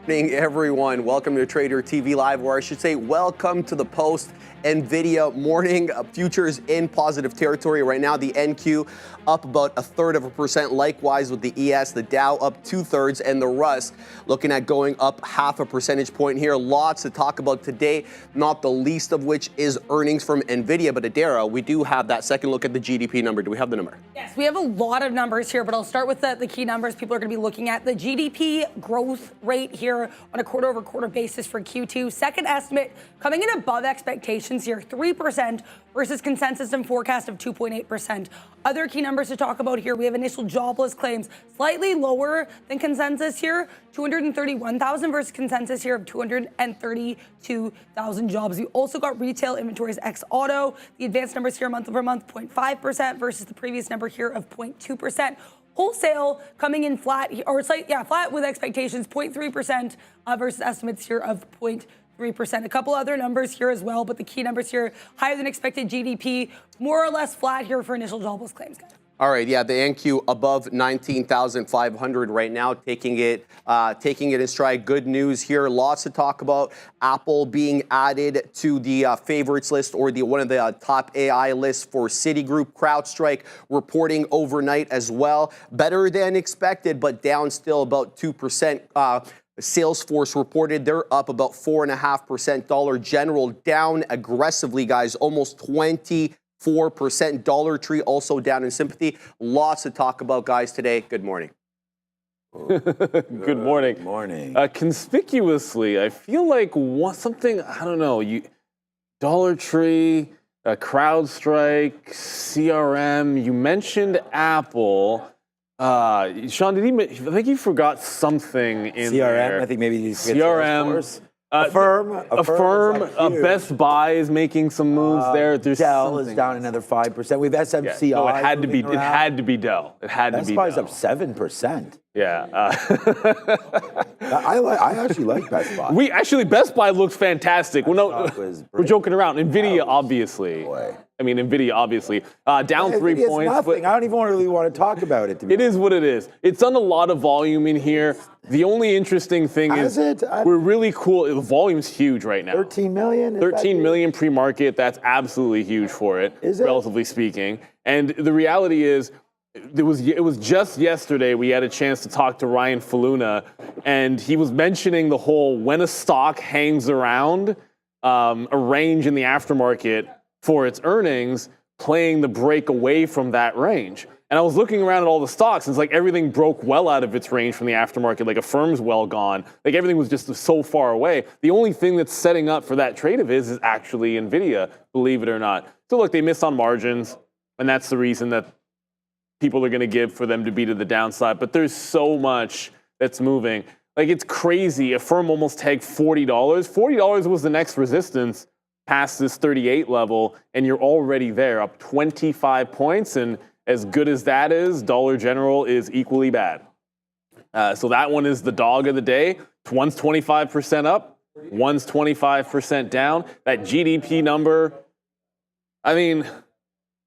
Morning, everyone. Welcome to Trader TV Live, or I should say, welcome to the post. NVIDIA morning futures in positive territory right now. The NQ up about 1/3%. Likewise with the ES, the Dow up 2/3, and the Rust looking at going up 0.5 percentage point here. Lots to talk about today, not the least of which is earnings from NVIDIA. But Adara, we do have that second look at the GDP number. Do we have the number? Yes, we have a lot of numbers here, but I'll start with the key numbers people are going to be looking at. The GDP growth rate here on a quarter-over-quarter basis for Q2. Second estimate coming in above expectations here, 3% versus consensus and forecast of 2.8%. Other key numbers to talk about here, we have initial jobless claims, slightly lower than consensus here, 231,000 versus consensus here of 232,000 jobs. We also got retail inventories ex auto. The advanced numbers here month over month, 0.5% versus the previous number here of 0.2%. Wholesale coming in flat, or flat with expectations, 0.3% versus estimates here of 0.3%. A couple other numbers here as well, but the key numbers here, higher than expected GDP, more or less flat here for initial jobless claims, guys. All right, yeah, the NQ above 19,500 right now, taking it in stride. Good news here. Lots to talk about. Apple being added to the favorites list, or one of the top AI lists for Citigroup. CrowdStrike reporting overnight as well. Better than expected, but down still about 2%. Salesforce reported they're up about 4.5%. Dollar General down aggressively, guys, almost 24%. Dollar Tree also down in sympathy. Lots to talk about, guys, today. Good morning. Good morning. Good morning. Conspicuously, I feel like something, I don't know, Dollar Tree, CrowdStrike, CRM, you mentioned Apple. Sean, I think you forgot something in there. CRM, I think maybe you CRM. Affirm. Best Buy is making some moves there. There's Dell is down another 5%. We have SMCI. Yeah, no, it had to be Dell. It had to be Dell. Best Buy's up 7%. Yeah. I actually like Best Buy. Best Buy looks fantastic. Well, no, we're joking around. NVIDIA, obviously. NVIDIA, obviously. Down 3 points. Nothing. I don't even really want to talk about it. It is what it is. It's done a lot of volume in here. The only interesting thing is we're really cool. The volume's huge right now. 13 million? 13 million pre-market. That's absolutely huge for it, relatively speaking. And the reality is, it was just yesterday we had a chance to talk to Ryan Faluna, and he was mentioning the whole when a stock hangs around a range in the aftermarket for its earnings, playing the break away from that range. And I was looking around at all the stocks, and it's like everything broke well out of its range from the aftermarket, like Affirm's well gone. Like everything was just so far away. The only thing that's setting up for that trade of is actually NVIDIA, believe it or not. So look, they missed on margins, and that's the reason that people are going to give for them to be to the downside. But there's so much that's moving. Like, it's crazy. Affirm almost tagged $40. $40 was the next resistance past this 38 level, and you're already there, up 25 points. And as good as that is, Dollar General is equally bad. So that one is the dog of the day. One's 25% up, one's 25% down. That GDP number, I mean,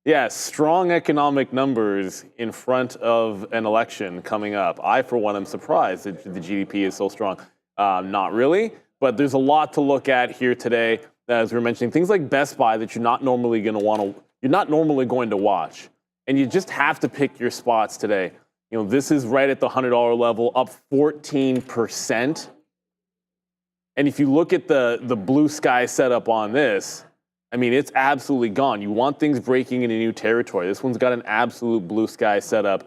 yeah, strong economic numbers in front of an election coming up. I, for one, am surprised that the GDP is so strong. Not really, but there's a lot to look at here today. As we were mentioning, things like Best Buy that you're not normally going to watch, and you just have to pick your spots today. You know, this is right at the $100 level, up 14%. And if you look at the blue sky setup on this, I mean, it's absolutely gone. You want things breaking into new territory. This one's got an absolute blue sky setup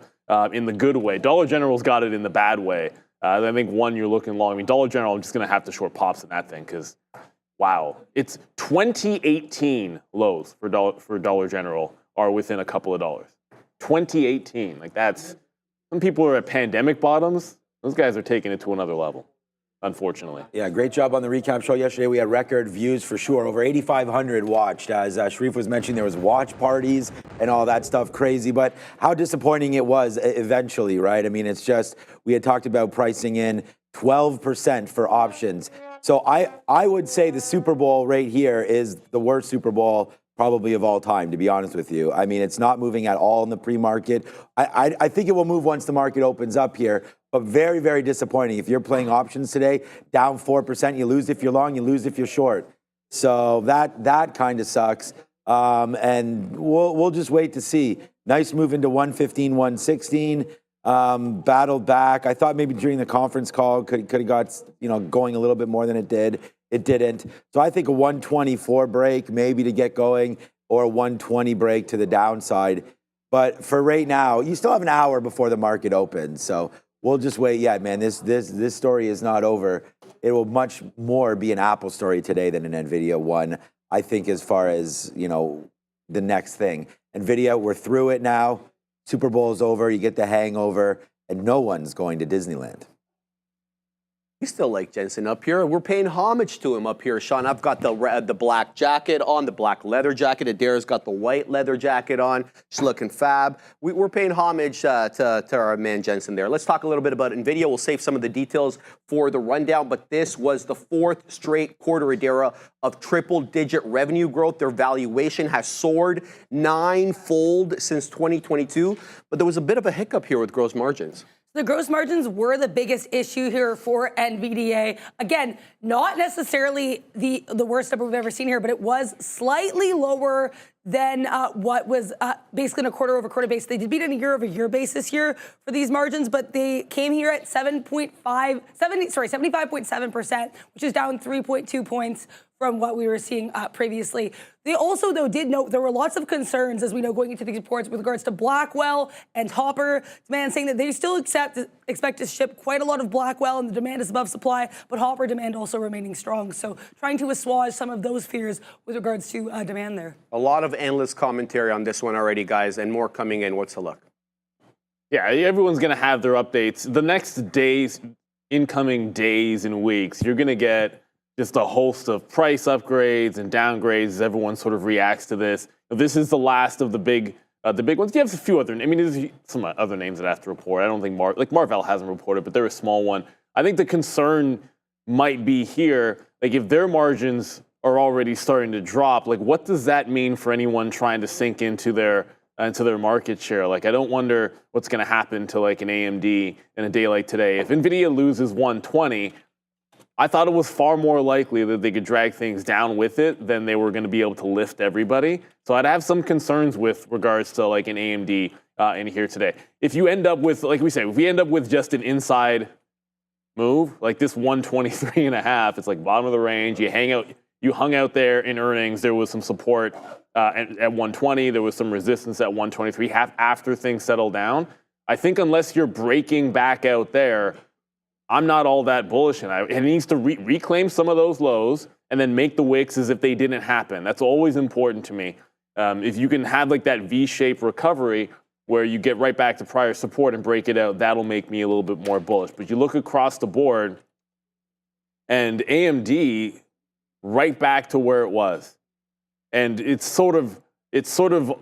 in the good way. Dollar General's got it in the bad way. I think you're looking long. I mean, Dollar General, I'm just going to have to short pops in that thing because, wow. It's 2018 lows for Dollar General are within a couple of dollars. 2018. Like, that's, some people are at pandemic bottoms. Those guys are taking it to another level, unfortunately. Yeah, great job on the recap show yesterday. We had record views for sure. Over 8,500 watched. As Sharif was mentioning, there was watch parties and all that stuff, crazy. But how disappointing it was eventually, right? I mean, it's just, we had talked about pricing in 12% for options. So I would say the Super Bowl right here is the worst Super Bowl probably of all time, to be honest with you. I mean, it's not moving at all in the pre-market. I think it will move once the market opens up here, but very, very disappointing. If you're playing options today, down 4%, you lose if you're long, you lose if you're short. So that kind of sucks. And we'll just wait to see. Nice move into 115, 116. Battled back. I thought maybe during the conference call could have got going a little bit more than it did. It didn't. So I think a 124 break maybe to get going, or a 120 break to the downside. But for right now, you still have an hour before the market opens. So we'll just wait. Yeah, man, this story is not over. It will much more be an Apple story today than an NVIDIA one, I think, as far as, the next thing. NVIDIA, we're through it now. Super Bowl is over. You get the hangover, and no one's going to Disneyland. We still like Jensen up here. We're paying homage to him up here, Sean. I've got the black jacket on, the black leather jacket. Adair's got the white leather jacket on. She's looking fab. We're paying homage to our man Jensen there. Let's talk a little bit about NVIDIA. We'll save some of the details for the rundown, but this was the fourth straight quarter, Adaira, of triple-digit revenue growth. Their valuation has soared 9-fold since 2022, but there was a bit of a hiccup here with gross margins. The gross margins were the biggest issue here for NVIDIA. Again, not necessarily the worst number we've ever seen here, but it was slightly lower than what was basically on a quarter-over-quarter basis. They did beat on a year-over-year basis here for these margins, but they came here at 75.7%, which is down 3.2 points from what we were seeing previously. They also, though, did note there were lots of concerns, as we know, going into these reports with regards to Blackwell and Hopper demand, saying that they still expect to ship quite a lot of Blackwell and the demand is above supply, but Hopper demand also remaining strong. So trying to assuage some of those fears with regards to demand there. A lot of analyst commentary on this one already, guys, and more coming in. What's the look? Yeah, everyone's going to have their updates. The next days, incoming days and weeks, you're going to get just a host of price upgrades and downgrades as everyone sort of reacts to this. This is the last of the big ones. You have a few other, there's some other names that have to report. I don't think Marvell hasn't reported, but they're a small one. I think the concern might be here, like if their margins are already starting to drop, like what does that mean for anyone trying to sink into their market share? Like I don't wonder what's going to happen to like an AMD in a day like today. If NVIDIA loses 120, I thought it was far more likely that they could drag things down with it than they were going to be able to lift everybody. So I'd have some concerns with regards to like an AMD in here today. If you end up with, like we say, if we end up with just an inside move, like this 123.5, it's like bottom of the range. You hung out there in earnings. There was some support at 120. There was some resistance at 123 after things settle down. I think unless you're breaking back out there, I'm not all that bullish, and it needs to reclaim some of those lows and then make the wicks as if they didn't happen. That's always important to me. If you can have like that V-shaped recovery where you get right back to prior support and break it out, that'll make me a little bit more bullish. But you look across the board, and AMD right back to where it was, and it's sort of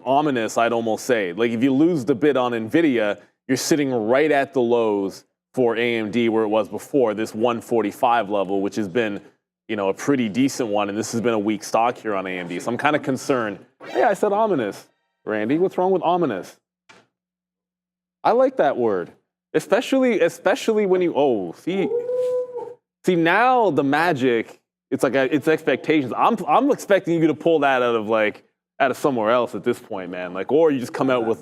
ominous, I'd almost say. Like if you lose the bid on NVIDIA, you're sitting right at the lows for AMD where it was before, this 145 level, which has been, a pretty decent one, and this has been a weak stock here on AMD. So I'm kind of concerned. Hey, I said ominous, Randy. What's wrong with ominous? I like that word, especially when you see now the magic. It's like it's expectations. I'm expecting you to pull that out of somewhere else at this point, man. Like, or you just come out with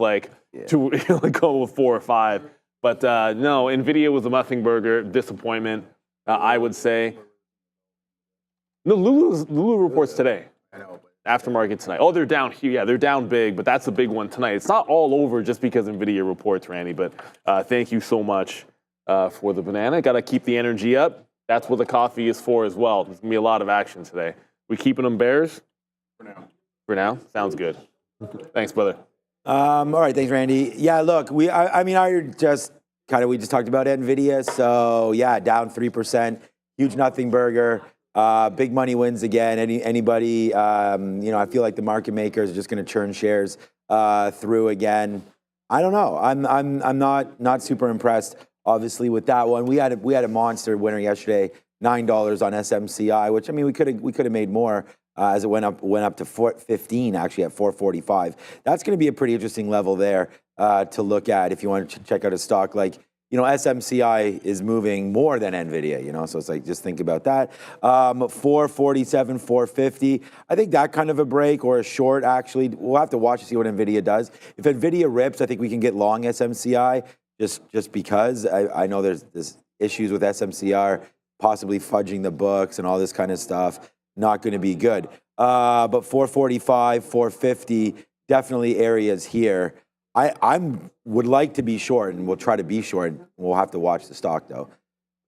two, go with 4 or 5. But no, NVIDIA was a nothing burger, disappointment, I would say. No, Lulu reports today. Aftermarket tonight. Oh, they're down here. Yeah, they're down big, but that's a big one tonight. It's not all over just because NVIDIA reports, Randy, but thank you so much for the banana. Got to keep the energy up. That's what the coffee is for as well. There's going to be a lot of action today. We keeping them bears? For now? Sounds good. Thanks, brother. All right, thanks, Randy. Yeah, look, we just talked about NVIDIA. So yeah, down 3%, huge nothing burger. Big money wins again. Anybody, I feel like the market makers are just going to churn shares through again. I don't know. I'm not super impressed, obviously, with that one. We had a monster winner yesterday, $9 on SMCI, which we could have made more. As it went up to 15, actually at 445. That's going to be a pretty interesting level there to look at if you want to check out a stock like you know, SMCI is moving more than NVIDIA, you know, so it's like, just think about that. 447, 450, I think that kind of a break or a short, actually, we'll have to watch to see what NVIDIA does. If NVIDIA rips, I think we can get long SMCI, just because I know there's issues with SMCR, possibly fudging the books and all this kind of stuff, not going to be good. But 445, 450, definitely areas here. I would like to be short, and we'll try to be short. We'll have to watch the stock, though,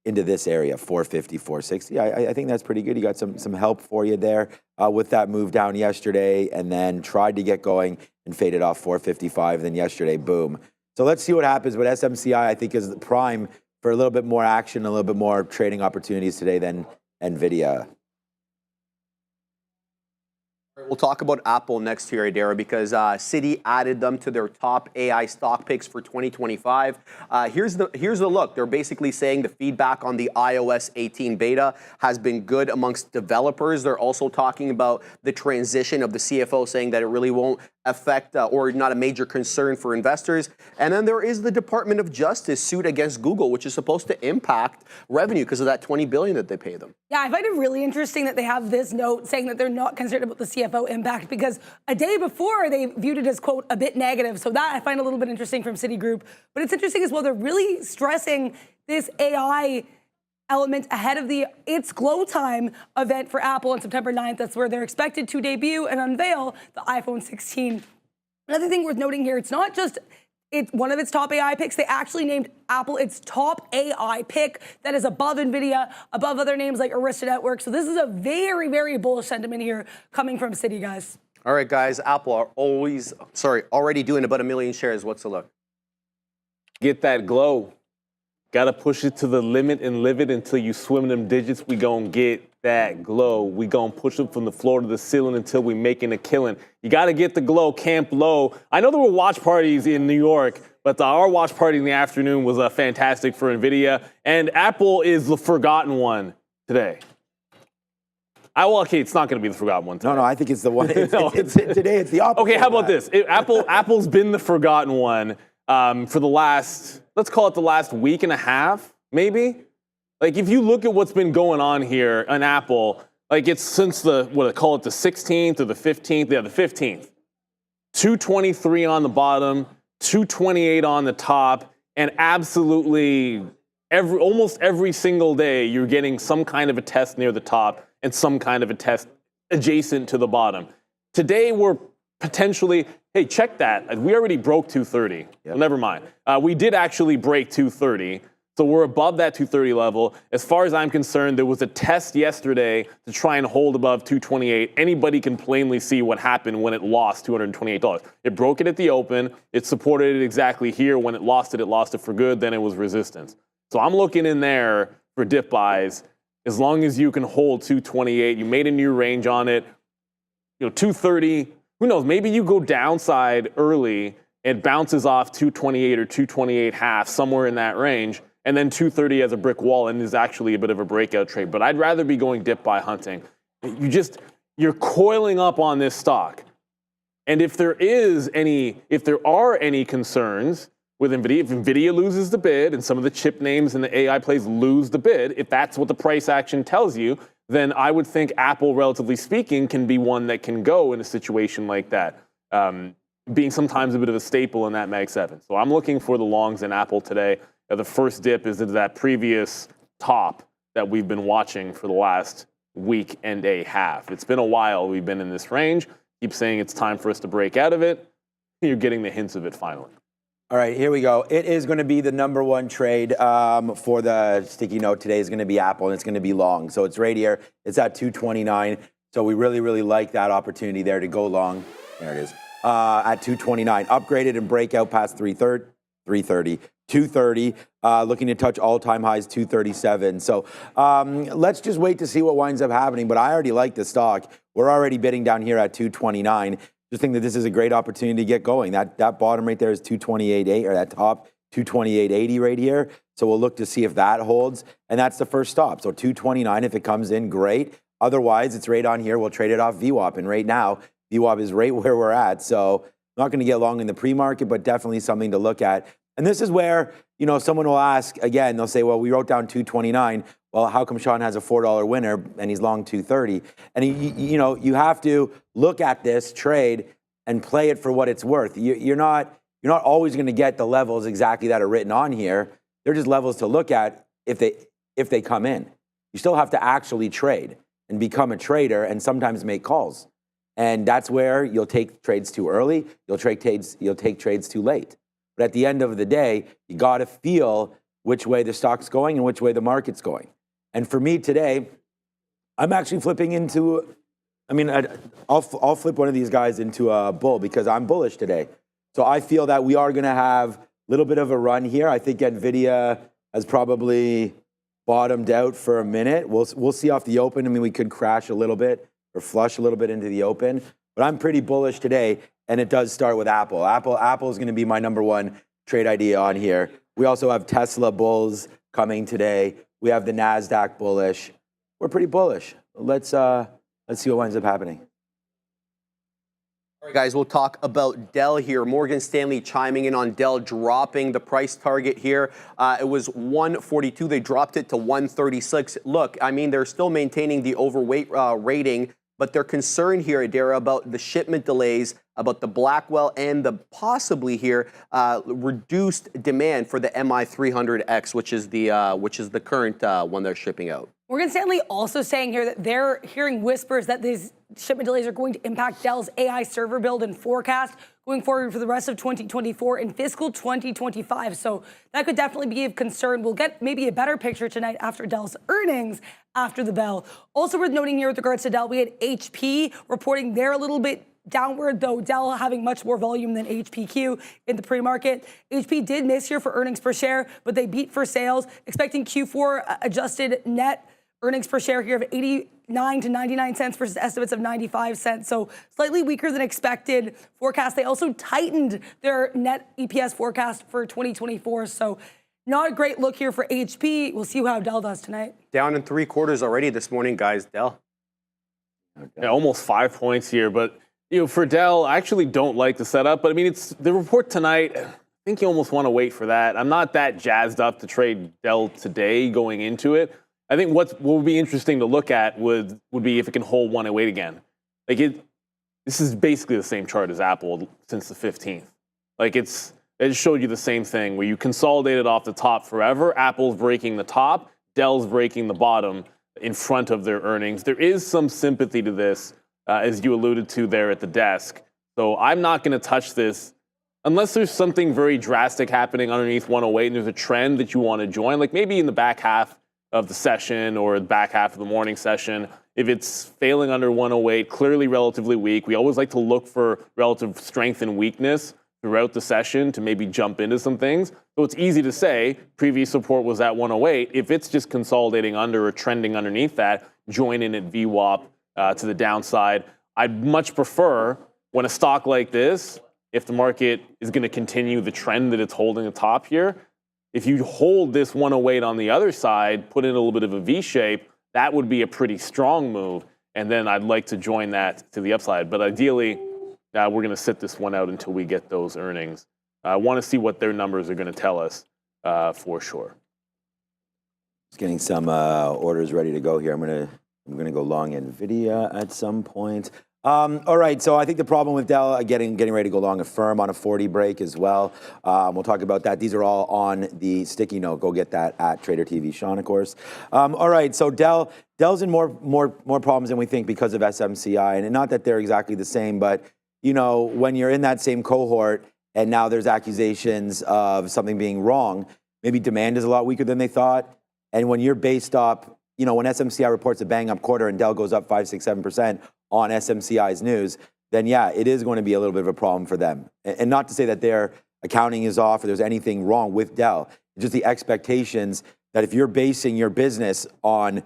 into this area, 450, 460. I think that's pretty good. You got some help for you there with that move down yesterday, and then tried to get going and faded off 455. Then yesterday, boom. So let's see what happens. But SMCI, I think, is the prime for a little bit more action, a little bit more trading opportunities today than NVIDIA. We'll talk about Apple next here, Adara, because Citi added them to their top AI stock picks for 2025. Here's the look. They're basically saying the feedback on the iOS 18 beta has been good amongst developers. They're also talking about the transition of the CFO, saying that it really won't affect or not a major concern for investors. And then there is the Department of Justice suit against Google, which is supposed to impact revenue because of that $20 billion that they pay them. Yeah, I find it really interesting that they have this note saying that they're not concerned about the CFO impact, because a day before they viewed it as, quote, a bit negative. So that I find a little bit interesting from Citigroup. But it's interesting as well, they're really stressing this AI element ahead of the It's Glow Time event for Apple on September 9th. That's where they're expected to debut and unveil the iPhone 16. Another thing worth noting here, it's not just one of its top AI picks. They actually named Apple its top AI pick that is above NVIDIA, above other names like Arista Network. So this is a very, very bullish sentiment here coming from Citi, guys. All right, guys, Apple are already doing about 1 million shares. What's the look? Get that glow. Got to push it to the limit and live it until you swim them digits. We going to get that glow. We going to push them from the floor to the ceiling until we making a killing. You got to get the glow, Camp Low. I know there were watch parties in New York, but our watch party in the afternoon was fantastic for NVIDIA. And Apple is the forgotten one today. Okay, it's not going to be the forgotten one today. No, I think it's the one. Today it's the opposite. Okay, how about this? Apple's been the forgotten one for the last, let's call it the last week and a half, maybe. Like, if you look at what's been going on here on Apple, like, it's since the 16th or the 15th? Yeah, the 15th. 223 on the bottom, 228 on the top, and absolutely almost every single day you're getting some kind of a test near the top and some kind of a test adjacent to the bottom. Today we're potentially, hey, check that. We already broke 230. Yep. Well, never mind. We did actually break 230. So we're above that 230 level. As far as I'm concerned, there was a test yesterday to try and hold above 228. Anybody can plainly see what happened when it lost $228. It broke it at the open. It supported it exactly here. When it lost it for good. Then it was resistance. So I'm looking in there for dip buys. As long as you can hold 228, you made a new range on it. 230, who knows? Maybe you go downside early. It bounces off 228 or 228.5, somewhere in that range. And then 230 as a brick wall and is actually a bit of a breakout trade. But I'd rather be going dip buy hunting. You're coiling up on this stock. And if there are any concerns with NVIDIA, if NVIDIA loses the bid and some of the chip names and the AI plays lose the bid, if that's what the price action tells you, then I would think Apple, relatively speaking, can be one that can go in a situation like that, being sometimes a bit of a staple in that Mag 7. So I'm looking for the longs in Apple today. The first dip is into that previous top that we've been watching for the last week and a half. It's been a while we've been in this range. Keep saying it's time for us to break out of it. You're getting the hints of it finally. All right, here we go. It is going to be the number one trade for the sticky note today is going to be Apple, and it's going to be long. So it's right here. It's at 229. So we really, really like that opportunity there to go long. There it is. At 229. Upgraded and breakout past 330. 230, looking to touch all-time highs 237. So let's just wait to see what winds up happening. But I already like the stock. We're already bidding down here at 229. Just think that this is a great opportunity to get going. That bottom right there is 228.8, or that top 228.80 right here. So we'll look to see if that holds. And that's the first stop. So 229, if it comes in, great. Otherwise, it's right on here. We'll trade it off VWAP. And right now, VWAP is right where we're at. So not going to get long in the pre-market, but definitely something to look at. And this is where, you know, someone will ask, again, they'll say, well, we wrote down 229. Well, how come Sean has a $4 winner and he's long 230? And, you know, you have to look at this trade and play it for what it's worth. You're not always going to get the levels exactly that are written on here. They're just levels to look at if they come in. You still have to actually trade and become a trader and sometimes make calls. And that's where you'll take trades too early, you'll take trades too late. But at the end of the day, you got to feel which way the stock's going and which way the market's going. And for me today, I'm actually flipping into, I'll flip one of these guys into a bull because I'm bullish today. So I feel that we are going to have a little bit of a run here. I think NVIDIA has probably bottomed out for a minute. We'll see off the open. I mean, we could crash a little bit or flush a little bit into the open. But I'm pretty bullish today, and it does start with Apple. Apple is going to be my number one trade idea on here. We also have Tesla bulls coming today. We have the NASDAQ bullish. We're pretty bullish. Let's see what winds up happening. All right, guys, we'll talk about Dell here. Morgan Stanley chiming in on Dell, dropping the price target here. It was 142. They dropped it to 136. Look, I mean, they're still maintaining the overweight rating, but they're concerned here, Adara, about the shipment delays, about the Blackwell, and the possibly here reduced demand for the MI300X, which is the current one they're shipping out. Morgan Stanley also saying here that they're hearing whispers that these shipment delays are going to impact Dell's AI server build and forecast going forward for the rest of 2024 and fiscal 2025. So that could definitely be of concern. We'll get maybe a better picture tonight after Dell's earnings after the bell. Also worth noting here with regards to Dell, we had HP reporting they're a little bit downward, though Dell having much more volume than HPQ in the pre-market. HP did miss here for earnings per share, but they beat for sales, expecting Q4 adjusted net earnings per share here of 89 to 99 cents versus estimates of 95 cents. So slightly weaker than expected forecast. They also tightened their net EPS forecast for 2024. So not a great look here for HP. We'll see how Dell does tonight. Down in 3/4 already this morning, guys. Dell. Yeah, almost 5 points here, but you know, for Dell, I actually don't like the setup. But I mean, it's the report tonight. I think you almost want to wait for that. I'm not that jazzed up to trade Dell today going into it. I think what would be interesting to look at would be if it can hold 108 again. Like this is basically the same chart as Apple since the 15th. Like it just showed you the same thing where you consolidated off the top forever. Apple's breaking the top, Dell's breaking the bottom in front of their earnings. There is some sympathy to this, as you alluded to there at the desk. So I'm not going to touch this unless there's something very drastic happening underneath 108 and there's a trend that you want to join, like maybe in the back half of the session or the back half of the morning session. If it's failing under 108, clearly relatively weak. We always like to look for relative strength and weakness throughout the session to maybe jump into some things. So it's easy to say previous support was at 108. If it's just consolidating under or trending underneath that, join in at VWAP to the downside. I'd much prefer when a stock like this, if the market is going to continue the trend that it's holding atop here, if you hold this 108 on the other side, put in a little bit of a V shape, that would be a pretty strong move. And then I'd like to join that to the upside. But ideally, we're going to sit this one out until we get those earnings. I want to see what their numbers are going to tell us for sure. Just getting some orders ready to go here. I'm going to go long NVIDIA at some point. All right, so I think the problem with Dell getting ready to go long Affirm on a 40 break as well. We'll talk about that. These are all on the sticky note. Go get that at Trader TV, Sean, of course. All right, so Dell's in more problems than we think because of SMCI, and not that they're exactly the same, but you know, when you're in that same cohort and now there's accusations of something being wrong, maybe demand is a lot weaker than they thought, and when you're based up, you know, when SMCI reports a bang up quarter and Dell goes up 5, 6, 7% on SMCI's news, then yeah, it is going to be a little bit of a problem for them. And not to say that their accounting is off or there's anything wrong with Dell. It's just the expectations that if you're basing your business on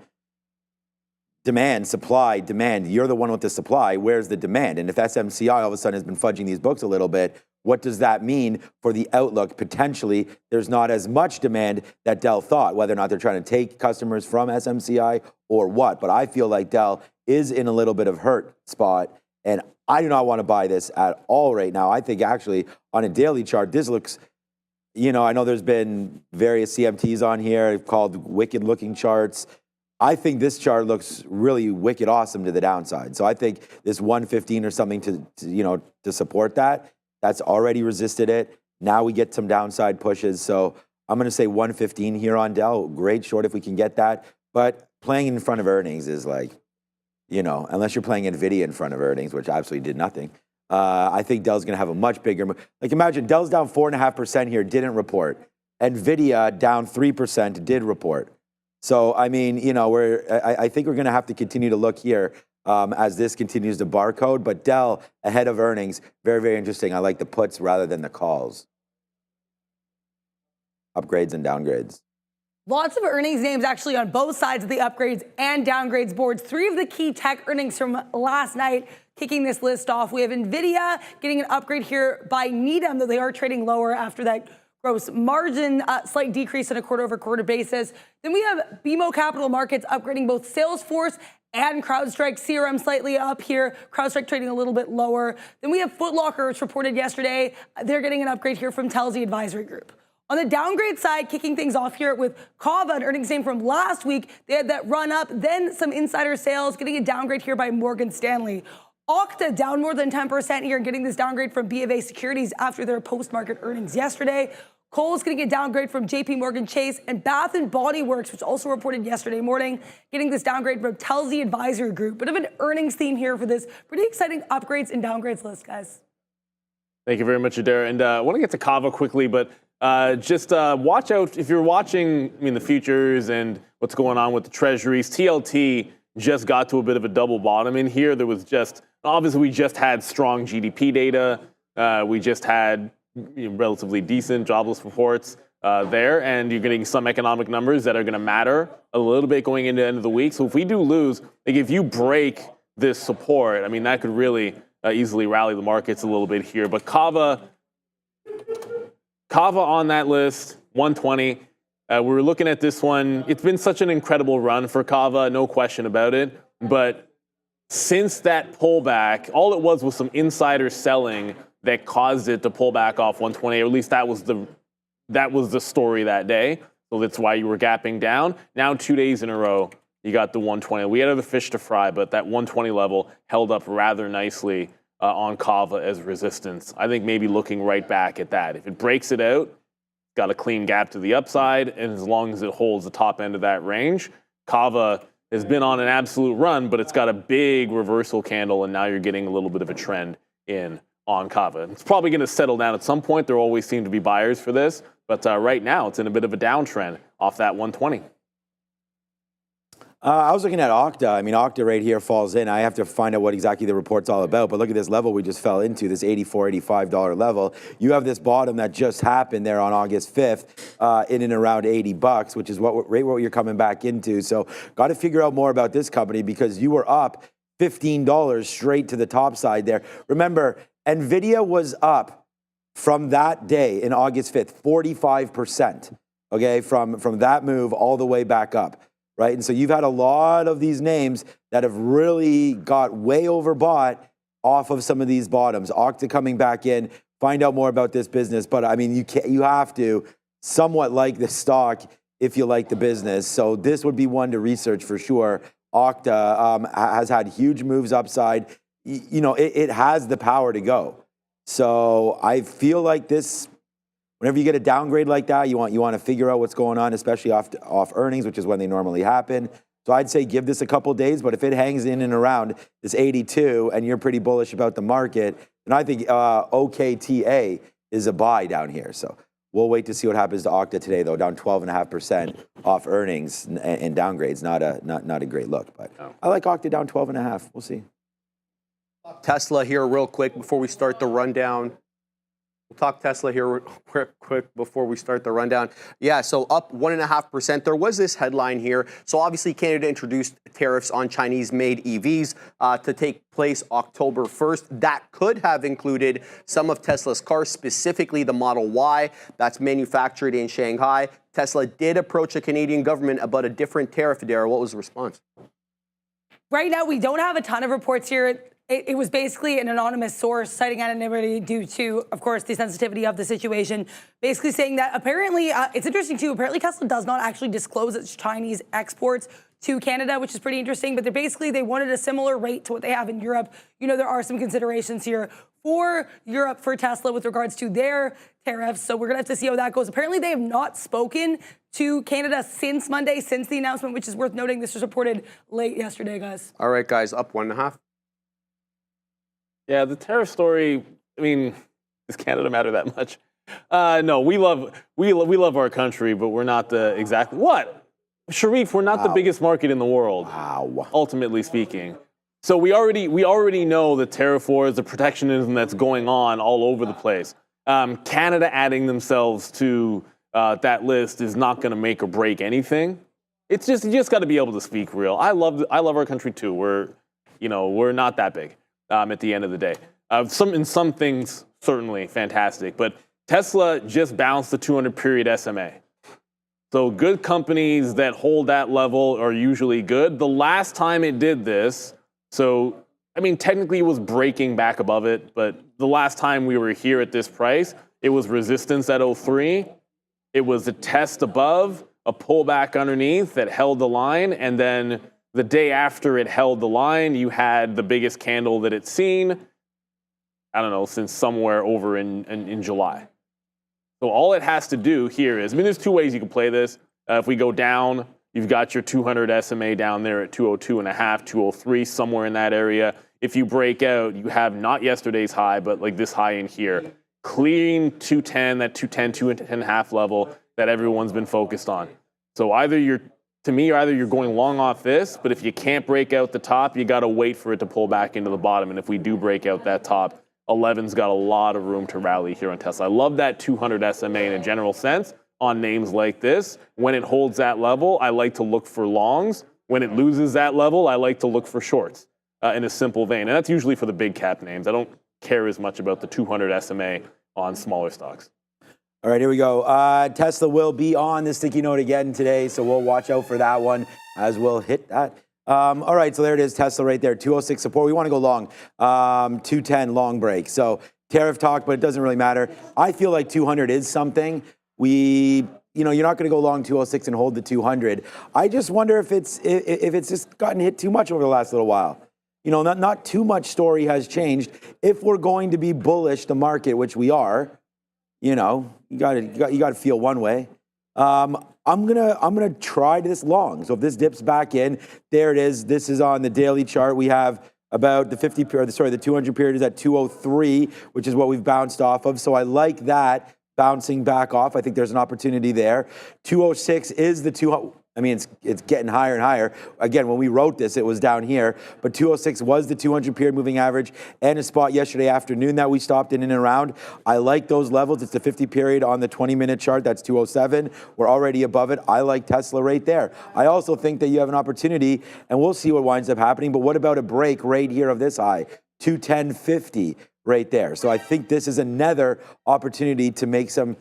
demand, supply, demand, you're the one with the supply, where's the demand? And if SMCI all of a sudden has been fudging these books a little bit, what does that mean for the outlook? Potentially, there's not as much demand that Dell thought, whether or not they're trying to take customers from SMCI or what. But I feel like Dell is in a little bit of hurt spot, and I do not want to buy this at all right now. I think actually on a daily chart, this looks, you know, I know there's been various CMTs on here called wicked looking charts. I think this chart looks really wicked awesome to the downside. So I think this 115 or something to support that, that's already resisted it. Now we get some downside pushes. So I'm going to say 115 here on Dell. Great short if we can get that. But playing in front of earnings is like, you know, unless you're playing NVIDIA in front of earnings, which absolutely did nothing. I think Dell's going to have a much bigger, like imagine Dell's down 4.5% here, didn't report. NVIDIA down 3%, did report. So, I mean, you know, I think we're going to have to continue to look here as this continues to barcode. But Dell ahead of earnings, very, very interesting. I like the puts rather than the calls. Upgrades and downgrades. Lots of earnings names actually on both sides of the upgrades and downgrades boards. 3 of the key tech earnings from last night kicking this list off. We have NVIDIA getting an upgrade here by Needham, though they are trading lower after that gross margin slight decrease on a quarter-over-quarter basis. Then we have BMO Capital Markets upgrading both Salesforce and CrowdStrike. CRM slightly up here. CrowdStrike trading a little bit lower. Then we have Foot Locker, which reported yesterday. They're getting an upgrade here from TSLA Advisory Group. On the downgrade side, kicking things off here with Kava, an earnings name from last week. They had that run up, then some insider sales, getting a downgrade here by Morgan Stanley. Okta down more than 10% here and getting this downgrade from BofA Securities after their post-market earnings yesterday. Kohl's getting a downgrade from JP Morgan Chase, and Bath & Body Works, which also reported yesterday morning, getting this downgrade from TSLA Advisory Group. Bit of an earnings theme here for this pretty exciting upgrades and downgrades list, guys. Thank you very much, Adair. And I want to get to Kava quickly, but just watch out if you're watching the futures and what's going on with the treasuries. TLT just got to a bit of a double bottom in here. There was obviously we just had strong GDP data. We just had relatively decent jobless reports there, and you're getting some economic numbers that are going to matter a little bit going into the end of the week. So if we do lose, like if you break this support, I mean, that could really easily rally the markets a little bit here. But Kava on that list, 120. We were looking at this one. It's been such an incredible run for Kava, no question about it. But since that pullback, all it was some insider selling that caused it to pull back off 120, or at least that was the story that day. So that's why you were gapping down. Now 2 days in a row, you got the 120. We had other fish to fry, but that 120 level held up rather nicely on Kava as resistance. I think maybe looking right back at that. If it breaks it out, got a clean gap to the upside, and as long as it holds the top end of that range, Kava has been on an absolute run, but it's got a big reversal candle, and now you're getting a little bit of a trend in on Kava. It's probably going to settle down at some point. There always seem to be buyers for this, but right now it's in a bit of a downtrend off that 120. I was looking at Okta. I mean, Okta right here falls in. I have to find out what exactly the report's all about. But look at this level we just fell into, this $84, $85 level. You have this bottom that just happened there on August 5th in and around $80, which is what you're coming back into. So got to figure out more about this company because you were up $15 straight to the top side there. Remember, NVIDIA was up from that day in August 5th, 45%, okay, from that move all the way back up. Right, and so you've had a lot of these names that have really got way overbought off of some of these bottoms. Okta coming back in, find out more about this business. But I mean, you have to somewhat like the stock if you like the business. So this would be one to research for sure. Okta has had huge moves upside. You know, it has the power to go. So I feel like this. Whenever you get a downgrade like that, you want to figure out what's going on, especially off earnings, which is when they normally happen. So I'd say give this a couple days, but if it hangs in and around this 82 and you're pretty bullish about the market, then I think OKTA is a buy down here. So we'll wait to see what happens to Okta today, though, down 12.5% off earnings and downgrades. Not a great look, but I like Okta down 12.5. We'll see. Tesla here real quick before we start the rundown. We'll talk Tesla here quick before we start the rundown. Yeah, so up 1.5%. There was this headline here. So obviously Canada introduced tariffs on Chinese-made EVs to take place October 1st. That could have included some of Tesla's cars, specifically the Model Y that's manufactured in Shanghai. Tesla did approach the Canadian government about a different tariff. Dara, what was the response? Right now, we don't have a ton of reports here. it was basically an anonymous source citing anonymity due to, of course, the sensitivity of the situation, basically saying that apparently, it's interesting too, apparently Tesla does not actually disclose its Chinese exports to Canada, which is pretty interesting, but they wanted a similar rate to what they have in Europe. You know, there are some considerations here for Europe, for Tesla, with regards to their tariffs, so we're gonna have to see how that goes. Apparently, they have not spoken to Canada since Monday, since the announcement, which is worth noting. This was reported late yesterday, guys. All right, guys, up 1.5. Yeah, the tariff story, I mean, does Canada matter that much? No, we love our country, but we're not the exactly, what? Sharif, we're not the biggest market in the world, ultimately speaking. So we already know the tariff wars, the protectionism that's going on all over the place. Canada adding themselves to that list is not going to make or break anything. It's just, you just got to be able to speak real. I love our country too. We're not that big at the end of the day. In some things, certainly fantastic, but Tesla just bounced the 200-period SMA. So good companies that hold that level are usually good. The last time it did this, so, I mean, technically it was breaking back above it, but the last time we were here at this price, it was resistance at 03. It was a test above, a pullback underneath that held the line, and then the day after it held the line, you had the biggest candle that it's seen, I don't know, since somewhere over in July. So all it has to do here is, I mean, there's two ways you can play this. If we go down, you've got your 200 SMA down there at 202.5, 203, somewhere in that area. If you break out, you have not yesterday's high, but like this high in here. Clean 210, that 210.5 level that everyone's been focused on. So either you're going long off this, but if you can't break out the top, you got to wait for it to pull back into the bottom. And if we do break out that top, 11's got a lot of room to rally here on Tesla. I love that 200 SMA in a general sense on names like this. When it holds that level, I like to look for longs. When it loses that level, I like to look for shorts in a simple vein. And that's usually for the big cap names. I don't care as much about the 200 SMA on smaller stocks. All right, here we go. Tesla will be on the sticky note again today, so we'll watch out for that one as we'll hit that. All right, so there it is, Tesla right there, 206 support. We want to go long, 210 long break. So tariff talk, but it doesn't really matter. I feel like 200 is something. You're not going to go long 206 and hold the 200. I just wonder if it's just gotten hit too much over the last little while. You know, not too much story has changed. If we're going to be bullish the market, which we are, you got to feel one way. I'm gonna try this long. So if this dips back in, there it is. This is on the daily chart. We have about the 200 period is at 203, which is what we've bounced off of. So I like that bouncing back off. I think there's an opportunity there. 206 is the 200. I mean, it's getting higher and higher. Again, when we wrote this, it was down here, but 206 was the 200 period moving average and a spot yesterday afternoon that we stopped in and around. I like those levels. It's the 50 period on the 20-minute chart. That's 207. We're already above it. I like Tesla right there. I also think that you have an opportunity, and we'll see what winds up happening, but what about a break right here of this high? 210.50 right there. So I think this is another opportunity to make some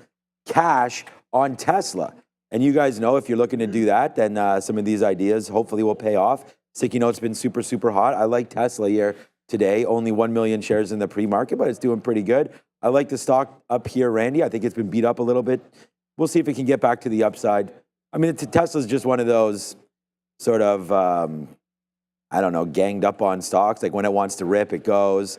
cash on Tesla. And you guys know if you're looking to do that, then some of these ideas hopefully will pay off. Sticky note's been super, super hot. I like Tesla here today. Only 1 million shares in the pre-market, but it's doing pretty good. I like the stock up here, Randy. I think it's been beat up a little bit. We'll see if it can get back to the upside. I mean, Tesla's just one of those sort of, ganged up on stocks. Like when it wants to rip, it goes.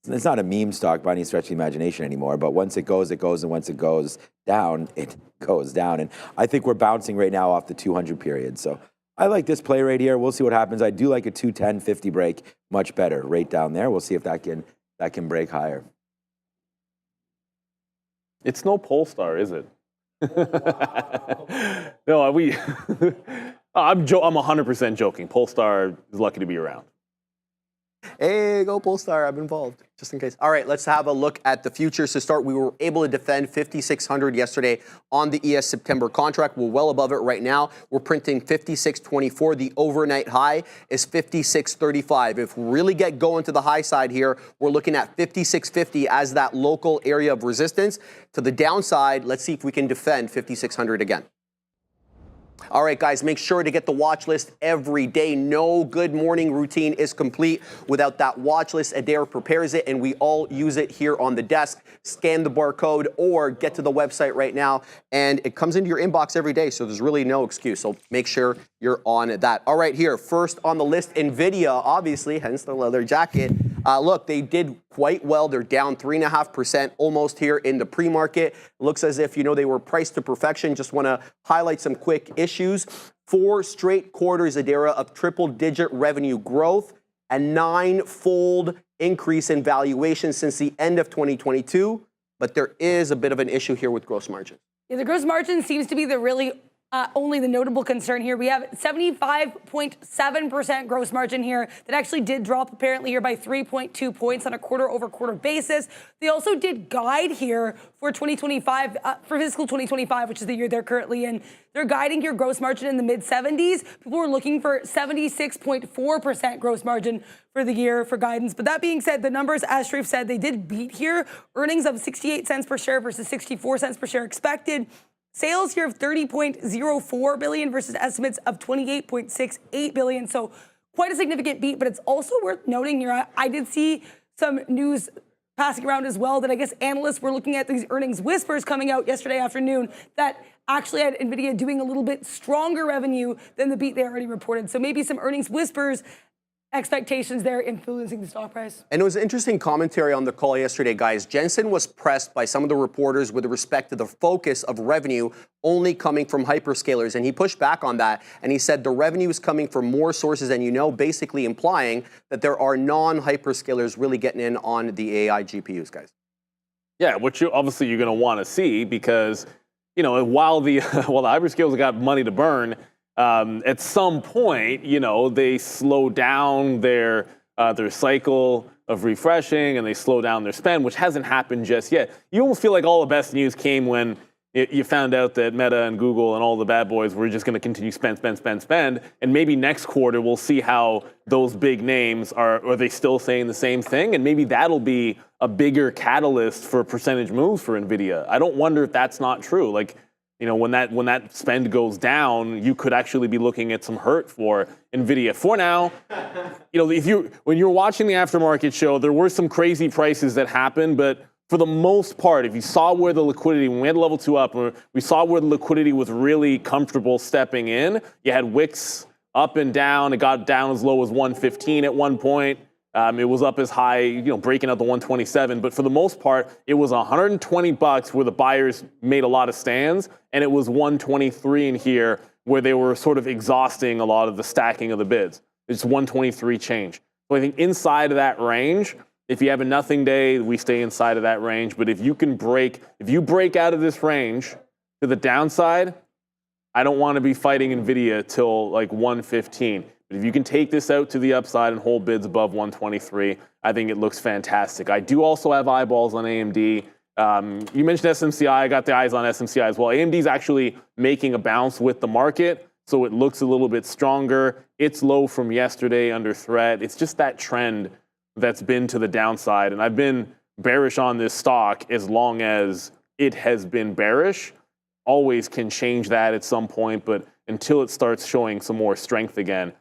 It's not a meme stock by any stretch of the imagination anymore, but once it goes, it goes, and once it goes down, it goes down. And I think we're bouncing right now off the 200 period. So I like this play right here. We'll see what happens. I do like a 210.50 break much better right down there. We'll see if that can break higher. It's no Polestar, is it? No, I'm 100% joking. Polestar is lucky to be around. Hey, go Polestar, I'm involved, just in case. All right, let's have a look at the futures. To start, we were able to defend 5,600 yesterday on the ES September contract. We're well above it right now. We're printing 56.24. The overnight high is 56.35. If we really get going to the high side here, we're looking at 56.50 as that local area of resistance. To the downside, let's see if we can defend 5,600 again. All right, guys, make sure to get the watch list every day. No good morning routine is complete without that watch list. Adair prepares it, and we all use it here on the desk. Scan the barcode or get to the website right now, and it comes into your inbox every day, so there's really no excuse. So make sure you're on that. All right, here, first on the list, NVIDIA, obviously, hence the leather jacket. Look, they did quite well. They're down 3.5% almost here in the pre-market. Looks as if, they were priced to perfection. Just want to highlight some quick issues. 4 straight quarters, Adara, of triple-digit revenue growth, a 9-fold increase in valuation since the end of 2022. But there is a bit of an issue here with gross margin. Yeah, the gross margin seems to be the really only the notable concern here. We have 75.7% gross margin here that actually did drop apparently here by 3.2 points on a quarter-over-quarter basis. They also did guide here for 2025, for fiscal 2025, which is the year they're currently in. They're guiding here gross margin in the mid-70s. People were looking for 76.4% gross margin for the year for guidance. But that being said, the numbers, as Sharif said, they did beat here. Earnings of 68 cents per share versus 64 cents per share expected. Sales here of $30.04 billion versus estimates of $28.68 billion. So quite a significant beat, but it's also worth noting here, I did see some news passing around as well that I guess analysts were looking at these earnings whispers coming out yesterday afternoon that actually had NVIDIA doing a little bit stronger revenue than the beat they already reported. So maybe some earnings whispers expectations there influencing the stock price. And it was interesting commentary on the call yesterday, guys. Jensen was pressed by some of the reporters with respect to the focus of revenue only coming from hyperscalers. And he pushed back on that. And he said the revenue is coming from more sources than basically implying that there are non-hyperscalers really getting in on the AI GPUs, guys. Yeah, which obviously you're going to want to see because, while the hyperscalers got money to burn, at some point, they slow down their cycle of refreshing and they slow down their spend, which hasn't happened just yet. You almost feel like all the best news came when you found out that Meta and Google and all the bad boys were just going to continue spend. And maybe next quarter we'll see how those big names are they still saying the same thing? And maybe that'll be a bigger catalyst for percentage moves for NVIDIA. I don't wonder if that's not true. When that spend goes down, you could actually be looking at some hurt for NVIDIA. For now, when you're watching the aftermarket show, there were some crazy prices that happened, but for the most part, if you saw where the liquidity, when we had level 2 up, we saw where the liquidity was really comfortable stepping in. You had wicks up and down. It got down as low as 115 at one point. It was up as high, breaking out the 127. But for the most part, it was $120 where the buyers made a lot of stands, and it was 123 in here where they were sort of exhausting a lot of the stacking of the bids. It's 123 change. So I think inside of that range, if you have a nothing day, we stay inside of that range. But if you break out of this range to the downside, I don't want to be fighting NVIDIA till like 115. But if you can take this out to the upside and hold bids above 123, I think it looks fantastic. I do also have eyeballs on AMD. You mentioned SMCI. I got the eyes on SMCI as well. AMD is actually making a bounce with the market, so it looks a little bit stronger. It's low from yesterday, under threat. It's just that trend that's been to the downside. And I've been bearish on this stock as long as it has been bearish. Always can change that at some point, but until it starts showing some more strength again,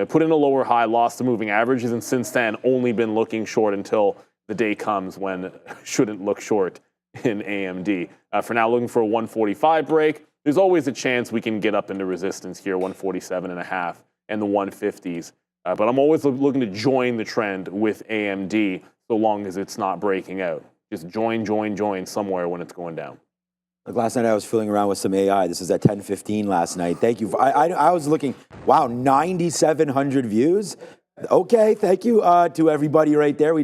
put in a lower high, lost the moving averages, and since then only been looking short until the day comes when shouldn't look short in AMD. For now, looking for a 145 break. There's always a chance we can get up into resistance here, 147.5 and the 150s. But I'm always looking to join the trend with AMD so long as it's not breaking out. Just join somewhere when it's going down. Like last night I was fooling around with some AI. This was at 10:15 last night. Thank you. I was looking, wow, 9,700 views. Okay, thank you to everybody right there.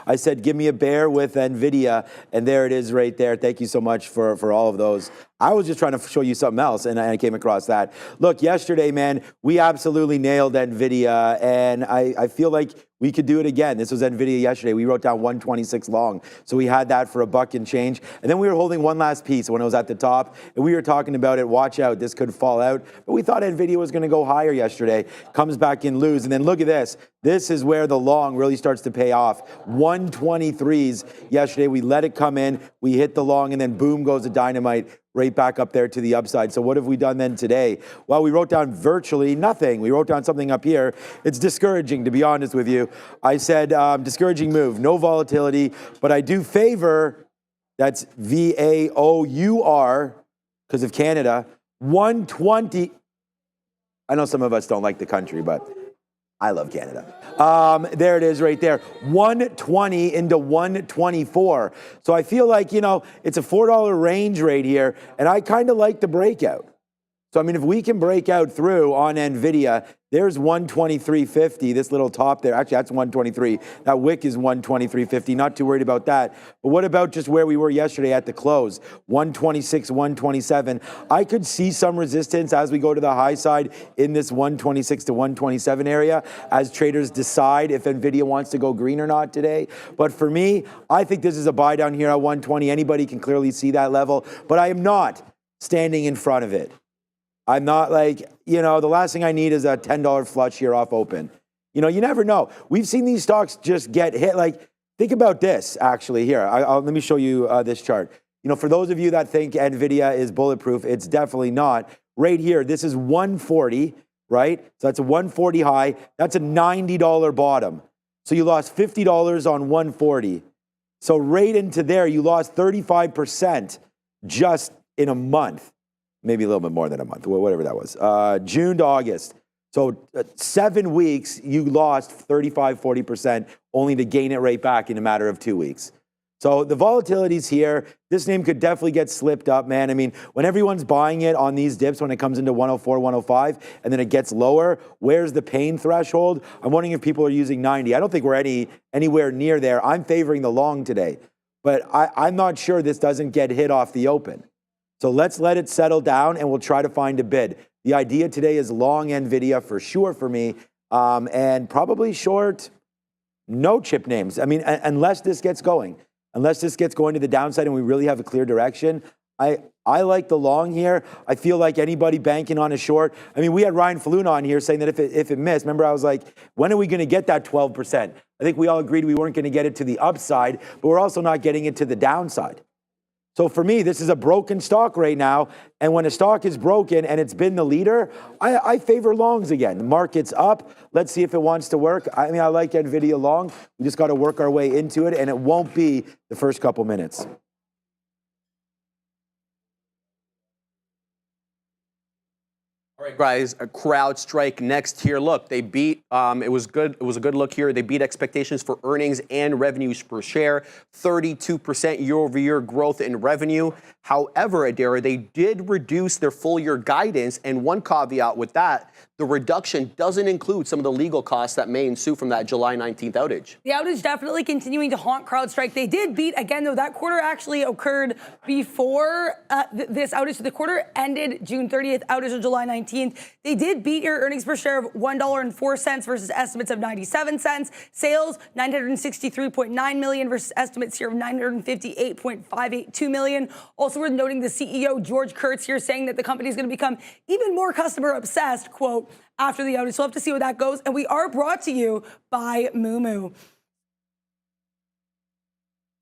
I said, give me a bear with NVIDIA, and there it is right there. Thank you so much for all of those. I was just trying to show you something else, and I came across that. Look, yesterday, man, we absolutely nailed NVIDIA, and I feel like we could do it again. This was NVIDIA yesterday. We wrote down 126 long, so we had that for $1 and change. And then we were holding one last piece when it was at the top, and we were talking about it. Watch out, this could fall out. But we thought NVIDIA was going to go higher yesterday. Comes back in, lose, and then look at this. This is where the long really starts to pay off. 123s yesterday. We let it come in. We hit the long, and then boom goes the dynamite. right back up there to the upside. So what have we done then today? Well, we wrote down virtually nothing. We wrote down something up here. It's discouraging, to be honest with you. I said discouraging move, no volatility, but I do favor, that's VAOUR, because of Canada, 120. I know some of us don't like the country, but I love Canada. There it is right there. 120 into 124. So I feel like, you know, it's a $4 range right here, and I kind of like the breakout. So, I mean, if we can break out through on NVIDIA, there's 123.50, this little top there. Actually, that's 123. That wick is 123.50. Not too worried about that. But what about just where we were yesterday at the close? 126, 127. I could see some resistance as we go to the high side in this 126 to 127 area as traders decide if NVIDIA wants to go green or not today. But for me, I think this is a buy down here at 120. Anybody can clearly see that level. But I am not standing in front of it. I'm not like, you know, the last thing I need is a $10 flush here off open. You know, you never know. We've seen these stocks just get hit. Like, think about this, actually. Here, let me show you this chart. You know, for those of you that think NVIDIA is bulletproof, it's definitely not. Right here, this is 140, right? So that's a 140 high. That's a $90 bottom. So you lost $50 on 140. So right into there, you lost 35% just in a month. Maybe a little bit more than a month, whatever that was. June to August. So 7 weeks, you lost 35, 40%, only to gain it right back in a matter of 2 weeks. So the volatility's here. This name could definitely get slipped up, man. I mean, when everyone's buying it on these dips, when it comes into 104, 105, and then it gets lower, where's the pain threshold? I'm wondering if people are using 90. I don't think we're anywhere near there. I'm favoring the long today. But I'm not sure this doesn't get hit off the open. So let's let it settle down and we'll try to find a bid. The idea today is long NVIDIA for sure for me, and probably short no chip names. I mean, unless this gets going. Unless this gets going to the downside and we really have a clear direction, I like the long here. I feel like anybody banking on a short. I mean, we had Ryan Faluna on here saying that if it missed, remember I was like, when are we going to get that 12%? I think we all agreed we weren't going to get it to the upside, but we're also not getting it to the downside. So for me, this is a broken stock right now. And when a stock is broken and it's been the leader, I favor longs again. The market's up. Let's see if it wants to work. I mean, I like NVIDIA long. We just got to work our way into it, and it won't be the first couple minutes. All right, guys, a CrowdStrike next here. Look, they beat, it was good. It was a good look here. They beat expectations for earnings and revenues per share, 32% year-over-year growth in revenue. However, Adara, they did reduce their full year guidance. And one caveat with that, the reduction doesn't include some of the legal costs that may ensue from that July 19th outage. The outage definitely continuing to haunt CrowdStrike. They did beat, again, though, that quarter actually occurred before this outage. So the quarter ended June 30th, outage on July 19th. They did beat your earnings per share of $1.04 versus estimates of 97 cents. Sales, $963.9 million versus estimates here of $958.582 million. Also worth noting the CEO, George Kurtz, here saying that the company is going to become even more customer obsessed, quote, after the outage. So we'll have to see where that goes. And we are brought to you by Moomoo.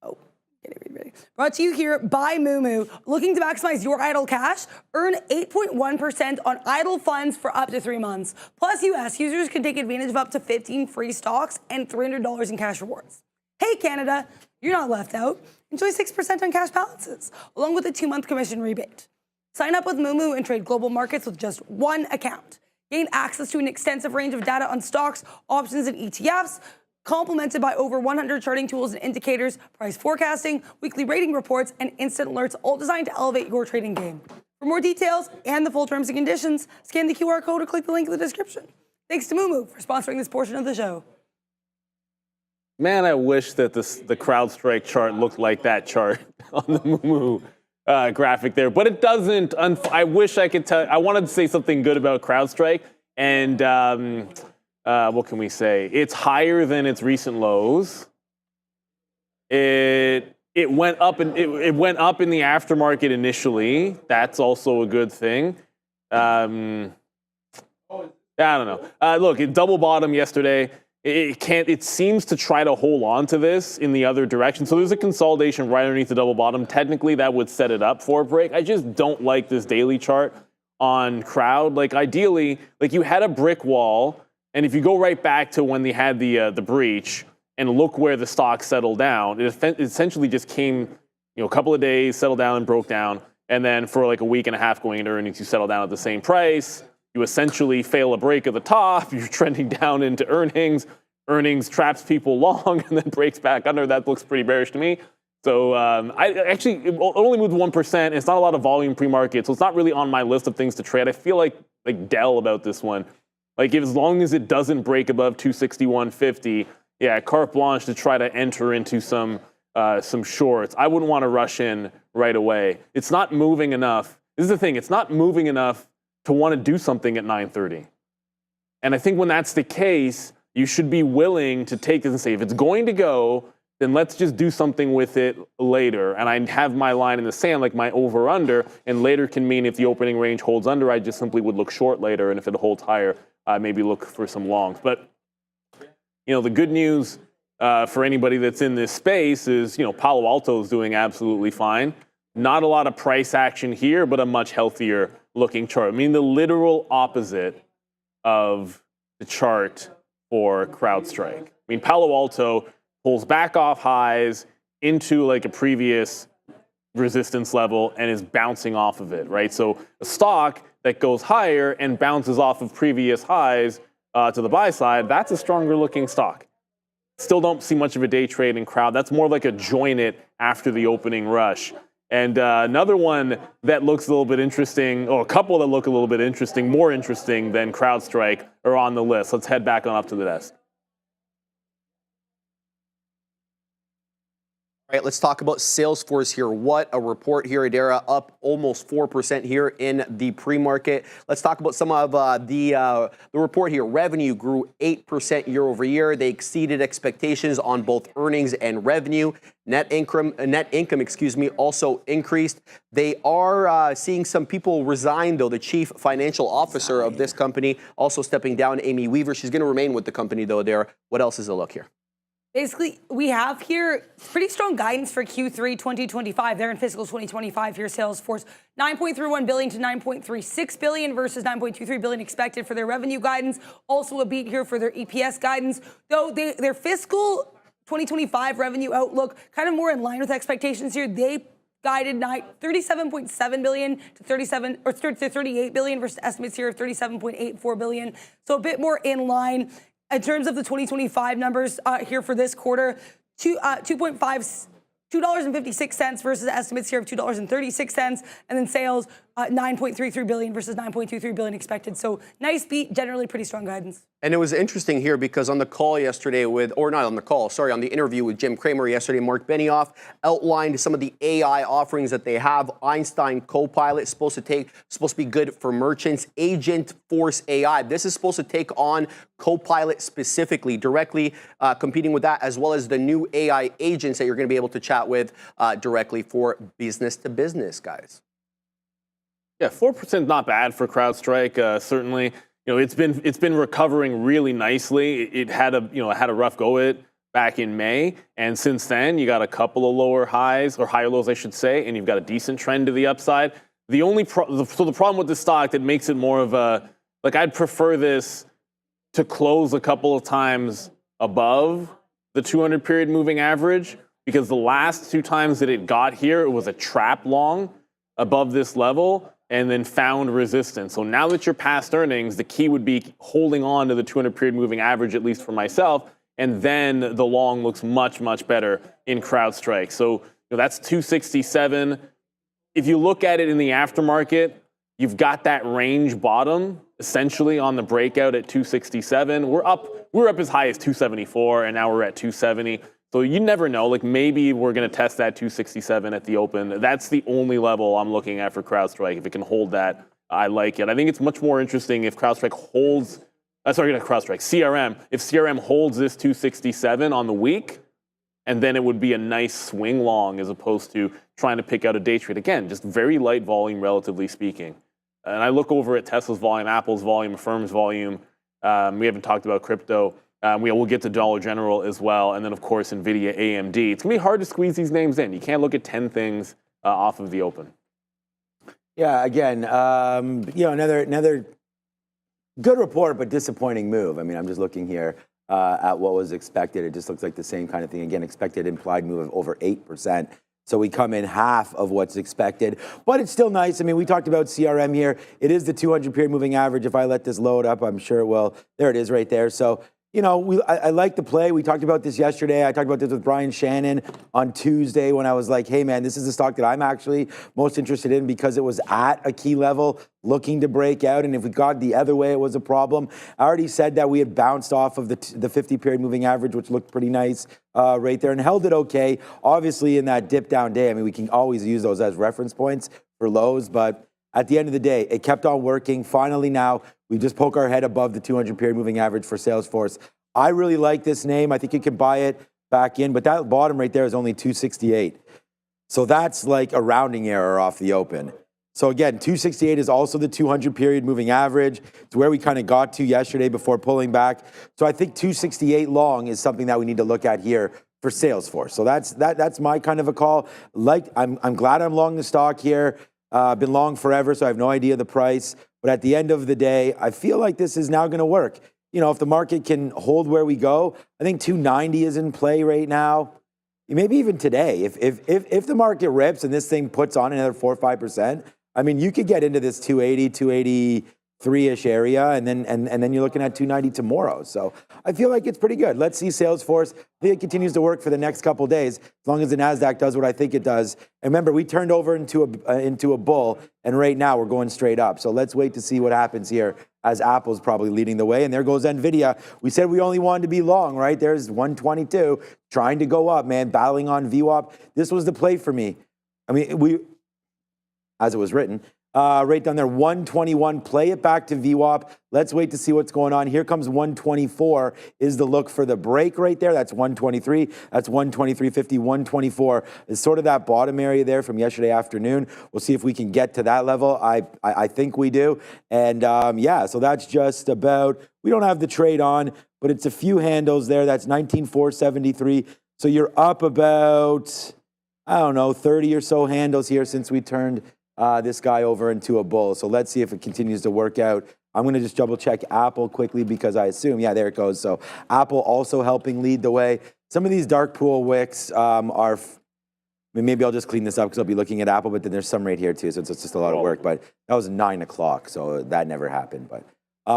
Oh, get it ready. Brought to you here by Moomoo. Looking to maximize your idle cash? Earn 8.1% on idle funds for up to 3 months. Plus, U.S. users can take advantage of up to 15 free stocks and $300 in cash rewards. Hey, Canada, you're not left out. Enjoy 6% on cash balances, along with a 2-month commission rebate. Sign up with Moomoo and trade global markets with just one account. Gain access to an extensive range of data on stocks, options, and ETFs, complemented by over 100 charting tools and indicators, price forecasting, weekly rating reports, and instant alerts, all designed to elevate your trading game. For more details and the full terms and conditions, scan the QR code or click the link in the description. Thanks to Moomoo for sponsoring this portion of the show. Man, I wish that the CrowdStrike chart looked like that chart on the Moomoo graphic there, but it doesn't. I wish I could tell. I wanted to say something good about CrowdStrike, and what can we say? It's higher than its recent lows. It went up and it went up in the aftermarket initially. That's also a good thing. I don't know. Look, it double bottom yesterday. it seems to try to hold on to this in the other direction. So there's a consolidation right underneath the double bottom. Technically, that would set it up for a break. I just don't like this daily chart on crowd. Like ideally, like you had a brick wall, and if you go right back to when they had the breach and look where the stock settled down, it essentially just came, a couple of days, settled down and broke down, and then for like a week and a half going into earnings, you settle down at the same price. You essentially fail a break at the top. You're trending down into earnings. Earnings traps people long and then breaks back under. That looks pretty bearish to me. So I actually it only moved 1%. It's not a lot of volume pre-market, so it's not really on my list of things to trade. I feel like Dell about this one. Like as long as it doesn't break above 261.50, yeah, carte blanche to try to enter into some shorts. I wouldn't want to rush in right away. It's not moving enough. This is the thing. It's not moving enough to want to do something at 9:30. And I think when that's the case, you should be willing to take this and say, if it's going to go, then let's just do something with it later. And I have my line in the sand, like my over-under, and later can mean if the opening range holds under, I just simply would look short later, and if it holds higher, maybe look for some longs. But, the good news for anybody that's in this space is, Palo Alto is doing absolutely fine. Not a lot of price action here, but a much healthier looking chart. I mean, the literal opposite of the chart for CrowdStrike. I mean, Palo Alto pulls back off highs into like a previous resistance level and is bouncing off of it, right? So a stock that goes higher and bounces off of previous highs to the buy side, that's a stronger looking stock. Still don't see much of a day trading crowd. That's more like a join it after the opening rush. And another one that looks a little bit interesting, or a couple that look a little bit interesting, more interesting than CrowdStrike, are on the list. Let's head back on up to the desk. All right, let's talk about Salesforce here. What a report here, Adara, up almost 4% here in the pre-market. Let's talk about some of the report here. Revenue grew 8% year over year. They exceeded expectations on both earnings and revenue. Net income, also increased. They are seeing some people resign, though. The chief financial officer of this company also stepping down, Amy Weaver. She's going to remain with the company, though, Adara. What else is a look here? Basically, we have here pretty strong guidance for Q3 2025. They're in fiscal 2025 here, Salesforce. $9.31 billion to $9.36 billion versus $9.23 billion expected for their revenue guidance. Also a beat here for their EPS guidance. Though their fiscal 2025 revenue outlook kind of more in line with expectations here. They guided $37.7 billion to $38 billion versus estimates here of $37.84 billion. So a bit more in line. In terms of the 2025 numbers here for this quarter, $2.56 versus estimates here of $2.36, and then sales $9.33 billion versus $9.23 billion expected. So nice beat, generally pretty strong guidance. And it was interesting here because on the call yesterday on the interview with Jim Cramer yesterday, Mark Benioff outlined some of the AI offerings that they have. Einstein Copilot supposed to be good for merchants. Agent Force AI. This is supposed to take on Copilot specifically, directly competing with that, as well as the new AI agents that you're going to be able to chat with directly for business to business, guys. Yeah, 4% not bad for CrowdStrike. Certainly, it's been recovering really nicely. It had a rough go at it back in May, and since then you got a couple of lower highs or higher lows, I should say, and you've got a decent trend to the upside. The problem with the stock that makes it more of a I'd prefer this to close a couple of times above the 200 period moving average, because the last two times that it got here, it was a trap long above this level and then found resistance. So now that you're past earnings, the key would be holding on to the 200 period moving average, at least for myself, and then the long looks much, much better in CrowdStrike. So that's 267. If you look at it in the aftermarket, you've got that range bottom essentially on the breakout at 267. We're up as high as 274, and now we're at 270. So you never know, maybe we're going to test that 267 at the open. That's the only level I'm looking at for CrowdStrike. If it can hold that, I like it. I think it's much more interesting if CrowdStrike holds, CRM. If CRM holds this 267 on the week, and then it would be a nice swing long as opposed to trying to pick out a day trade. Again, just very light volume, relatively speaking. And I look over at Tesla's volume, Apple's volume, Affirm's volume. We haven't talked about crypto. We'll get to Dollar General as well, and then of course NVIDIA, AMD. It's gonna be hard to squeeze these names in. You can't look at 10 things off of the open. Yeah, again, another good report, but disappointing move. I mean, I'm just looking here at what was expected. It just looks like the same kind of thing. Again, expected implied move of over 8%. So we come in half of what's expected, but it's still nice. I mean, we talked about CRM here. It is the 200 period moving average. If I let this load up, I'm sure it will. There it is right there. So, I like the play. We talked about this yesterday. I talked about this with Brian Shannon on Tuesday when I was like, hey, man, this is the stock that I'm actually most interested in because it was at a key level looking to break out. And if we got the other way, it was a problem. I already said that we had bounced off of the 50 period moving average, which looked pretty nice right there and held it okay. Obviously, in that dip down day, I mean, we can always use those as reference points for lows, but at the end of the day, it kept on working. Finally now, we just poke our head above the 200 period moving average for Salesforce. I really like this name. I think you can buy it back in, but that bottom right there is only 268. So that's like a rounding error off the open. So again, 268 is also the 200 period moving average. It's where we kind of got to yesterday before pulling back. So I think 268 long is something that we need to look at here for Salesforce. So that's my kind of a call. I'm glad I'm long the stock here. Been long forever, so I have no idea the price. But at the end of the day, I feel like this is now going to work. If the market can hold where we go, I think 290 is in play right now. Maybe even today, if the market rips and this thing puts on another 4 or 5%, I mean, you could get into this 280, 283-ish area, and then you're looking at 290 tomorrow. So I feel like it's pretty good. Let's see Salesforce. I think it continues to work for the next couple of days, as long as the NASDAQ does what I think it does. And remember, we turned over into a bull, and right now we're going straight up. So let's wait to see what happens here, as Apple's probably leading the way. And there goes NVIDIA. We said we only wanted to be long, right? There's 122 trying to go up, man, battling on VWAP. This was the play for me. I mean, as it was written, right down there, 121, play it back to VWAP. Let's wait to see what's going on. Here comes 124 is the look for the break right there. That's 123. That's 123.50, 124 is sort of that bottom area there from yesterday afternoon. We'll see if we can get to that level. I think we do. And so that's just about, we don't have the trade on, but it's a few handles there. That's 19,473. So you're up about, 30 or so handles here since we turned this guy over into a bull. So let's see if it continues to work out. I'm going to just double check Apple quickly because I assume, there it goes. So Apple also helping lead the way. Some of these dark pool wicks are, maybe I'll just clean this up because I'll be looking at Apple, but then there's some right here too. So it's just a lot of work, but that was 9 o'clock. So that never happened. But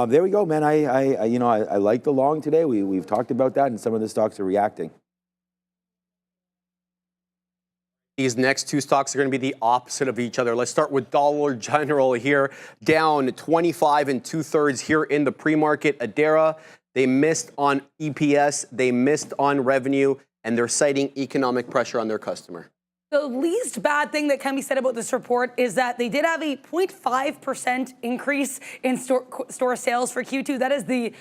there we go, man. I like the long today. We've talked about that and some of the stocks are reacting. These next two stocks are going to be the opposite of each other. Let's start with Dollar General here, down 25 2/3 here in the pre-market. Adara, they missed on EPS, they missed on revenue, and they're citing economic pressure on their customer. The least bad thing that can be said about this report is that they did have a 0.5% increase in store sales for Q2. That is the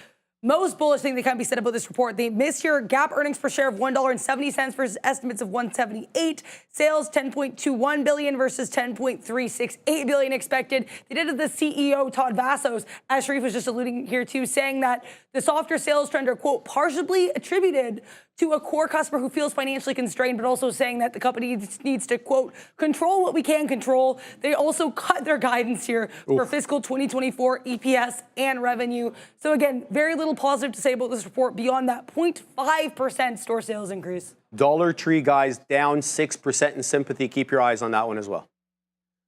most bullish thing that can be said about this report. They missed your GAAP earnings per share of $1.70 versus estimates of $1.78. Sales $10.21 billion versus $10.368 billion expected. They did it. The CEO Todd Vassos, as Sharif was just alluding here to, saying that the softer sales trend are, quote, partially attributed to a core customer who feels financially constrained, but also saying that the company needs to, quote, control what we can control. They also cut their guidance here for fiscal 2024 EPS and revenue. So again, very little positive to say about this report beyond that 0.5% store sales increase. Dollar Tree guys down 6% in sympathy. Keep your eyes on that one as well.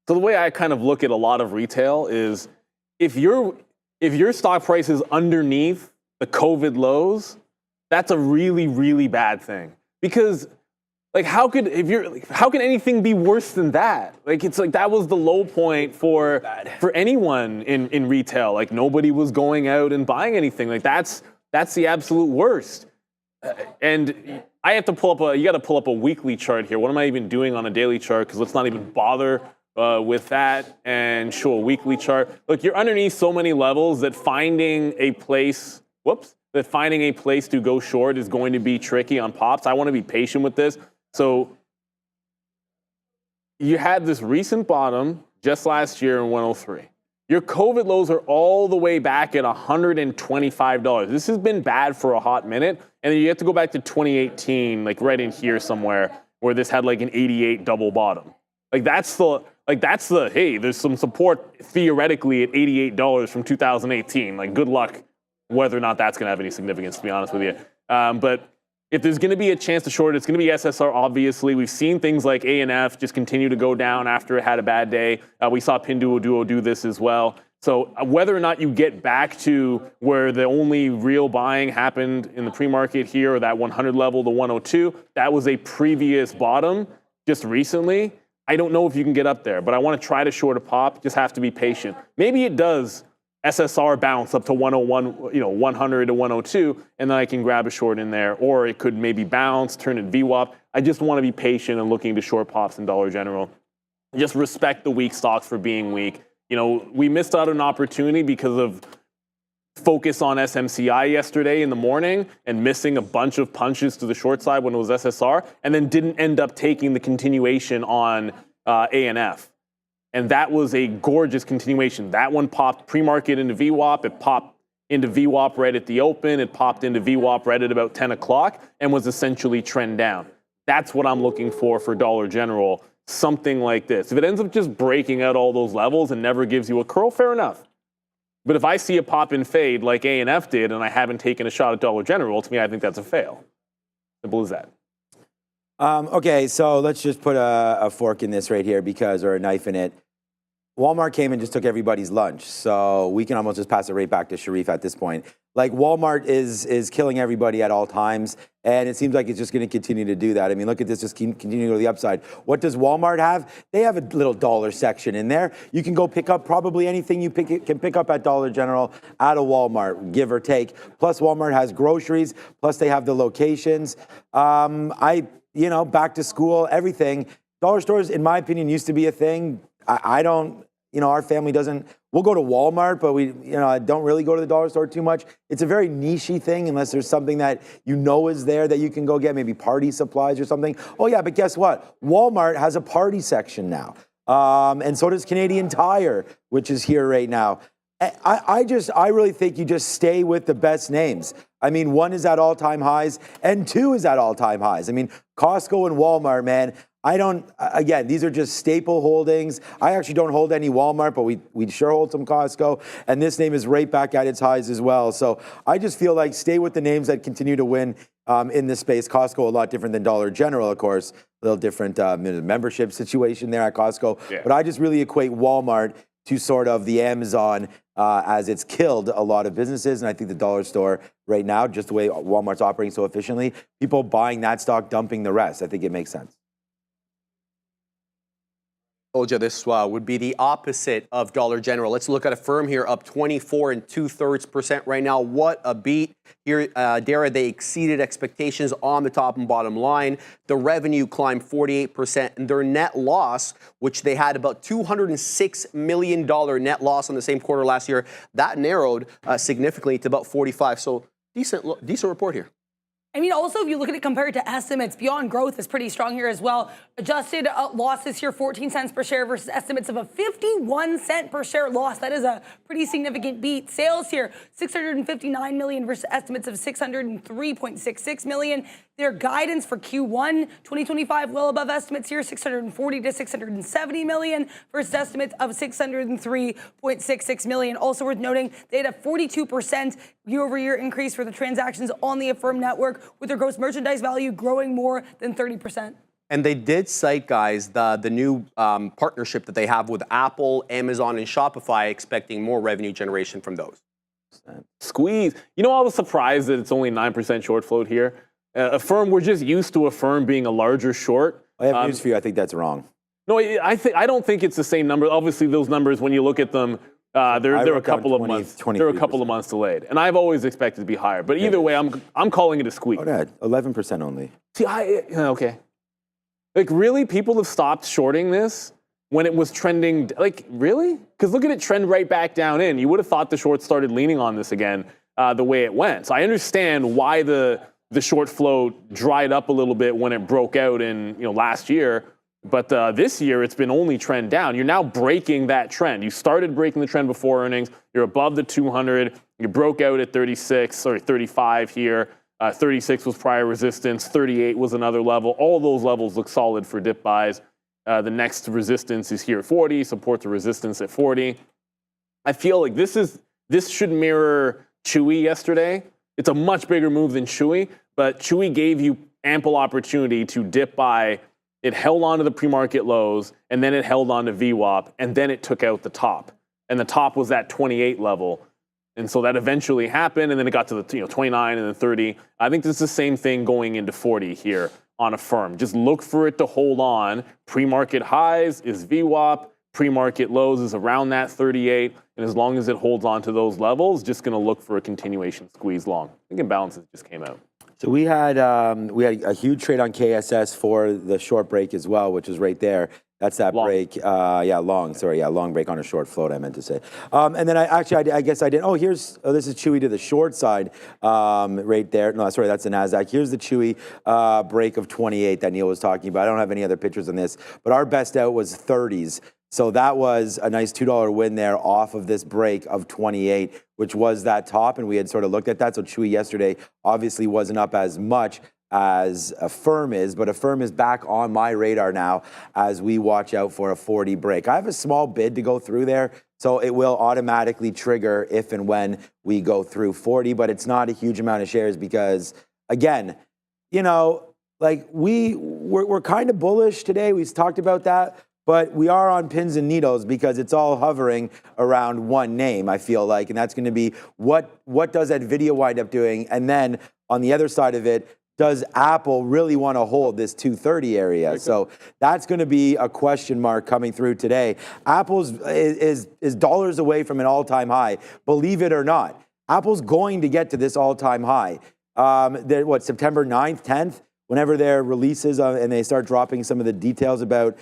So the way I kind of look at a lot of retail is if your stock price is underneath the COVID lows, that's a really, really bad thing. Because how can anything be worse than that? It's like that was the low point for anyone in retail. Like nobody was going out and buying anything. That's the absolute worst. And I have to you got to pull up a weekly chart here. What am I even doing on a daily chart? Because let's not even bother with that and show a weekly chart. Look, you're underneath so many levels that finding a place to go short is going to be tricky on pops. I want to be patient with this. So you had this recent bottom just last year in 103. Your COVID lows are all the way back at $125. This has been bad for a hot minute. And then you have to go back to 2018, like right in here somewhere, where this had like an 88 double bottom. That's the, hey, there's some support theoretically at $88 from 2018. Like, good luck whether or not that's going to have any significance, to be honest with you. But if there's going to be a chance to short it, it's going to be SSR, obviously. We've seen things like ANF just continue to go down after it had a bad day. We saw Pinduoduo do this as well. So whether or not you get back to where the only real buying happened in the pre-market here, or that 100 level, the 102, that was a previous bottom just recently. I don't know if you can get up there, but I want to try to short a pop. Just have to be patient. Maybe it does SSR bounce up to 101, 100 to 102, and then I can grab a short in there. Or it could maybe bounce, turn it VWAP. I just want to be patient and looking to short pops in Dollar General. Just respect the weak stocks for being weak. We missed out on an opportunity because of focus on SMCI yesterday in the morning and missing a bunch of punches to the short side when it was SSR, and then didn't end up taking the continuation on ANF. And that was a gorgeous continuation. That one popped pre-market into VWAP. It popped into VWAP right at the open. It popped into VWAP right at about 10 o'clock and was essentially trend down. That's what I'm looking for Dollar General, something like this. If it ends up just breaking out all those levels and never gives you a curl, fair enough. But if I see a pop and fade like ANF did and I haven't taken a shot at Dollar General, to me, I think that's a fail. Simple as that. Okay, so let's just put a fork in this right here or a knife in it. Walmart came and just took everybody's lunch. So we can almost just pass it right back to Sharif at this point. Like, Walmart is killing everybody at all times, and it seems like it's just going to continue to do that. I mean, look at this, just continue to go to the upside. What does Walmart have? They have a little dollar section in there. You can go pick up probably anything you can pick up at Dollar General at a Walmart, give or take. Plus, Walmart has groceries. Plus, they have the locations. Back to school, everything. Dollar stores, in my opinion, used to be a thing. I don't, our family doesn't, we'll go to Walmart, but we, don't really go to the dollar store too much. It's a very niche-y thing unless there's something that is there that you can go get, maybe party supplies or something. Oh yeah, but guess what? Walmart has a party section now. And so does Canadian Tire, which is here right now. I really think you just stay with the best names. I mean, 1 is at all-time highs and 2 is at all-time highs. I mean, Costco and Walmart, man. Again, these are just staple holdings. I actually don't hold any Walmart, but we sure hold some Costco. And this name is right back at its highs as well. So I just feel like stay with the names that continue to win in this space. Costco, a lot different than Dollar General, of course. A little different membership situation there at Costco. Yeah. But I just really equate Walmart to sort of the Amazon as it's killed a lot of businesses. And I think the dollar store right now, just the way Walmart's operating so efficiently, people buying that stock, dumping the rest. I think it makes sense. Told you this would be the opposite of Dollar General. Let's look at Affirm here, up 24 2/3% right now. What a beat here, Dara. They exceeded expectations on the top and bottom line. The revenue climbed 48%, and their net loss, which they had about $206 million net loss on the same quarter last year, that narrowed significantly to about 45. So decent report here. I mean, also, if you look at it compared to estimates, Beyond Growth is pretty strong here as well. Adjusted losses here, 14 cents per share versus estimates of a 51 cent per share loss. That is a pretty significant beat. Sales here, 659 million versus estimates of 603.66 million. Their guidance for Q1 2025 well above estimates here, 640 to 670 million versus estimates of 603.66 million. Also worth noting, they had a 42% year-over-year increase for the transactions on the Affirm network, with their gross merchandise value growing more than 30%. And they did cite, guys, the new partnership that they have with Apple, Amazon, and Shopify, expecting more revenue generation from those. Squeeze. I was surprised that it's only 9% short float here. Affirm, we're just used to Affirm being a larger short. I have news for you. I think that's wrong. No, I don't think it's the same number. Obviously, those numbers, when you look at them, they're a couple of months. They're a couple of months delayed, and I've always expected to be higher. But either way, I'm calling it a squeeze. Oh, Dad, 11% only. See, okay. Like, really, people have stopped shorting this when it was trending. Like, really? Because look at it trend right back down in. You would have thought the shorts started leaning on this again the way it went. So I understand why the short float dried up a little bit when it broke out in last year. But this year, it's been only trend down. You're now breaking that trend. You started breaking the trend before earnings. You're above the 200. You broke out at 35 here. 36 was prior resistance. 38 was another level. All those levels look solid for dip buys. The next resistance is here at 40. Support the resistance at 40. I feel like this should mirror Chewy yesterday. It's a much bigger move than Chewy, but Chewy gave you ample opportunity to dip buy. It held on to the pre-market lows, and then it held on to VWAP, and then it took out the top. And the top was that 28 level. And so that eventually happened, and then it got to the 29 and then 30. I think this is the same thing going into 40 here on Affirm. Just look for it to hold on. Pre-market highs is VWAP. Pre-market lows is around that 38. And as long as it holds on to those levels, just going to look for a continuation squeeze long. I think imbalances just came out. So we had a huge trade on KSS for the short break as well, which is right there. That's that long. Break. Long break on a short float, I meant to say. And then I guess I did. Oh, this is Chewy to the short side right there. No, sorry, that's the NASDAQ. Here's the Chewy break of 28 that Neil was talking about. I don't have any other pictures on this, but our best out was 30s. So that was a nice $2 win there off of this break of 28, which was that top, and we had sort of looked at that. So Chewy yesterday obviously wasn't up as much as Affirm is, but Affirm is back on my radar now as we watch out for a 40 break. I have a small bid to go through there, so it will automatically trigger if and when we go through 40, but it's not a huge amount of shares because, again, like we're kind of bullish today. We've talked about that. But we are on pins and needles because it's all hovering around one name, I feel like. And that's going to be what does NVIDIA wind up doing? And then on the other side of it, does Apple really want to hold this 230 area? Okay. So that's going to be a question mark coming through today. Apple's is dollars away from an all-time high, believe it or not. Apple's going to get to this all-time high. September 9th, 10th? Whenever their releases and they start dropping some of the details about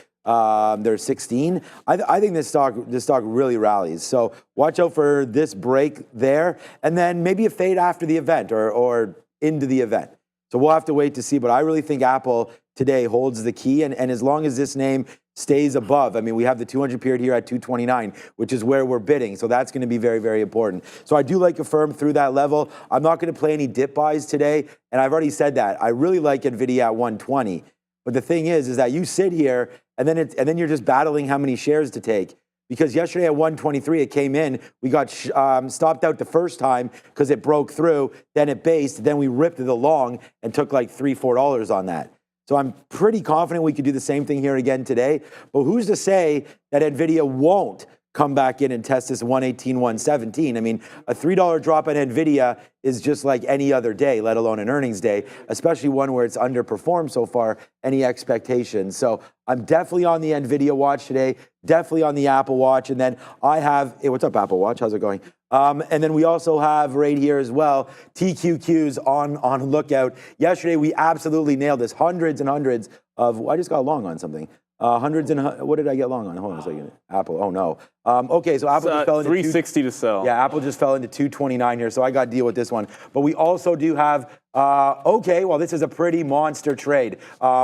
their 16, I think this stock really rallies. So watch out for this break there, and then maybe a fade after the event or into the event. So we'll have to wait to see. But I really think Apple today holds the key, and as long as this name stays above, I mean, we have the 200 period here at 229, which is where we're bidding. So that's going to be very, very important. So I do like Affirm through that level. I'm not going to play any dip buys today, and I've already said that. I really like NVIDIA at 120. But the thing is that you sit here and then you're just battling how many shares to take. Because yesterday at 123, it came in. We got stopped out the first time because it broke through. Then it based. Then we ripped the long and took like $3-4 on that. So I'm pretty confident we could do the same thing here again today. But who's to say that NVIDIA won't come back in and test this 118, 117? I mean, a $3 drop on NVIDIA is just like any other day, let alone an earnings day, especially one where it's underperformed so far any expectations. So I'm definitely on the NVIDIA watch today, definitely on the Apple watch. And then I have, hey, what's up, Apple Watch? How's it going? And then we also have right here as well, TQQs on lookout. Yesterday, we absolutely nailed this. Hundreds and hundreds of, I just got long on something. Hundreds and what did I get long on? Hold on a second. Apple. Oh no. Okay, so Apple just fell into 360 to sell. Yeah, Apple just fell into 229 here, so I got to deal with this one. But we also do have. Okay, well this is a pretty monster trade.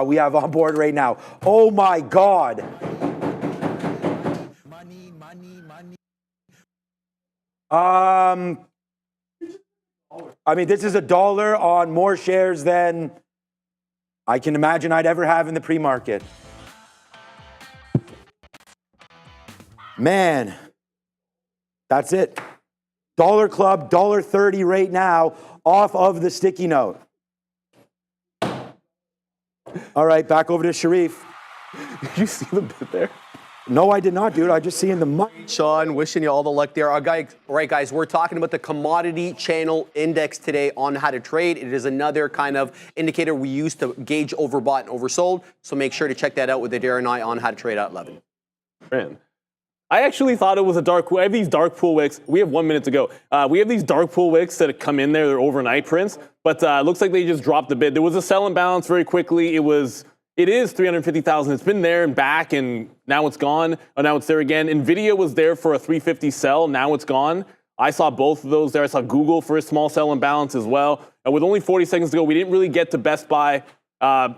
We have on board right now. Oh my God. Money. I mean, this is $1 on more shares than I can imagine I'd ever have in the pre-market. Man, that's it. Dollar Club, $1.30 right now off of the sticky note. All right, back over to Sharif. Did you see the bit there? No, I did not, dude. I just seen the money. Sean, wishing you all the luck there. All right, guys, we're talking about the commodity channel index today on how to trade. It is another kind of indicator we use to gauge overbought and oversold. So make sure to check that out with Adair and I on how to trade at 11. Man. I actually thought it was a dark pool. I have these dark pool wicks. We have 1 minute to go. We have these dark pool wicks that come in there. They're overnight prints, but it looks like they just dropped the bid. There was a sell imbalance very quickly. It is 350,000. It's been there and back, and now it's gone. Oh, now it's there again. NVIDIA was there for a 350 sell. Now it's gone. I saw both of those there. I saw Google for a small sell imbalance as well. And with only 40 seconds to go, we didn't really get to Best Buy.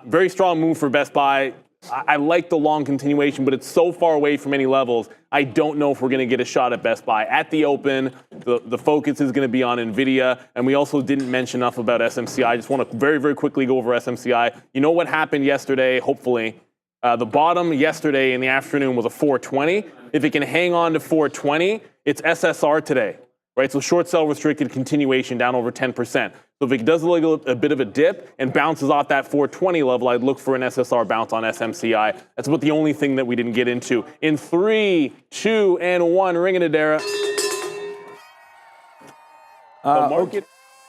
Very strong move for Best Buy. I like the long continuation, but it's so far away from any levels. I don't know if we're going to get a shot at Best Buy. At the open, the focus is going to be on NVIDIA, and we also didn't mention enough about SMCI. I just want to very, very quickly go over SMCI. You know what happened yesterday, hopefully? The bottom yesterday in the afternoon was a 420. If it can hang on to 420, it's SSR today, right? So short sell restricted continuation down over 10%. So if it does a bit of a dip and bounces off that 420 level, I'd look for an SSR bounce on SMCI. That's about the only thing that we didn't get into. In 3, 2, and 1, ring it, Adara.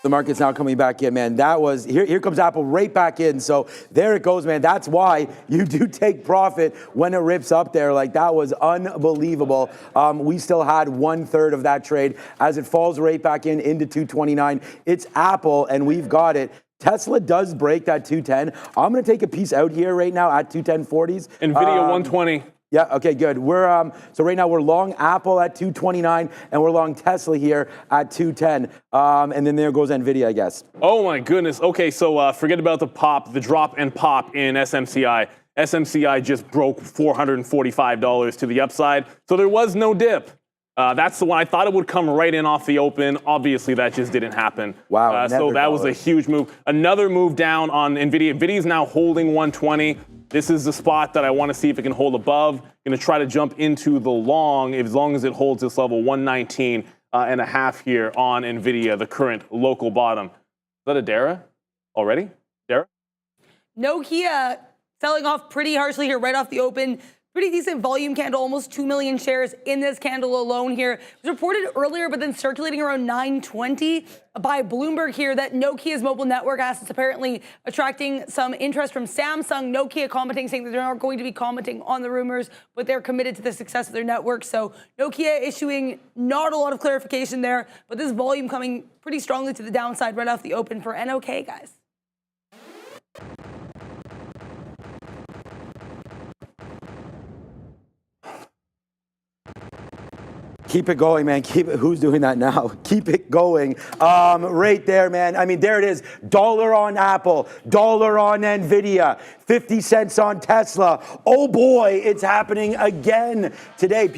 The market's now coming back in, man. That was, here comes Apple right back in. So there it goes, man. That's why you do take profit when it rips up there. Like, that was unbelievable. We still had 1/3 of that trade as it falls right back in into 229. It's Apple, and we've got it. Tesla does break that 210. I'm going to take a piece out here right now at 210.40s. NVIDIA 120. Yeah, okay, good. We're so right now we're long Apple at 229 and we're long Tesla here at 210. And then there goes NVIDIA, I guess. Oh my goodness. Okay, so forget about the drop and pop in SMCI. SMCI just broke $445 to the upside. So there was no dip. That's the one. I thought it would come right in off the open. Obviously, that just didn't happen. Wow. So that was a huge move. Another move down on NVIDIA. NVIDIA is now holding 120. This is the spot that I want to see if it can hold above. Going to try to jump into the long, as long as it holds this level, 119 and a half here on NVIDIA, the current local bottom. Is that a Dara already? Dara? Nokia selling off pretty harshly here right off the open. Pretty decent volume candle, almost 2 million shares in this candle alone here. It was reported earlier, but then circulating around 9:20 by Bloomberg here that Nokia's mobile network assets apparently attracting some interest from Samsung. Nokia commenting, saying that they're not going to be commenting on the rumors, but they're committed to the success of their network. So Nokia issuing not a lot of clarification there, but this volume coming pretty strongly to the downside right off the open for NOK, guys. Keep it going, man. Keep it. Who's doing that now? Keep it going. Right there, man. I mean, there it is. Dollar on Apple, dollar on NVIDIA, 50 cents on Tesla. Oh boy, it's happening again today.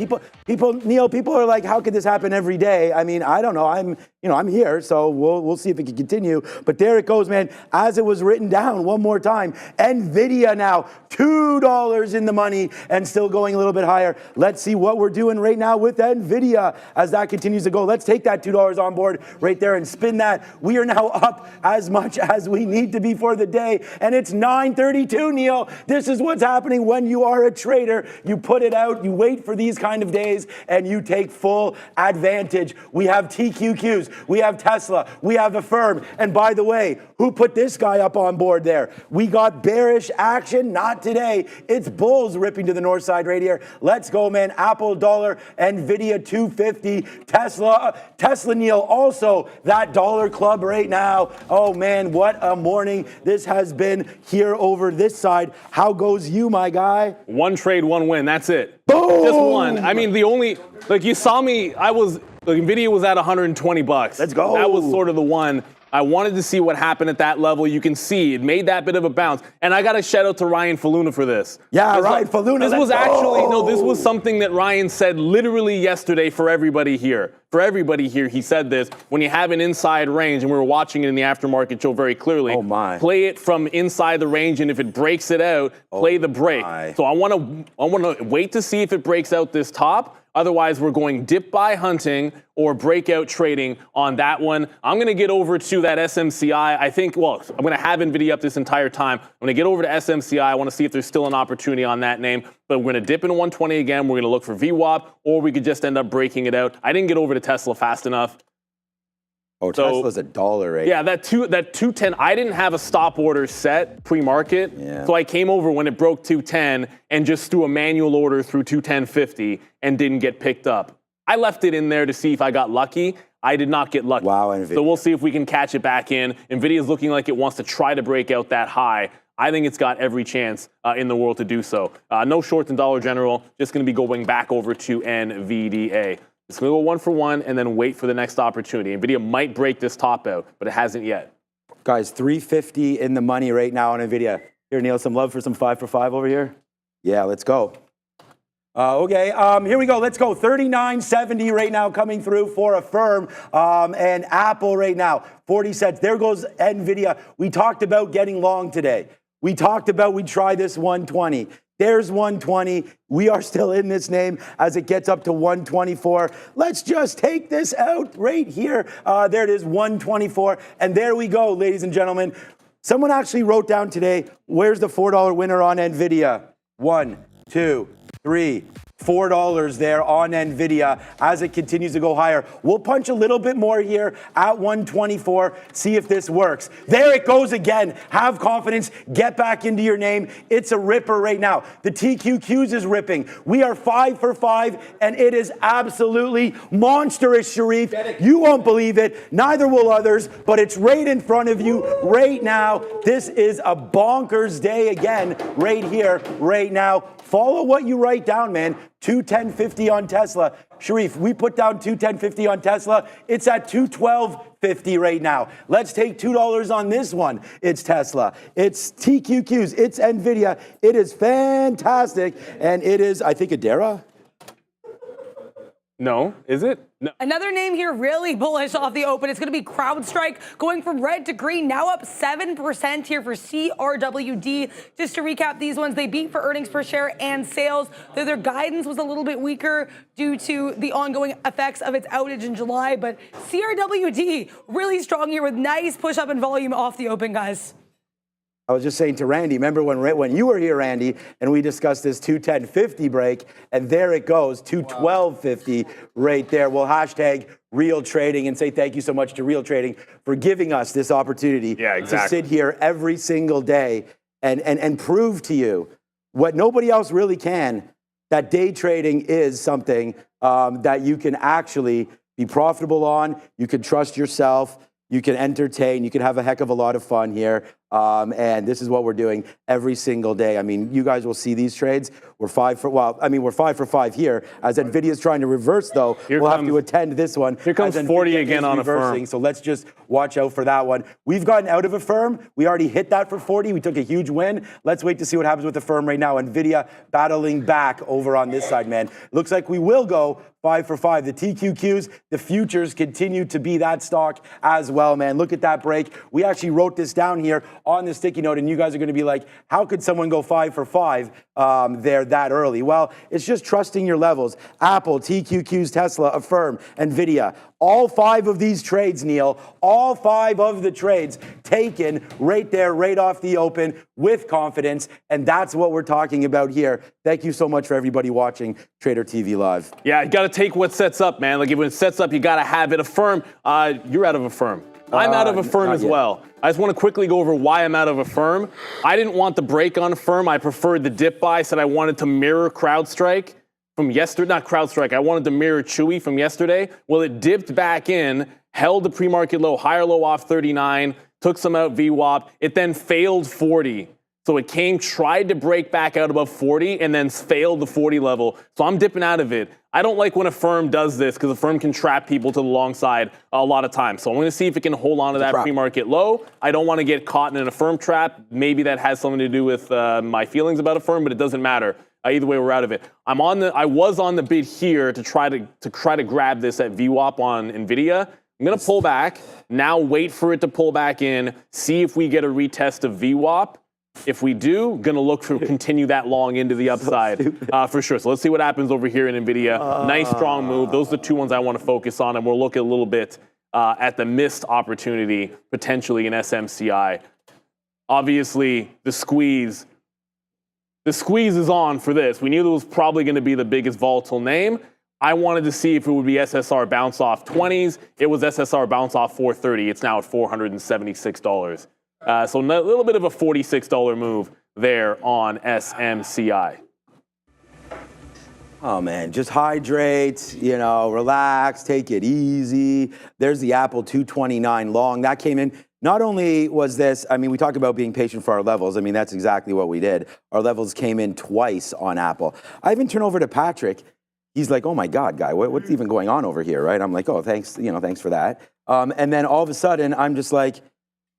Neil, people are like, how could this happen every day? I mean, I don't know. I'm here, so we'll see if it can continue. But there it goes, man. As it was written down one more time, NVIDIA now $2 in the money and still going a little bit higher. Let's see what we're doing right now with NVIDIA as that continues to go. Let's take that $2 on board right there and spin that. We are now up as much as we need to be for the day, and it's 9:32, Neil. This is what's happening when you are a trader. You put it out, you wait for these kind of days, and you take full advantage. We have TQQs, we have Tesla, we have Affirm, and by the way, who put this guy up on board there? We got bearish action, not today. It's bulls ripping to the north side right here. Let's go, man. Apple $1, NVIDIA 250, Tesla, Neil, also that dollar club right now. Oh man, what a morning this has been here over this side. How goes you, my guy? One trade, one win. That's it. Boom! Just one. I mean, you saw me, NVIDIA was at 120 bucks. Let's go. That was sort of the one. I wanted to see what happened at that level. You can see it made that bit of a bounce. And I got to shout out to Ryan Faluna for this. Yeah, Ryan Faluna. This was something that Ryan said literally yesterday for everybody here. For everybody here, he said this. When you have an inside range, and we were watching it in the aftermarket show very clearly, play it from inside the range, and if it breaks it out, play the break. So I want to wait to see if it breaks out this top. Otherwise, we're going dip buy hunting or breakout trading on that one. I'm going to get over to that SMCI. I'm going to have NVIDIA up this entire time. I'm going to get over to SMCI. I want to see if there's still an opportunity on that name. But we're going to dip into 120 again. We're going to look for VWAP, or we could just end up breaking it out. I didn't get over to Tesla fast enough. Oh, Tesla's $1, right? Yeah, that 210. I didn't have a stop order set pre-market, so I came over when it broke 210 and just threw a manual order through 210.50 and didn't get picked up. I left it in there to see if I got lucky. I did not get lucky. Wow, NVIDIA. So we'll see if we can catch it back in. NVIDIA's looking like it wants to try to break out that high. I think it's got every chance in the world to do so. No shorts in Dollar General. Just going to be going back over to NVDA. It's going to go one for one and then wait for the next opportunity. NVIDIA might break this top out, but it hasn't yet. Guys, $350 in the money right now on NVIDIA. Here, Neil, some love for some 5 for 5 over here. Yeah, let's go. Okay, here we go. Let's go. 39.70 right now coming through for Affirm, and Apple right now 40 cents. There goes NVIDIA. We talked about getting long today. We talked about we'd try this 120. There's 120. We are still in this name as it gets up to 124. Let's just take this out right here. There it is, 124. And there we go, ladies and gentlemen. Someone actually wrote down today, where's the $4 winner on NVIDIA? 1, 2, 3, $4 there on NVIDIA as it continues to go higher. We'll punch a little bit more here at 124, see if this works. There it goes again. Have confidence. Get back into your name. It's a ripper right now. The TQQs is ripping. We are 5 for 5, and it is absolutely monstrous, Sharif. You won't believe it. Neither will others, but it's right in front of you right now. This is a bonkers day again right here, right now. Follow what you write down, man. 210.50 on Tesla. Sharif, we put down 210.50 on Tesla. It's at 212.50 right now. Let's take $2 on this one. It's Tesla. It's TQQs. It's NVIDIA. It is fantastic. And it is, I think, Adara. No, is it? No. Another name here really bullish off the open. It's going to be CrowdStrike, going from red to green, now up 7% here for CRWD. Just to recap these ones, they beat for earnings per share and sales, though their guidance was a little bit weaker due to the ongoing effects of its outage in July. But CRWD really strong here with nice push up in volume off the open, guys. I was just saying to Randy, remember when you were here, Randy, and we discussed this 210.50 break, and there it goes, 212.50 right there. We'll hashtag Real Trading and say thank you so much to Real Trading for giving us this opportunity to sit here every single day and prove to you what nobody else really can, that day trading is something that you can actually be profitable on, you can trust yourself, you can entertain, you can have a heck of a lot of fun here. And this is what we're doing every single day. I mean, you guys will see these trades. We're 5 for 5 here. As NVIDIA's trying to reverse, though, we'll have to attend this one. Here comes 40 again on Affirm. So let's just watch out for that one. We've gotten out of Affirm. We already hit that for 40. We took a huge win. Let's wait to see what happens with Affirm right now. NVIDIA battling back over on this side, man. Looks like we will go 5 for 5. The TQQs, the futures continue to be that stock as well, man. Look at that break. We actually wrote this down here on the sticky note, and you guys are going to be like, how could someone go 5 for 5 there that early? Well, it's just trusting your levels. Apple, TQQs, Tesla, Affirm, NVIDIA. All 5 of these trades, Neil, all 5 of the trades taken right there, right off the open with confidence. And that's what we're talking about here. Thank you so much for everybody watching Trader TV Live. Yeah, you got to take what sets up, man. Like, when it sets up, you got to have it. Affirm, you're out of Affirm. I'm out of Affirm as well. I just want to quickly go over why I'm out of Affirm. I didn't want the break on Affirm. I preferred the dip buy. Said I wanted to mirror CrowdStrike from yesterday. Not CrowdStrike. I wanted to mirror Chewy from yesterday. Well, it dipped back in, held the pre-market low, higher low off 39, took some out VWAP. It then failed 40. So it came, tried to break back out above 40, and then failed the 40 level. So I'm dipping out of it. I don't like when Affirm does this because Affirm can trap people to the long side a lot of times. So I'm going to see if it can hold on to that pre-market low. I don't want to get caught in an Affirm trap. Maybe that has something to do with my feelings about Affirm, but it doesn't matter. Either way, we're out of it. I was on the bid here to try to grab this at VWAP on NVIDIA. I'm going to pull back. Now wait for it to pull back in. See if we get a retest of VWAP. If we do, going to look to continue that long into the upside for sure. So let's see what happens over here in NVIDIA. Nice, strong move. Those are the 2 ones I want to focus on, and we'll look a little bit at the missed opportunity potentially in SMCI. Obviously, the squeeze is on for this. We knew it was probably going to be the biggest volatile name. I wanted to see if it would be SSR bounce off 20s. It was SSR bounce off 430. It's now at $476. So a little bit of a $46 move there on SMCI. Oh, man, just hydrate, relax, take it easy. There's the Apple 229 long. That came in. Not only was this, we talk about being patient for our levels. That's exactly what we did. Our levels came in twice on Apple. I even turn over to Patrick. He's like, oh, my God, guy, what's even going on over here, right? I'm like, oh, thanks, thanks for that. And then all of a sudden, I'm just like,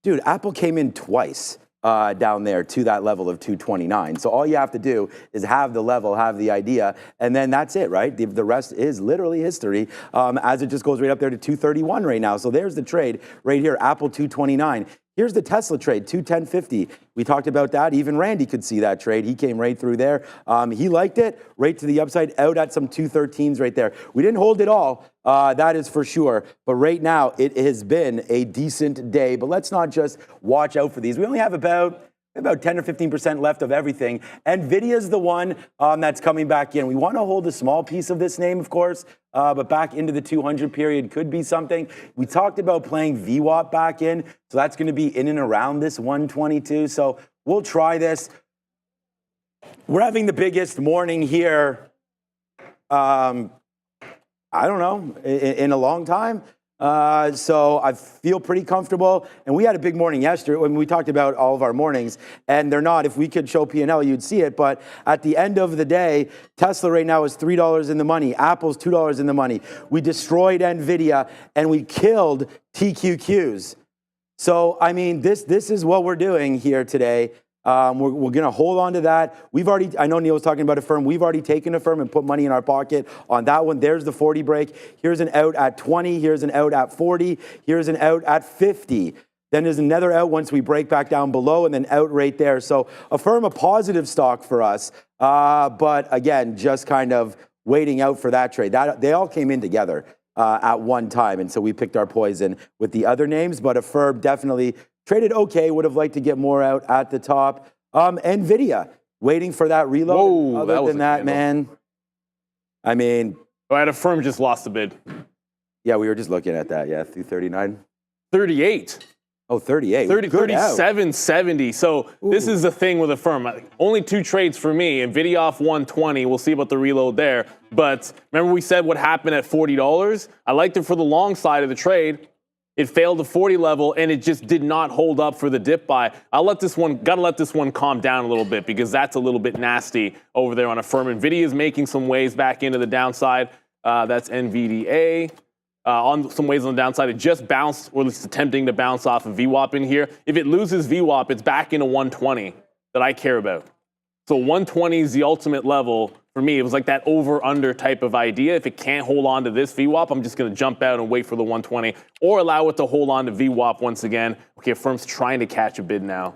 dude, Apple came in twice. down there to that level of 229. So all you have to do is have the level, have the idea, and then that's it, right? The rest is literally history, as it just goes right up there to 231 right now. So there's the trade right here, Apple 229. Here's the Tesla trade, 210.50. We talked about that. Even Randy could see that trade. He came right through there. He liked it, right to the upside, out at some 213s right there. We didn't hold it all, that is for sure. But right now, it has been a decent day. But let's not just watch out for these. We only have about 10 or 15% left of everything. NVIDIA is the one that's coming back in. We want to hold a small piece of this name, of course, but back into the 200 period could be something. We talked about playing VWAP back in, so that's going to be in and around this 122. So we'll try this. We're having the biggest morning here, I don't know, in a long time. So I feel pretty comfortable. And we had a big morning yesterday when we talked about all of our mornings, and they're not. If we could show P&L, you'd see it. But at the end of the day, Tesla right now is $3 in the money. Apple's $2 in the money. We destroyed NVIDIA and we killed TQQs. So, I mean, this is what we're doing here today. We're going to hold on to that. I know Neil was talking about Affirm. We've already taken Affirm and put money in our pocket on that one. There's the 40 break. Here's an out at 20. Here's an out at 40. Here's an out at 50. Then there's another out once we break back down below, and then out right there. So Affirm, a positive stock for us. But again, just kind of waiting out for that trade. They all came in together at one time. And so we picked our poison with the other names. But Affirm definitely traded okay, would have liked to get more out at the top. NVIDIA, waiting for that reload. Whoa, Other than that, man, I mean. At Affirm just lost a bid. Yeah, we were just looking at that, yeah, 339. 38. Oh, 38. 37.70. So this is the thing with Affirm. Only two trades for me. NVIDIA off 120. We'll see about the reload there. But remember we said what happened at $40? I liked it for the long side of the trade. It failed the 40 level, and it just did not hold up for the dip buy. Gotta let this one calm down a little bit because that's a little bit nasty over there on Affirm. NVIDIA is making some waves back into the downside. That's NVDA. On some ways on the downside, it just bounced, or at least attempting to bounce off of VWAP in here. If it loses VWAP, it's back into 120 that I care about. So 120 is the ultimate level for me. It was like that over-under type of idea. If it can't hold on to this VWAP, I'm just going to jump out and wait for the 120 or allow it to hold on to VWAP once again. Okay, Affirm's trying to catch a bid now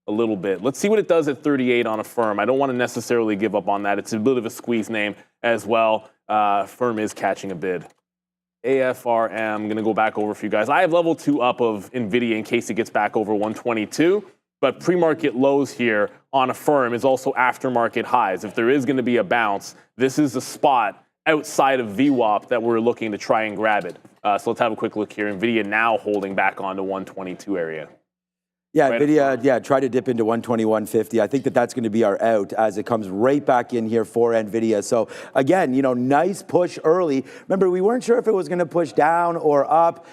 a little bit. Let's see what it does at 38 on Affirm. I don't want to necessarily give up on that. It's a bit of a squeeze name as well. Affirm is catching a bid. AFRM, I'm going to go back over for you guys. I have level 2 up of NVIDIA in case it gets back over 122. But pre-market lows here on Affirm is also aftermarket highs. If there is going to be a bounce, this is the spot outside of VWAP that we're looking to try and grab it. So let's have a quick look here. NVIDIA now holding back onto 122 area. Yeah, right. NVIDIA, try to dip into 121.50. I think that's going to be our out as it comes right back in here for NVIDIA. So again, nice push early. Remember, we weren't sure if it was going to push down or up.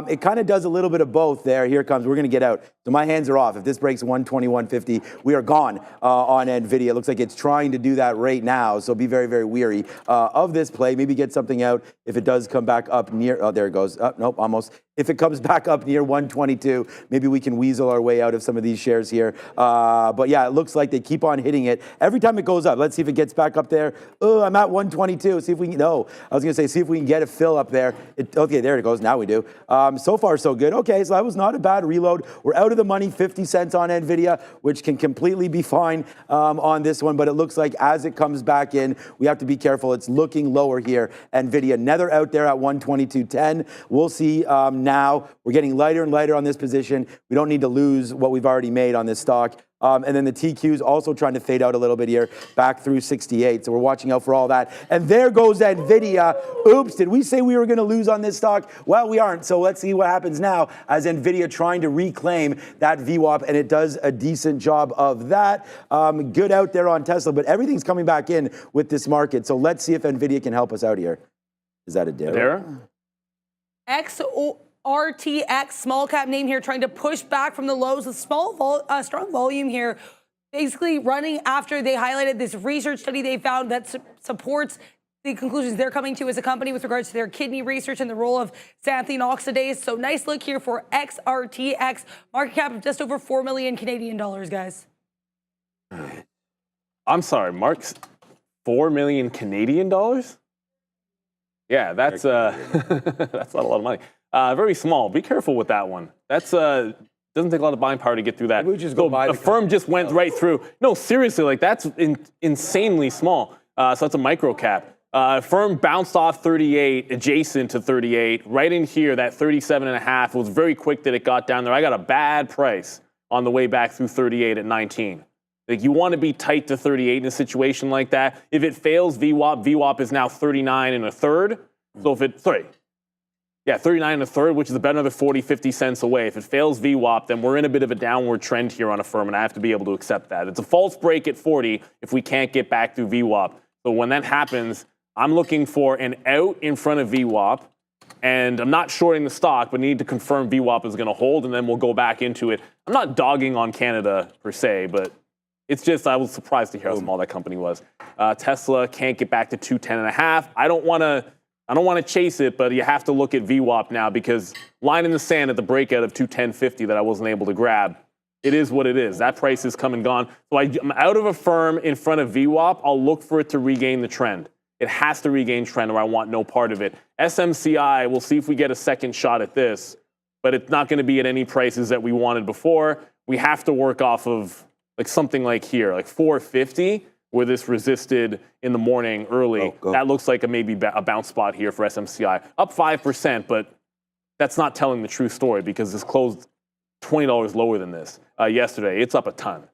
It kind of does a little bit of both there. Here it comes. We're going to get out. So my hands are off. If this breaks 121.50, we are gone on NVIDIA. It looks like it's trying to do that right now. So be very, very weary of this play. Maybe get something out if it does come back up near. Oh, there it goes. Nope, almost. If it comes back up near 122, maybe we can weasel our way out of some of these shares here. But yeah, it looks like they keep on hitting it. Every time it goes up, let's see if it gets back up there. Oh, I'm at 122. See if we can, no. I was going to say, see if we can get a fill up there. Okay, there it goes. Now we do. So far, so good. Okay, so that was not a bad reload. We're out of the money, 50 cents on NVIDIA, which can completely be fine on this one. But it looks like as it comes back in, we have to be careful. It's looking lower here. NVIDIA, another out there at 122.10. We'll see now. We're getting lighter and lighter on this position. We don't need to lose what we've already made on this stock. And then the TQ's also trying to fade out a little bit here, back through 68. So we're watching out for all that. And there goes NVIDIA. Oops, did we say we were going to lose on this stock? Well, we aren't. So let's see what happens now as NVIDIA trying to reclaim that VWAP. And it does a decent job of that. Good out there on Tesla, but everything's coming back in with this market. So let's see if NVIDIA can help us out here. Is that a dare? RTX, small cap name here, trying to push back from the lows with strong volume here, basically running after they highlighted this research study they found that supports the conclusions they're coming to as a company with regards to their kidney research and the role of xanthine oxidase. So nice look here for XRTX, market cap of just over 4 million Canadian dollars, guys. I'm sorry, Mark's 4 million Canadian dollars? Yeah, that's that's not a lot of money. Very small. Be careful with that one. That's doesn't take a lot of buying power to get through that. We just go buy Affirm just went right through. No, seriously, like that's insanely small. So that's a micro cap. Affirm bounced off 38, adjacent to 38, right in here. That 37.5. It was very quick that it got down there. I got a bad price on the way back through 38 at 19. Like you want to be tight to 38 in a situation like that. If it fails VWAP is now 39 1/3. So if it, 39 1/3, which is about another 40, 50 cents away. If it fails VWAP, then we're in a bit of a downward trend here on Affirm, and I have to be able to accept that. It's a false break at 40 if we can't get back through VWAP. So when that happens, I'm looking for an out in front of VWAP, and I'm not shorting the stock, but need to confirm VWAP is going to hold, and then we'll go back into it. I'm not dogging on Canada per se, but it's just I was surprised to hear how small that company was. Tesla can't get back to 210.5. I don't want to chase it, but you have to look at VWAP now because line in the sand at the breakout of 210.50 that I wasn't able to grab. It is what it is. That price is come and gone. So I'm out of Affirm in front of VWAP. I'll look for it to regain the trend. It has to regain trend or I want no part of it. SMCI, we'll see if we get a second shot at this, but it's not going to be at any prices that we wanted before. We have to work off of like something like here, like 450, where this resisted in the morning early. That looks like maybe a bounce spot here for SMCI. Up 5%, but that's not telling the true story because this closed $20 lower than this yesterday. It's up a ton.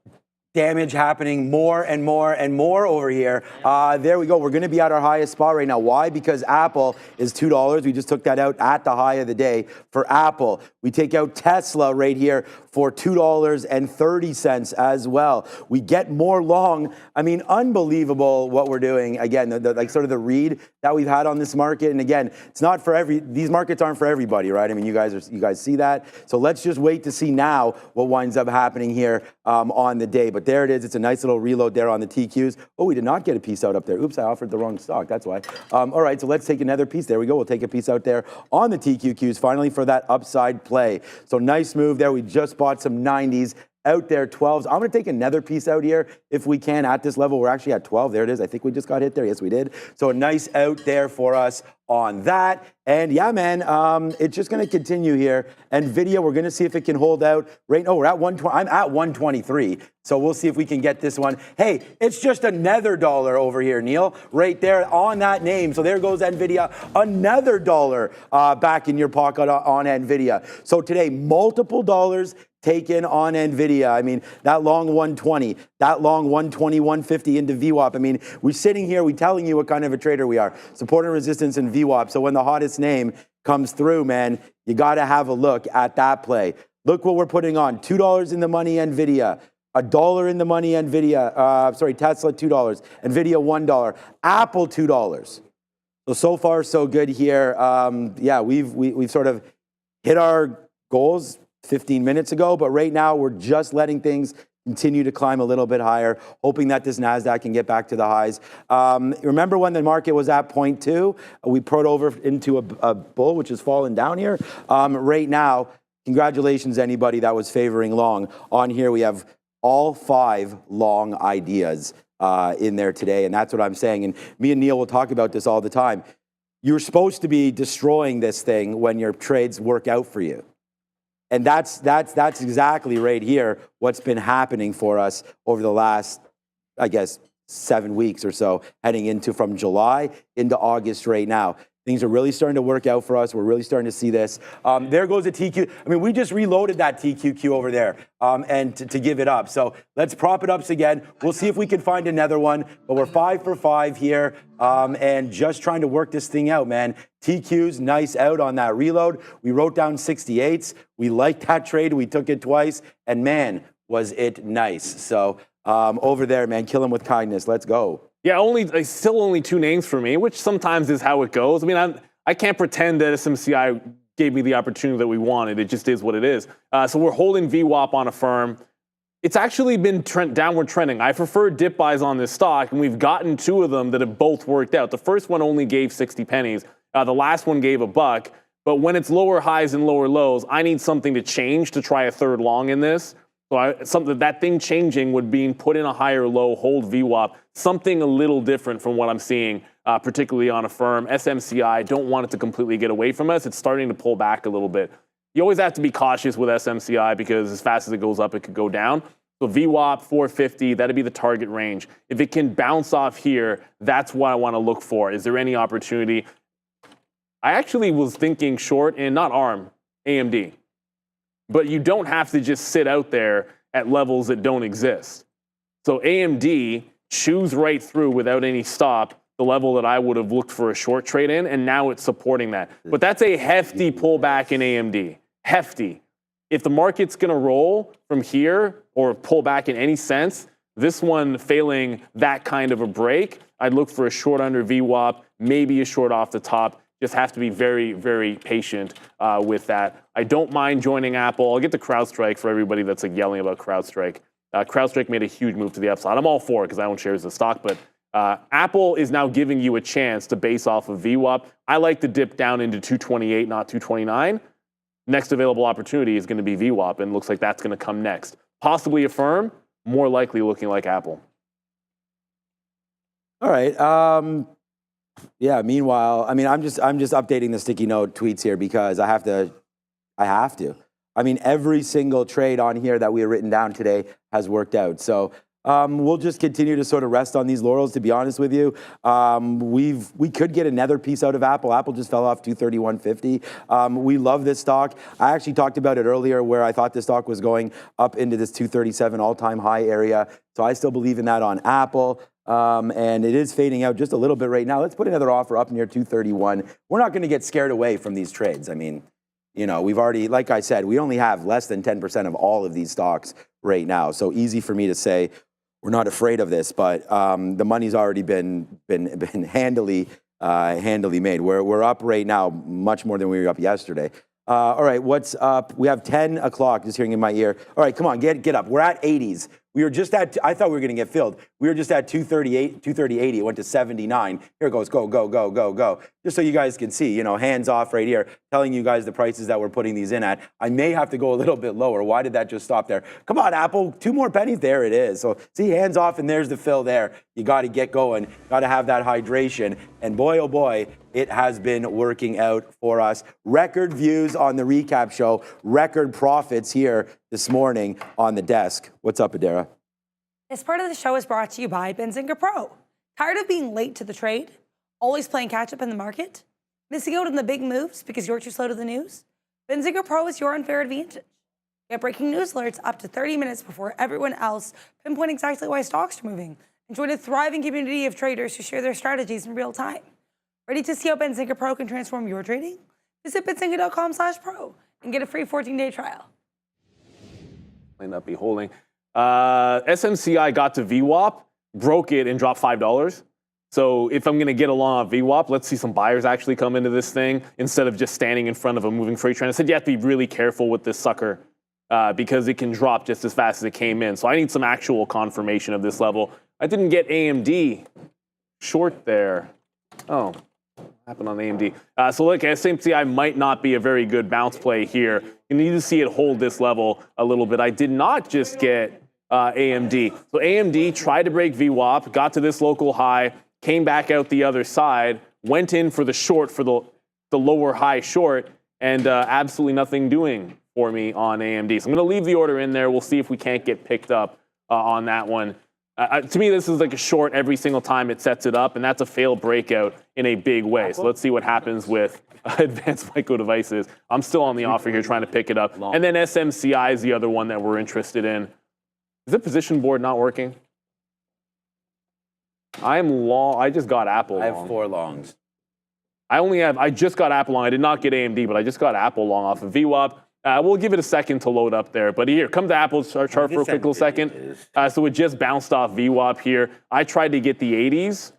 Damage happening more and more and more over here. There we go. We're going to be at our highest spot right now. Why? Because Apple is $2. We just took that out at the high of the day for Apple. We take out Tesla right here for $2.30 as well. We get more long. I mean, unbelievable what we're doing. Again, like sort of the read that we've had on this market. And again, it's not for these markets aren't for everybody, right? I mean, you guys see that. So let's just wait to see now what winds up happening here on the day. But there it is. It's a nice little reload there on the TQs. Oh, we did not get a piece out up there. Oops, I offered the wrong stock. That's why. All right, so let's take another piece. There we go. We'll take a piece out there on the TQQs finally for that upside play. So nice move there. We just bought some 90s out there, 12s. I'm going to take another piece out here if we can at this level. We're actually at 12. There it is. I think we just got hit there. Yes, we did. So a nice out there for us on that. And yeah, man, it's just going to continue here. NVIDIA, we're going to see if it can hold out. Right now, we're at 120. I'm at 123. So we'll see if we can get this one. Hey, it's just another dollar over here, Neil, right there on that name. So there goes NVIDIA, another dollar back in your pocket on NVIDIA. So today, multiple dollars taken on NVIDIA. I mean, that long 120, that long 120, 150 into VWAP. I mean, we're sitting here, we're telling you what kind of a trader we are. Support and resistance in VWAP. So when the hottest name comes through, man, you got to have a look at that play. Look what we're putting on. $2 in the money, NVIDIA. $1 in the money, NVIDIA. Tesla, $2. NVIDIA, $1. Apple, $2. So far, so good here. Yeah, we've sort of hit our goals 15 minutes ago, but right now we're just letting things continue to climb a little bit higher, hoping that this NASDAQ can get back to the highs. Remember when the market was at 0.2? We poured over into a bull, which has fallen down here. Right now, congratulations anybody that was favoring long. On here we have all 5 long ideas in there today, and that's what I'm saying. And me and Neil will talk about this all the time. You're supposed to be destroying this thing when your trades work out for you. And that's exactly right here what's been happening for us over the last, I guess, 7 weeks or so, heading into from July into August right now. Things are really starting to work out for us. We're really starting to see this. There goes a TQ. I mean, we just reloaded that TQQ over there and to give it up. So let's prop it up again. We'll see if we can find another one. But we're 5 for 5 here and just trying to work this thing out, man. TQ's nice out on that reload. We wrote down 68s. We liked that trade. We took it twice. And, man, was it nice. So over there, man, kill him with kindness. Let's go. Yeah, still only 2 names for me, which sometimes is how it goes. I mean, I can't pretend that SMCI gave me the opportunity that we wanted. It just is what it is. So we're holding VWAP on Affirm. It's actually been downward trending. I prefer dip buys on this stock, and we've gotten 2 of them that have both worked out. The first one only gave 60 pennies. The last one gave $1. But when it's lower highs and lower lows, I need something to change to try a third long in this. So that thing changing would be put in a higher low, hold VWAP, something a little different from what I'm seeing, particularly on Affirm. SMCI, don't want it to completely get away from us. It's starting to pull back a little bit. You always have to be cautious with SMCI because as fast as it goes up, it could go down. So VWAP 450, that'd be the target range. If it can bounce off here, that's what I want to look for. Is there any opportunity? I actually was thinking short and not ARM, AMD. But you don't have to just sit out there at levels that don't exist. So AMD chews right through without any stop the level that I would have looked for a short trade in, and now it's supporting that. But that's a hefty pullback in AMD. Hefty. If the market's going to roll from here or pull back in any sense, this one failing that kind of a break, I'd look for a short under VWAP, maybe a short off the top. Just have to be very, very patient with that. I don't mind joining Apple. I'll get to CrowdStrike for everybody that's like yelling about CrowdStrike. CrowdStrike made a huge move to the upside. I'm all for it because I own shares of the stock, but Apple is now giving you a chance to base off of VWAP. I like to dip down into 228, not 229. Next available opportunity is going to be VWAP, and looks like that's going to come next. Possibly Affirm, more likely looking like Apple. All right. Yeah. Meanwhile, I mean, I'm just updating the sticky note tweets here because I have to. I mean, every single trade on here that we have written down today has worked out. So we'll just continue to sort of rest on these laurels, to be honest with you. We could get another piece out of Apple. Apple just fell off 231.50. We love this stock. I actually talked about it earlier where I thought this stock was going up into this 237 all-time high area. So I still believe in that on Apple. And it is fading out just a little bit right now. Let's put another offer up near 231. We're not going to get scared away from these trades. I mean, you know, we've already, like I said, we only have less than 10% of all of these stocks right now. So easy for me to say we're not afraid of this, but the money's already been handily made. We're up right now much more than we were up yesterday. All right, what's up? We have 10 o'clock, just hearing in my ear. All right, come on, get up. We're at 80s. We were just at, I thought we were going to get filled. We were just at 238, 230.80. It went to 79. Here it goes, go, go, go, go, go. Just so you guys can see, you know, hands off right here, telling you guys the prices that we're putting these in at. I may have to go a little bit lower. Why did that just stop there? Come on, Apple, 2 more pennies. There it is. So see, hands off, and there's the fill there. You got to get going. Got to have that hydration. And boy, oh boy, it has been working out for us. Record views on the recap show. Record profits here this morning on the desk. What's up, Adara? This part of the show is brought to you by Benzinga Pro. Tired of being late to the trade? Always playing catch-up in the market? Missing out on the big moves because you're too slow to the news? Benzinga Pro is your unfair advantage. Get breaking news alerts up to 30 minutes before everyone else, pinpoint exactly why stocks are moving, and join a thriving community of traders who share their strategies in real time. Ready to see how Benzinga Pro can transform your trading? Visit benzinga.com/pro and get a free 14-day trial. Might not be holding. SMCI got to VWAP, broke it, and dropped $5. So if I'm going to get along on VWAP, let's see some buyers actually come into this thing instead of just standing in front of a moving freight train. I said you have to be really careful with this sucker because it can drop just as fast as it came in. So I need some actual confirmation of this level. I didn't get AMD short there. Oh, what happened on AMD? So look, SMCI might not be a very good bounce play here. You need to see it hold this level a little bit. I did not just get AMD. So AMD tried to break VWAP, got to this local high, came back out the other side, went in for the short, for the lower high short, and absolutely nothing doing for me on AMD. So I'm going to leave the order in there. We'll see if we can't get picked up on that one. To me, this is like a short every single time it sets it up, and that's a failed breakout in a big way. So let's see what happens with Advanced Micro Devices. I'm still on the offer here trying to pick it up. And then SMCI is the other one that we're interested in. Is the position board not working? I'm long. I just got Apple long. I have 4 longs. I just got Apple long. I did not get AMD, but I just got Apple long off of VWAP. We'll give it a second to load up there. But here, come to Apple's chart for a quick little second. So it just bounced off VWAP here. I tried to get the 80s.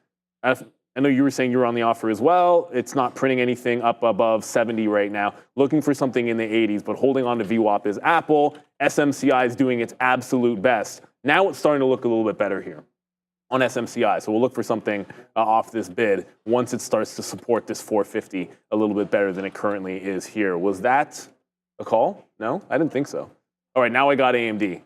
I know you were saying you were on the offer as well. It's not printing anything up above 70 right now. Looking for something in the 80s, but holding on to VWAP is Apple. SMCI is doing its absolute best. Now it's starting to look a little bit better here on SMCI. So we'll look for something off this bid once it starts to support this 450 a little bit better than it currently is here. Was that a call? No, I didn't think so. All right, now I got AMD.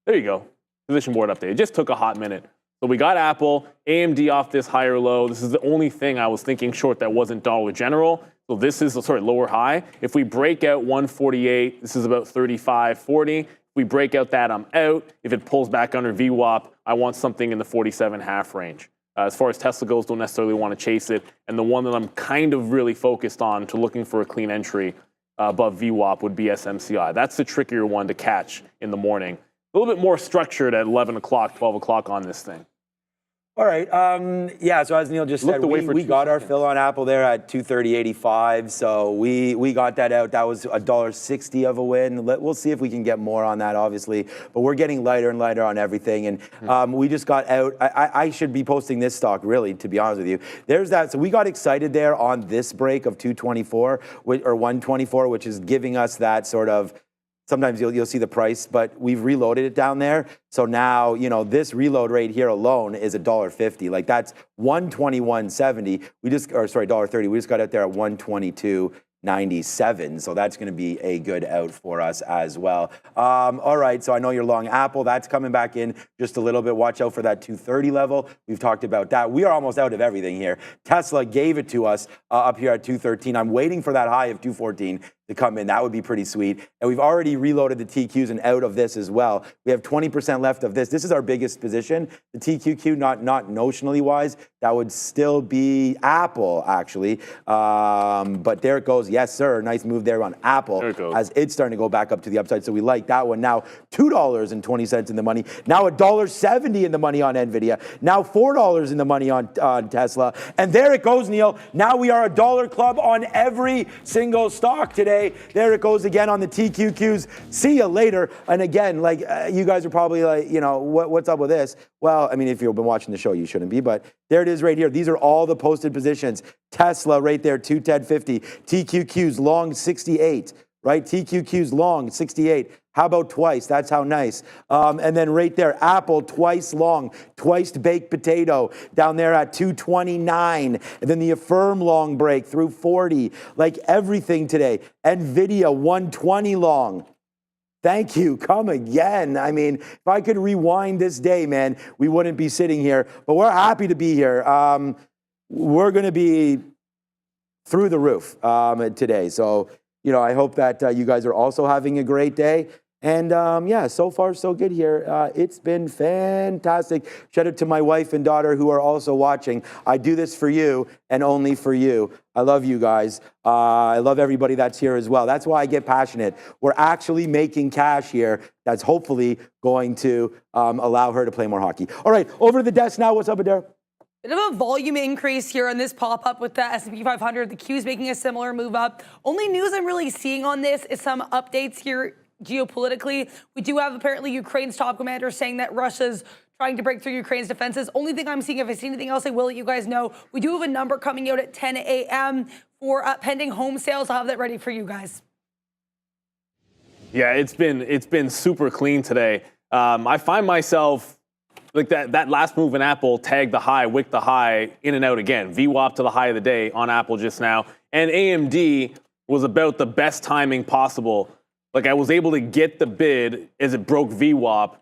There you go. Position board update. It just took a hot minute. So we got Apple, AMD off this higher low. This is the only thing I was thinking short that wasn't Dollar General. So this is, sorry, lower high. If we break out 148, this is about 35.40. If we break out that, I'm out. If it pulls back under VWAP, I want something in the 47.5 range. As far as Tesla goes, don't necessarily want to chase it. And the one that I'm kind of really focused on to looking for a clean entry above VWAP would be SMCI. That's the trickier one to catch in the morning. A little bit more structured at 11 o'clock, 12 o'clock on this thing. All right. Yeah, so as Neil just said, we got our fill on Apple there at 230.85. So we got that out. That was $1.60 of a win. We'll see if we can get more on that, obviously. But we're getting lighter and lighter on everything. And we just got out. I should be posting this stock, really, to be honest with you. There's that. So we got excited there on this break of 224 or 124, which is giving us that sort of. Sometimes you'll see the price, but we've reloaded it down there. So now, you know, this reload rate here alone is $1.50. Like that's 121.70. $1.30. We just got out there at 122.97. So that's going to be a good out for us as well. All right. So I know you're long Apple. That's coming back in just a little bit. Watch out for that 230 level. We've talked about that. We are almost out of everything here. Tesla gave it to us up here at 213. I'm waiting for that high of 214 to come in. That would be pretty sweet. And we've already reloaded the TQs and out of this as well. We have 20% left of this. This is our biggest position. The TQQ, not notionally wise, that would still be Apple, actually. But there it goes. Yes, sir. Nice move there on Apple as it's starting to go back up to the upside. So we like that one. Now $2.20 in the money. Now $1.70 in the money on NVIDIA. Now $4 in the money on Tesla. And there it goes, Neil. Now we are a dollar club on every single stock today. There it goes again on the TQQs. See you later. And again, like you guys are probably like, you know, what's up with this? Well, I mean, if you've been watching the show, you shouldn't be, but there it is right here. These are all the posted positions. Tesla right there, 210.50. TQQs long 68, right? TQQs long 68. How about twice? That's how nice. And then right there, Apple twice long, twice baked potato down there at 229. And then the Affirm long break through 40. Like everything today. NVIDIA 120 long. Thank you. Come again. I mean, if I could rewind this day, man, we wouldn't be sitting here. But we're happy to be here. We're going to be through the roof today. So, you know, I hope that you guys are also having a great day. And yeah, so far so good here. It's been fantastic. Shout out to my wife and daughter who are also watching. I do this for you and only for you. I love you guys. I love everybody that's here as well. That's why I get passionate. We're actually making cash here that's hopefully going to allow her to play more hockey. All right, over to the desk now. What's up, Adair? Bit of a volume increase here on this pop-up with the S&P 500. The Q's making a similar move up. Only news I'm really seeing on this is some updates here geopolitically. We do have apparently Ukraine's top commander saying that Russia's trying to break through Ukraine's defenses. Only thing I'm seeing, if I see anything else, I will let you guys know. We do have a number coming out at 10 a.m. for pending home sales. I'll have that ready for you guys. Yeah, it's been super clean today. I find myself like that last move in Apple tagged the high, wicked the high, in and out again. VWAP to the high of the day on Apple just now. And AMD was about the best timing possible. Like I was able to get the bid as it broke VWAP,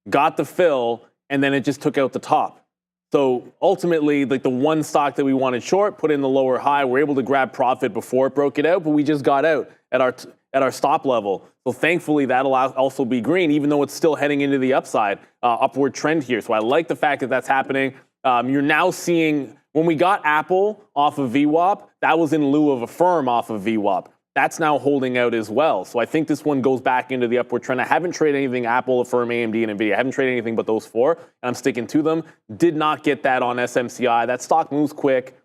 got the fill, and then it just took out the top. So ultimately, like the one stock that we wanted short, put in the lower high, we're able to grab profit before it broke it out, but we just got out at our stop level. So thankfully, that'll also be green, even though it's still heading into the upside, upward trend here. So I like the fact that that's happening. You're now seeing, when we got Apple off of VWAP, that was in lieu of Affirm off of VWAP. That's now holding out as well. So I think this one goes back into the upward trend. I haven't traded anything Apple, Affirm, AMD, and NVIDIA. I haven't traded anything but those four, and I'm sticking to them. Did not get that on SMCI. That stock moves quick.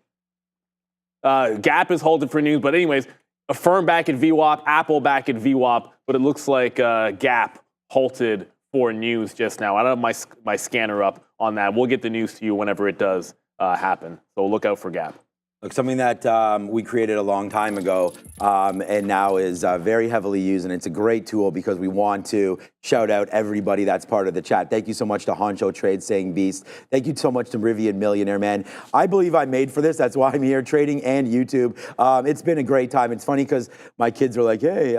Gap is halted for news. But anyways, Affirm back at VWAP, Apple back at VWAP, but it looks like Gap halted for news just now. I don't have my scanner up on that. We'll get the news to you whenever it does happen. So look out for gap. Look, something that we created a long time ago and now is very heavily used, and it's a great tool because we want to shout out everybody that's part of the chat. Thank you so much to Honcho Trade Saying Beast. Thank you so much to Rivian Millionaire Man. I believe I'm made for this. That's why I'm here trading and YouTube. It's been a great time. It's funny because my kids are like, hey,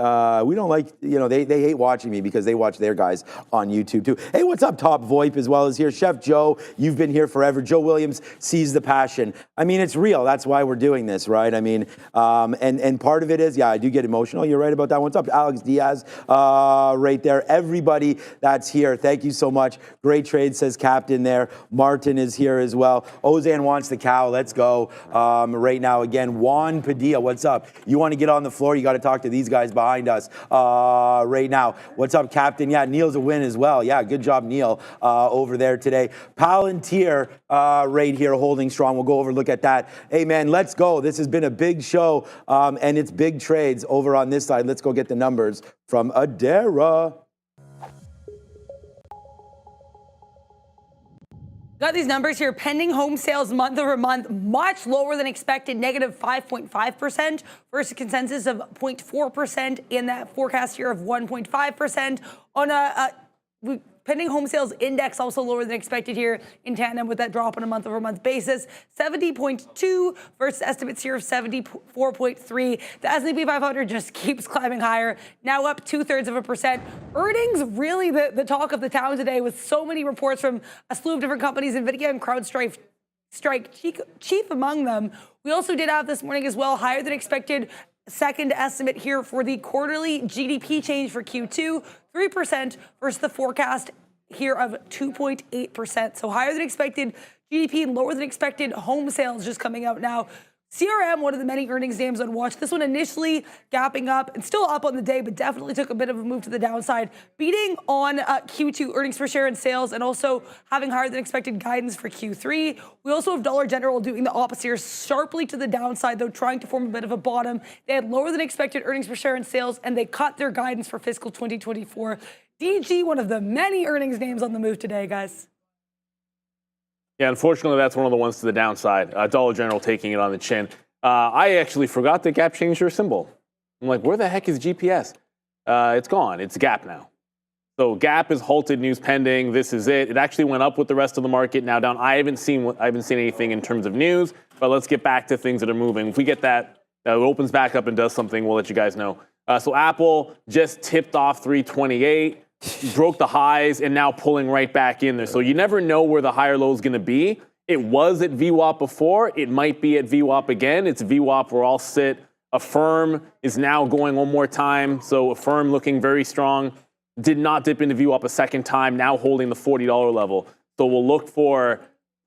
we don't like, you know, they hate watching me because they watch their guys on YouTube too. Hey, what's up, Top VoIP as well as here. Chef Joe, you've been here forever. Joe Williams sees the passion. I mean, it's real. That's why we're doing this, right? I mean, and part of it is, yeah, I do get emotional. You're right about that. What's up, Alex Diaz, right there. Everybody that's here, thank you so much. Great trade, says Captain there. Martin is here as well. Ozan wants the cow. Let's go. Right now, again, Juan Padilla, what's up? You want to get on the floor? You got to talk to these guys behind us right now. What's up, Captain? Yeah, Neil's a win as well. Yeah, good job, Neil, over there today. Palantir right here holding strong. We'll go over, look at that. Hey, man, let's go. This has been a big show, and it's big trades over on this side. Let's go get the numbers from Adara. Got these numbers here. Pending home sales month over month, much lower than expected, negative 5.5% versus consensus of 0.4% in that forecast here of 1.5%. On a pending home sales index also lower than expected here in tandem with that drop on a month over month basis, 70.2 versus estimates here of 74.3. The S&P 500 just keeps climbing higher, now up 0.2%. Earnings really the talk of the town today with so many reports from a slew of different companies, NVIDIA and CrowdStrike chief among them. We also did have this morning as well higher than expected second estimate here for the quarterly GDP change for Q2, 3% versus the forecast here of 2.8%. So higher than expected GDP, lower than expected home sales just coming out now. CRM, one of the many earnings names on watch. This one initially gapping up and still up on the day, but definitely took a bit of a move to the downside, beating on Q2 earnings per share and sales, and also having higher than expected guidance for Q3. We also have Dollar General doing the opposite here, sharply to the downside, though trying to form a bit of a bottom. They had lower than expected earnings per share and sales, and they cut their guidance for fiscal 2024. DG, one of the many earnings names on the move today, guys. Yeah, unfortunately, that's one of the ones to the downside. Dollar General taking it on the chin. I actually forgot that Gap changed their symbol. I'm like, where the heck is GPS? It's gone. It's Gap now. So Gap is halted news pending. This is it. It actually went up with the rest of the market. Now down. I haven't seen anything in terms of news. But let's get back to things that are moving. If we get that, it opens back up and does something, we'll let you guys know. So Apple just tipped off 328. Broke the highs and now pulling right back in there. So you never know where the higher low is going to be. It was at VWAP before. It might be at VWAP again. It's VWAP where all sit. Affirm is now going one more time. So Affirm looking very strong. Did not dip into VWAP a second time. Now holding the $40 level. So we'll look for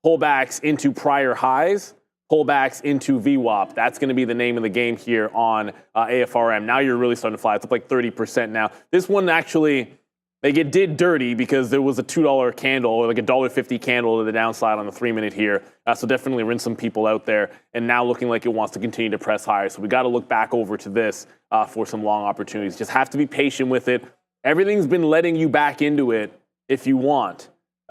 pullbacks into prior highs, pullbacks into VWAP. That's going to be the name of the game here on AFRM. Now you're really starting to fly. It's up like 30% now. This one actually... Like it did dirty because there was a $2 candle or like a $1.50 candle to the downside on the 3-minute here. So definitely rinse some people out there. And now looking like it wants to continue to press higher. So we got to look back over to this for some long opportunities. Just have to be patient with it. Everything's been letting you back into it if you want.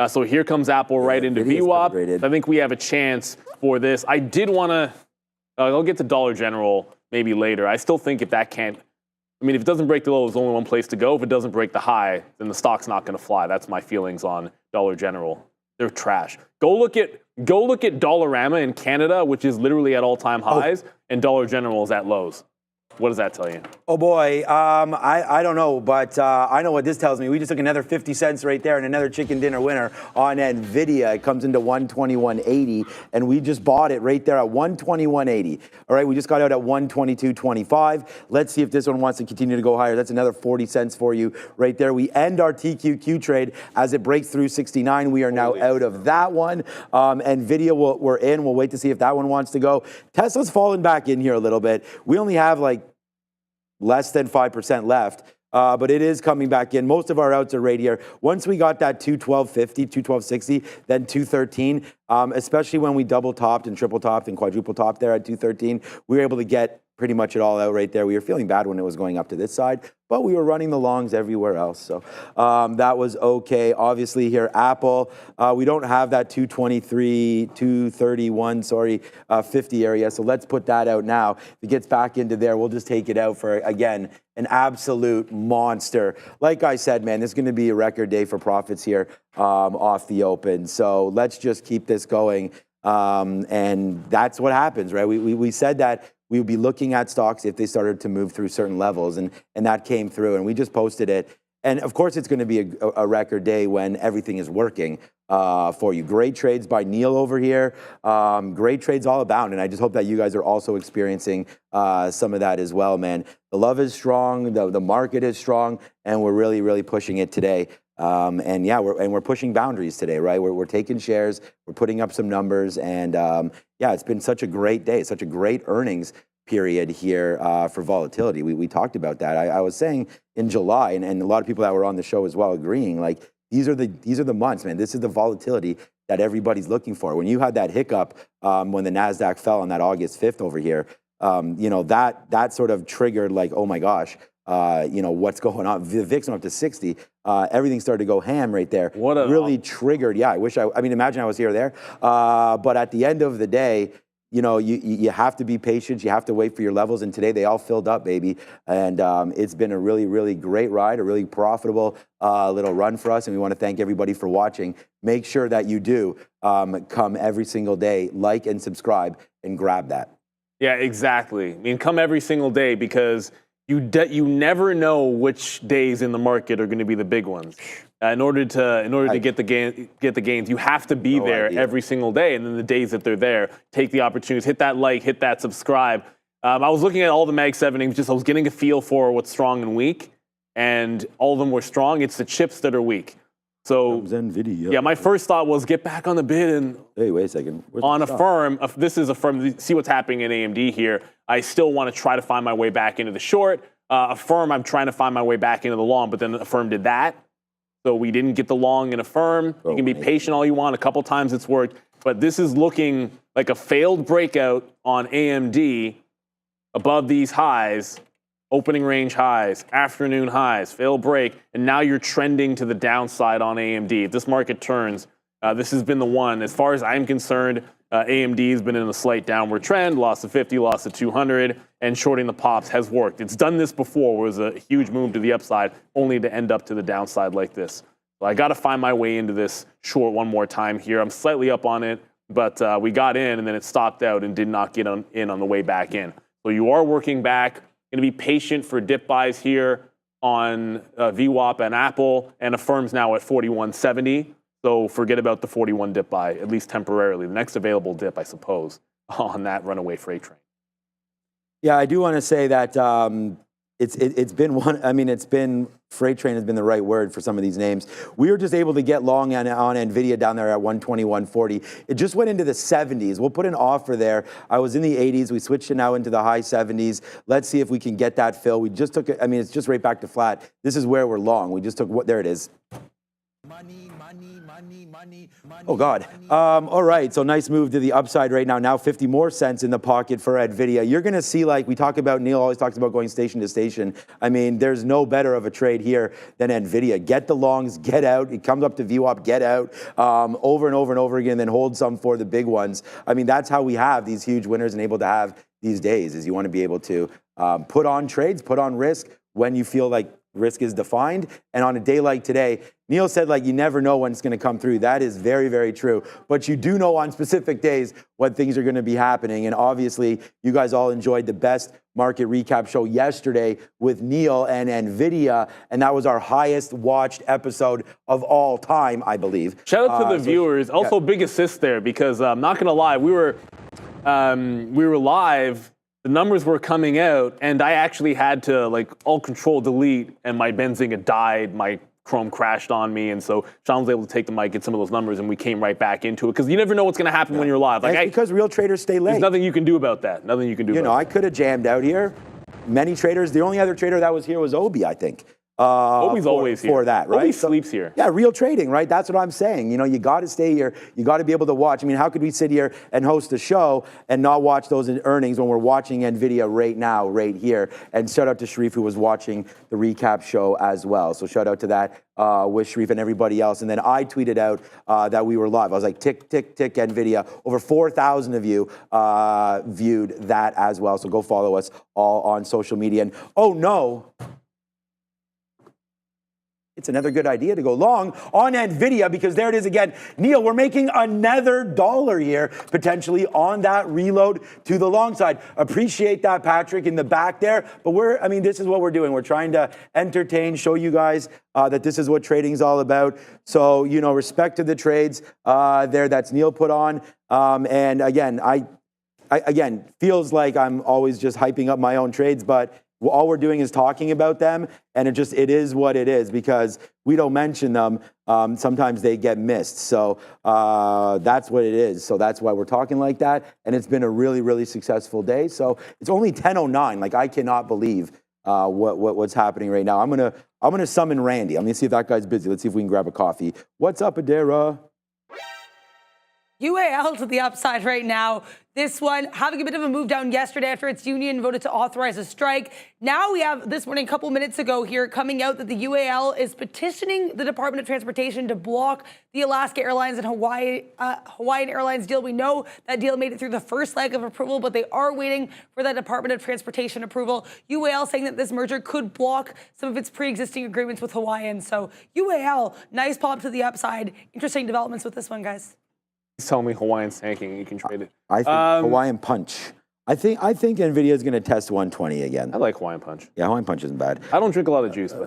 So here comes Apple right into VWAP. I think we have a chance for this. I did want to, I'll get to Dollar General maybe later. I still think if that can't, I mean, if it doesn't break the low, there's only one place to go. If it doesn't break the high, then the stock's not going to fly. That's my feelings on Dollar General. They're trash. Go look at Dollarama in Canada, which is literally at all-time highs, and Dollar General is at lows. What does that tell you? Oh boy, I don't know, but I know what this tells me. We just took another 50 cents right there and another chicken dinner winner on NVIDIA. It comes into 121.80, and we just bought it right there at 121.80. All right, we just got out at 122.25. Let's see if this one wants to continue to go higher. That's another 40 cents for you right there. We end our TQQ trade as it breaks through 69. We are now out of that one. NVIDIA, we're in. We'll wait to see if that one wants to go. Tesla's fallen back in here a little bit. We only have like less than 5% left, but it is coming back in. Most of our outs are right here. Once we got that 212.50, 212.60, then 213, especially when we double topped and triple topped and quadruple topped there at 213, we were able to get pretty much it all out right there. We were feeling bad when it was going up to this side, but we were running the longs everywhere else. So that was okay. Obviously here, Apple, we don't have that 223, 231, 50 area. So let's put that out now. If it gets back into there, we'll just take it out for, again, an absolute monster. Like I said, man, this is going to be a record day for profits here off the open. So let's just keep this going. And that's what happens, right? We said that we would be looking at stocks if they started to move through certain levels, and that came through, and we just posted it. And of course, it's going to be a record day when everything is working for you. Great trades by Neil over here. Great trades all abound, and I just hope that you guys are also experiencing some of that as well, man. The love is strong, the market is strong, and we're really, really pushing it today. And yeah, we're pushing boundaries today, right? We're taking shares, we're putting up some numbers, and yeah, it's been such a great day, such a great earnings period here for volatility. We talked about that. I was saying in July, and a lot of people that were on the show as well agreeing, like these are the months, man. This is the volatility that everybody's looking for. When you had that hiccup when the NASDAQ fell on that August 5th over here, you know, that sort of triggered like, oh my gosh, you know, what's going on? The VIX went up to 60. Everything started to go ham right there. What a really triggered. Yeah, I mean, imagine I was here or there. But at the end of the day, you know, you have to be patient. You have to wait for your levels. And today they all filled up, baby. And it's been a really, really great ride, a really profitable little run for us. And we want to thank everybody for watching. Make sure that you do come every single day, like and subscribe, and grab that. Yeah, exactly. I mean, come every single day, because you never know which days in the market are going to be the big ones. In order to get the gains, you have to be there every single day. And then the days that they're there, take the opportunities, hit that like, hit that subscribe. I was looking at all the Mag 7 names, I was getting a feel for what's strong and weak, and all of them were strong. It's the chips that are weak. So NVIDIA. Yeah, my first thought was get back on the bid and hey, wait a second. on Affirm. This is Affirm. See what's happening in AMD here. I still want to try to find my way back into the short. Affirm, I'm trying to find my way back into the long, but then Affirm did that. So we didn't get the long in Affirm. You can be patient all you want. A couple times it's worked. But this is looking like a failed breakout on AMD above these highs, opening range highs, afternoon highs, failed break, and now you're trending to the downside on AMD. If this market turns, this has been the one. As far as I'm concerned, AMD has been in a slight downward trend, lost to 50, lost to 200, and shorting the pops has worked. It's done this before, where it was a huge move to the upside, only to end up to the downside like this. So I got to find my way into this short one more time here. I'm slightly up on it, but we got in, and then it stopped out and did not get in on the way back in. So you are working back. Going to be patient for dip buys here on VWAP and Apple, and Affirm's now at 41.70. So forget about the 41 dip buy, at least temporarily. The next available dip, I suppose, on that runaway freight train. Yeah, I do want to say that it's been one. I mean, it's been freight train has been the right word for some of these names. We were just able to get long on NVIDIA down there at 121.40. It just went into the 70s. We'll put an offer there. I was in the 80s. We switched it now into the high 70s. Let's see if we can get that fill. We just took it. I mean, it's just right back to flat. This is where we're long. We just took what? There it is. Money. Oh, God. All right. So nice move to the upside right now. Now 50 more cents in the pocket for NVIDIA. You're going to see, like we talk about, Neil always talks about going station to station. I mean, there's no better of a trade here than NVIDIA. Get the longs, get out. It comes up to VWAP, get out over and over and over again, then hold some for the big ones. I mean, that's how we have these huge winners and able to have these days, is you want to be able to put on trades, put on risk when you feel like risk is defined. And on a day like today, Neil said, like, you never know when it's going to come through. That is very, very true. But you do know on specific days when things are going to be happening. And obviously, you guys all enjoyed the best market recap show yesterday with Neil and NVIDIA. And that was our highest watched episode of all time, I believe. Shout out to the viewers. Also, big assist there, because I'm not going to lie, we were live. The numbers were coming out, and I actually had to, like, all control delete, and my Benzinga died. My Chrome crashed on me, and so Sean was able to take the mic, get some of those numbers, and we came right back into it, because you never know what's going to happen when you're live. Like, because real traders stay late. There's nothing you can do about that. Nothing you can do about that. I could have jammed out here. Many traders, the only other trader that was here was Obi, I think. always here. For that, right? Obi sleeps here. Yeah, real trading, right? That's what I'm saying. You know, you got to stay here. You got to be able to watch. I mean, how could we sit here and host a show and not watch those earnings when we're watching NVIDIA right now, right here? And shout out to Sharif, who was watching the recap show as well. So shout out to that with Sharif and everybody else. And then I tweeted out that we were live. I was like, tick, tick, tick, NVIDIA. Over 4,000 of you viewed that as well. So go follow us all on social media. And oh no, it's another good idea to go long on NVIDIA because there it is again. Neil, we're making another dollar here, potentially on that reload to the long side. Appreciate that, Patrick, in the back there. But this is what we're doing. We're trying to entertain, show you guys that this is what trading is all about. So, you know, respect to the trades there that's Neil put on. And again, I feels like I'm always just hyping up my own trades, but all we're doing is talking about them, and it is what it is because we don't mention them. Sometimes they get missed. So that's what it is. So that's why we're talking like that. And it's been a really, really successful day. So it's only 10:09. Like, I cannot believe what's happening right now. I'm gonna summon Randy. I'm gonna see if that guy's busy. Let's see if we can grab a coffee. What's up, Adara? UAL to the upside right now. This one having a bit of a move down yesterday after its union voted to authorize a strike. Now we have this morning, a couple minutes ago here, coming out that the UAL is petitioning the Department of Transportation to block the Alaska Airlines and Hawaiian Airlines deal. We know that deal made it through the first leg of approval, but they are waiting for that Department of Transportation approval. UAL saying that this merger could block some of its pre-existing agreements with Hawaiian. So UAL, nice pop to the upside. Interesting developments with this one, guys. He's telling me Hawaiian's tanking. You can trade it. I think Hawaiian Punch. I think NVIDIA is going to test 120 again. I like Hawaiian Punch. Yeah, Hawaiian Punch isn't bad. I don't drink a lot of juice. But,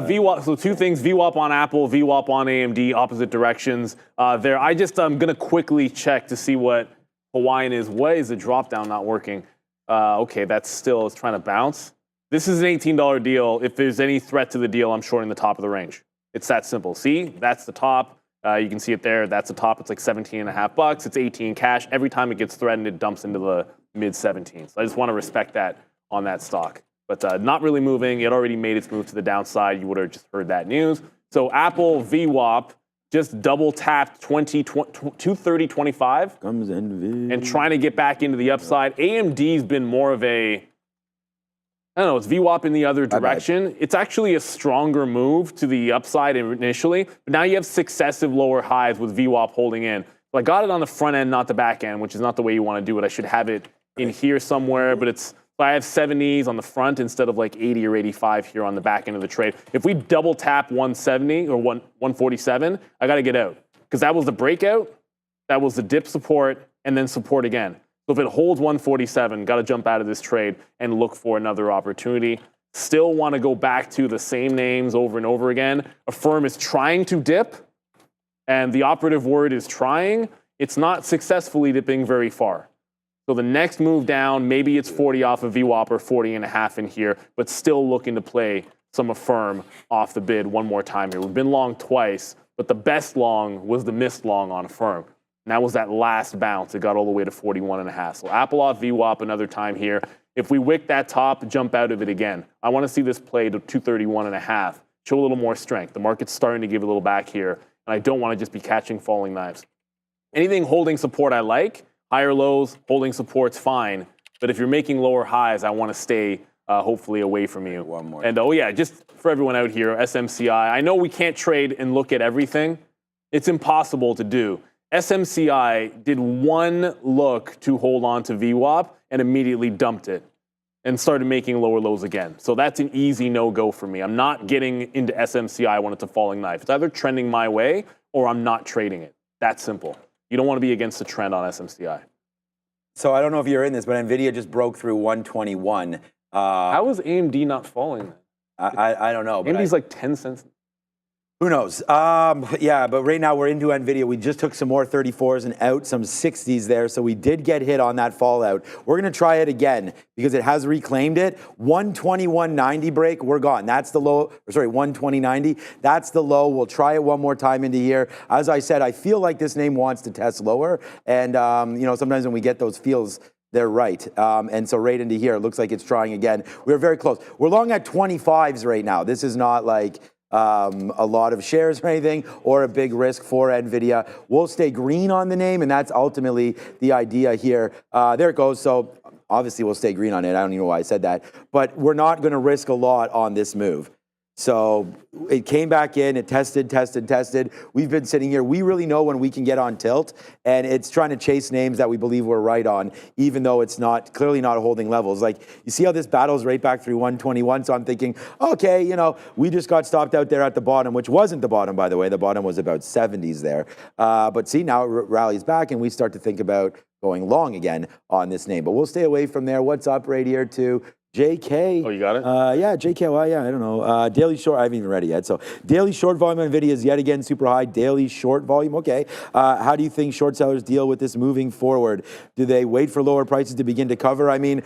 VWAP. So two things: VWAP on Apple, VWAP on AMD. Opposite directions. There. I'm going to quickly check to see what Hawaiian is. What is the drop down not working? Okay, it's trying to bounce. This is an $18 deal. If there's any threat to the deal, I'm shorting the top of the range. It's that simple. See, that's the top. You can see it there. That's the top. It's like $17.50. It's 18 cash. Every time it gets threatened, it dumps into the mid 17s. I just want to respect that on that stock. But not really moving. It already made its move to the downside. You would have just heard that news. So Apple VWAP just double tapped 230.25 comes and trying to get back into the upside. AMD's been more of a, I don't know, it's VWAP in the other direction. It's actually a stronger move to the upside initially, but now you have successive lower highs with VWAP holding in. So I got it on the front end, not the back end, which is not the way you want to do it. I should have it in here somewhere, but so I have 70s on the front instead of like 80 or 85 here on the back end of the trade. If we double tap 170 or 147, I got to get out because that was the breakout, that was the dip support, and then support again. So if it holds 147, got to jump out of this trade and look for another opportunity. Still want to go back to the same names over and over again. Affirm is trying to dip, and the operative word is trying. It's not successfully dipping very far. So the next move down, maybe it's 40 off of VWAP or 40.5 in here, but still looking to play some Affirm off the bid one more time here. We've been long twice, but the best long was the missed long on Affirm. And that was that last bounce. It got all the way to 41.5. So Apple off VWAP another time here. If we wick that top, jump out of it again. I want to see this play to 231.5. Show a little more strength. The market's starting to give a little back here, and I don't want to just be catching falling knives. Anything holding support I like. Higher lows, holding support's fine. But if you're making lower highs, I want to stay hopefully away from you. One more. And just for everyone out here, SMCI. I know we can't trade and look at everything. It's impossible to do. SMCI did one look to hold on to VWAP and immediately dumped it and started making lower lows again. So that's an easy no-go for me. I'm not getting into SMCI when it's a falling knife. It's either trending my way or I'm not trading it. That simple. You don't want to be against the trend on SMCI. So I don't know if you're in this, but NVIDIA just broke through 121. How is AMD not falling? I don't know. AMD's like 10 cents. Who knows? Yeah, but right now we're into NVIDIA. We just took some more 34s and out some 60s there, so we did get hit on that fallout. We're going to try it again because it has reclaimed it. 121.90 break, we're gone. That's the low. Sorry, 120.90. That's the low. We'll try it one more time into here. As I said, I feel like this name wants to test lower, and sometimes when we get those feels, they're right. And so right into here, it looks like it's trying again. We're very close. We're long at 25s right now. This is not like a lot of shares or anything, or a big risk for NVIDIA. We'll stay green on the name, and that's ultimately the idea here. There it goes. So obviously we'll stay green on it. I don't even know why I said that. But we're not going to risk a lot on this move. So it came back in, it tested. We've been sitting here. We really know when we can get on tilt, and it's trying to chase names that we believe we're right on, even though it's not clearly not holding levels. Like, you see how this battles right back through 121. So I'm thinking, okay, you know, we just got stopped out there at the bottom, which wasn't the bottom, by the way. The bottom was about 70s there. But see, now it rallies back, and we start to think about going long again on this name. But we'll stay away from there. What's up right here to JK. Oh, you got it? Yeah, JK. Well, yeah, I don't know. Daily short. I haven't even read it yet. So daily short volume on NVIDIA is yet again super high. Daily short volume. Okay. How do you think short sellers deal with this moving forward? Do they wait for lower prices to begin to cover? I mean,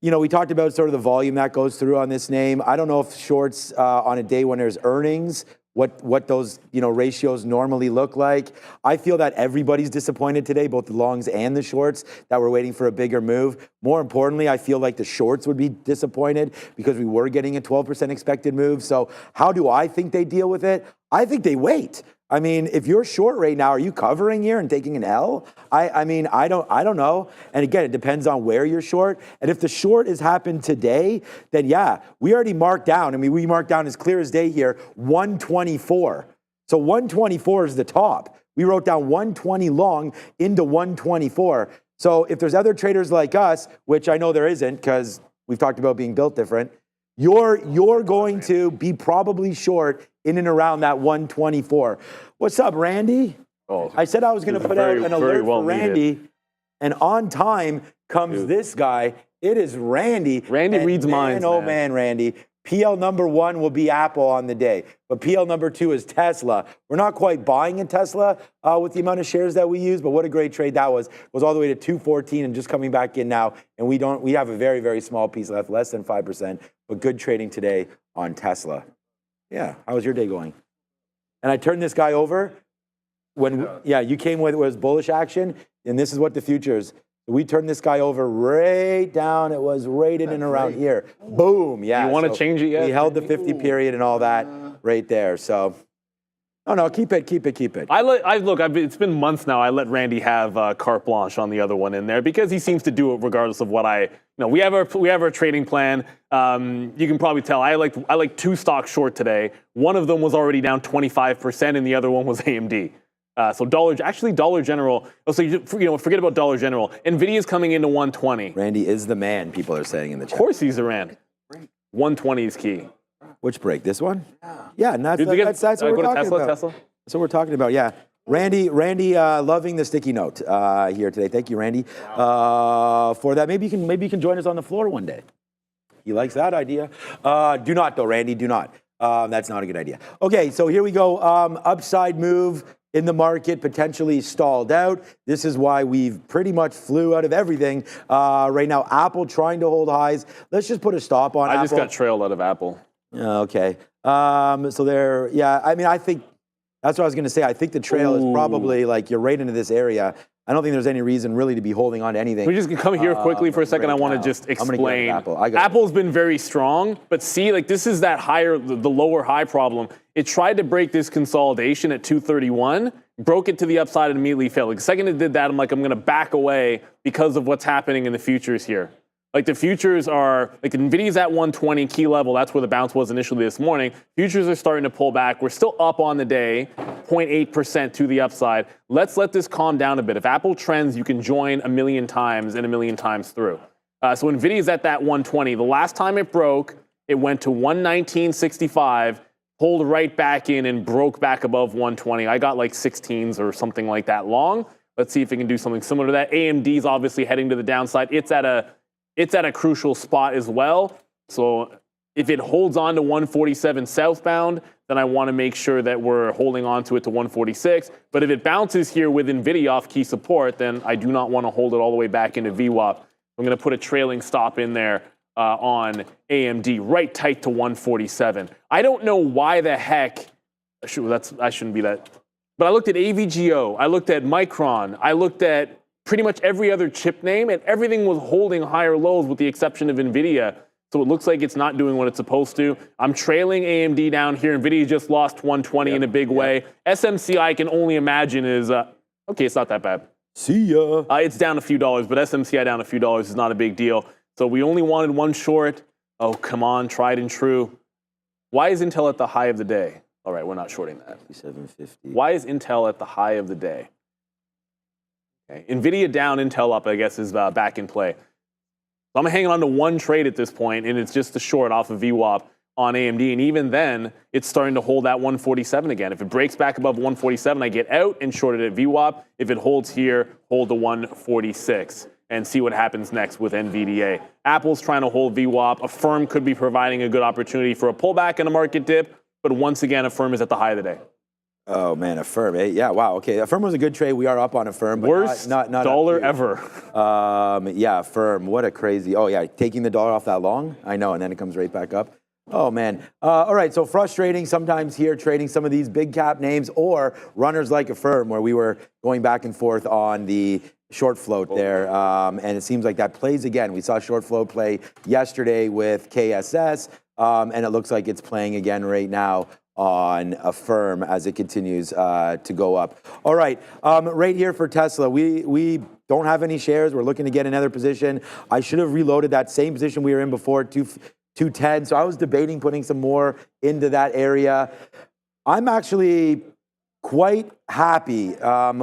you know, we talked about sort of the volume that goes through on this name. I don't know if shorts on a day when there's earnings, what those, you know, ratios normally look like. I feel that everybody's disappointed today, both the longs and the shorts, that we're waiting for a bigger move. More importantly, I feel like the shorts would be disappointed because we were getting a 12% expected move. So how do I think they deal with it? I think they wait. I mean, if you're short right now, are you covering here and taking an L? I mean, I don't know. And again, it depends on where you're short. And if the short has happened today, then yeah, we already marked down. I mean, we marked down as clear as day here, 124. So 124 is the top. We wrote down 120 long into 124. So if there's other traders like us, which I know there isn't because we've talked about being built different, you're going to be probably short in and around that 124. What's up, Randy? Oh, I said I was going to put out an alert for Randy, and on time comes this guy. It is Randy. Randy reads minds, Oh, man. man, Randy. PL number 1 will be Apple on the day, but PL number 2 is Tesla. We're not quite buying a Tesla with the amount of shares that we use, but what a great trade that was. It was all the way to 214 and just coming back in now, and we have a very, very small piece left, less than 5%, but good trading today on Tesla. Yeah, how was your day going? And I turned this guy over when, you came with it was bullish action, and this is what the future is. We turned this guy over right down. It was right in and around here. Boom, yeah. You want to change it yet? We held the 50 period and all that right there, so. No, keep it. It's been months now. I let Randy have carte blanche on the other one in there because he seems to do it regardless of what we have our trading plan. You can probably tell I like 2 stocks short today. One of them was already down 25%, and the other one was AMD. So Dollar General. So forget about Dollar General. NVIDIA's coming into 120. Randy is the man. People are saying in the chat. Of course, he's the man. 120 is key. Which break? This one? Yeah, and that's what we're talking about. Tesla? That's what we're talking about. Yeah. Randy, loving the sticky note here today. Thank you, Randy, for that. Maybe you can join us on the floor one day. He likes that idea. Do not though, Randy. Do not. That's not a good idea. Okay, so here we go. Upside move in the market, potentially stalled out. This is why we've pretty much flew out of everything right now. Apple trying to hold highs. Let's just put a stop on Apple. I just got trailed out of Apple. Okay. So there. Yeah. I mean, I think that's what I was going to say. I think the trail is probably like you're right into this area. I don't think there's any reason really to be holding on to anything. We just come here quickly for a second. I want to just explain. Apple's been very strong, but see, like this is that the lower high problem. It tried to break this consolidation at 231, broke it to the upside and immediately failed. Like the second it did that, I'm going to back away because of what's happening in the futures here. Like the futures are, like NVIDIA's at 120 key level. That's where the bounce was initially this morning. Futures are starting to pull back. We're still up on the day, 0.8% to the upside. Let's let this calm down a bit. If Apple trends, you can join a million times and a million times through. So NVIDIA's at that 120. The last time it broke, it went to 119.65, pulled right back in and broke back above 120. I got like 16s or something like that long. Let's see if it can do something similar to that. AMD's obviously heading to the downside. It's at a crucial spot as well. So if it holds on to 147 southbound, then I want to make sure that we're holding on to it to 146. But if it bounces here with NVIDIA off key support, then I do not want to hold it all the way back into VWAP. I'm going to put a trailing stop in there on AMD, right tight to 147. I don't know why the heck, I shouldn't be that. But I looked at AVGO, I looked at Micron, I looked at pretty much every other chip name, and everything was holding higher lows with the exception of NVIDIA. So it looks like it's not doing what it's supposed to. I'm trailing AMD down here. NVIDIA just lost 120 in a big way. SMCI, I can only imagine, is, okay, it's not that bad. See ya. It's down a few dollars, but SMCI down a few dollars is not a big deal. So we only wanted one short. Oh, come on, tried and true. Why is Intel at the high of the day? All right, we're not shorting that. 750. Why is Intel at the high of the day? Okay. NVIDIA down, Intel up, I guess, is back in play. So I'm hanging on to one trade at this point, and it's just a short off of VWAP on AMD. And even then, it's starting to hold that 147 again. If it breaks back above 147, I get out and short it at VWAP. If it holds here, hold the 146 and see what happens next with NVIDIA. Apple's trying to hold VWAP. Affirm could be providing a good opportunity for a pullback and a market dip. But once again, Affirm is at the high of the day. Oh, man, Affirm. Yeah, wow. Okay, Affirm was a good trade. We are up on Affirm. But Worst not dollar ever. Yeah, Affirm. What a crazy. Oh, yeah, taking the dollar off that long? I know, and then it comes right back up. Oh, man. All right, so frustrating sometimes here trading some of these big cap names or runners like Affirm, where we were going back and forth on the short float there. And it seems like that plays again. We saw short float play yesterday with KSS, and it looks like it's playing again right now on Affirm as it continues to go up. All right, right here for Tesla, we don't have any shares. We're looking to get another position. I should have reloaded that same position we were in before, 210. So I was debating putting some more into that area. I'm actually quite happy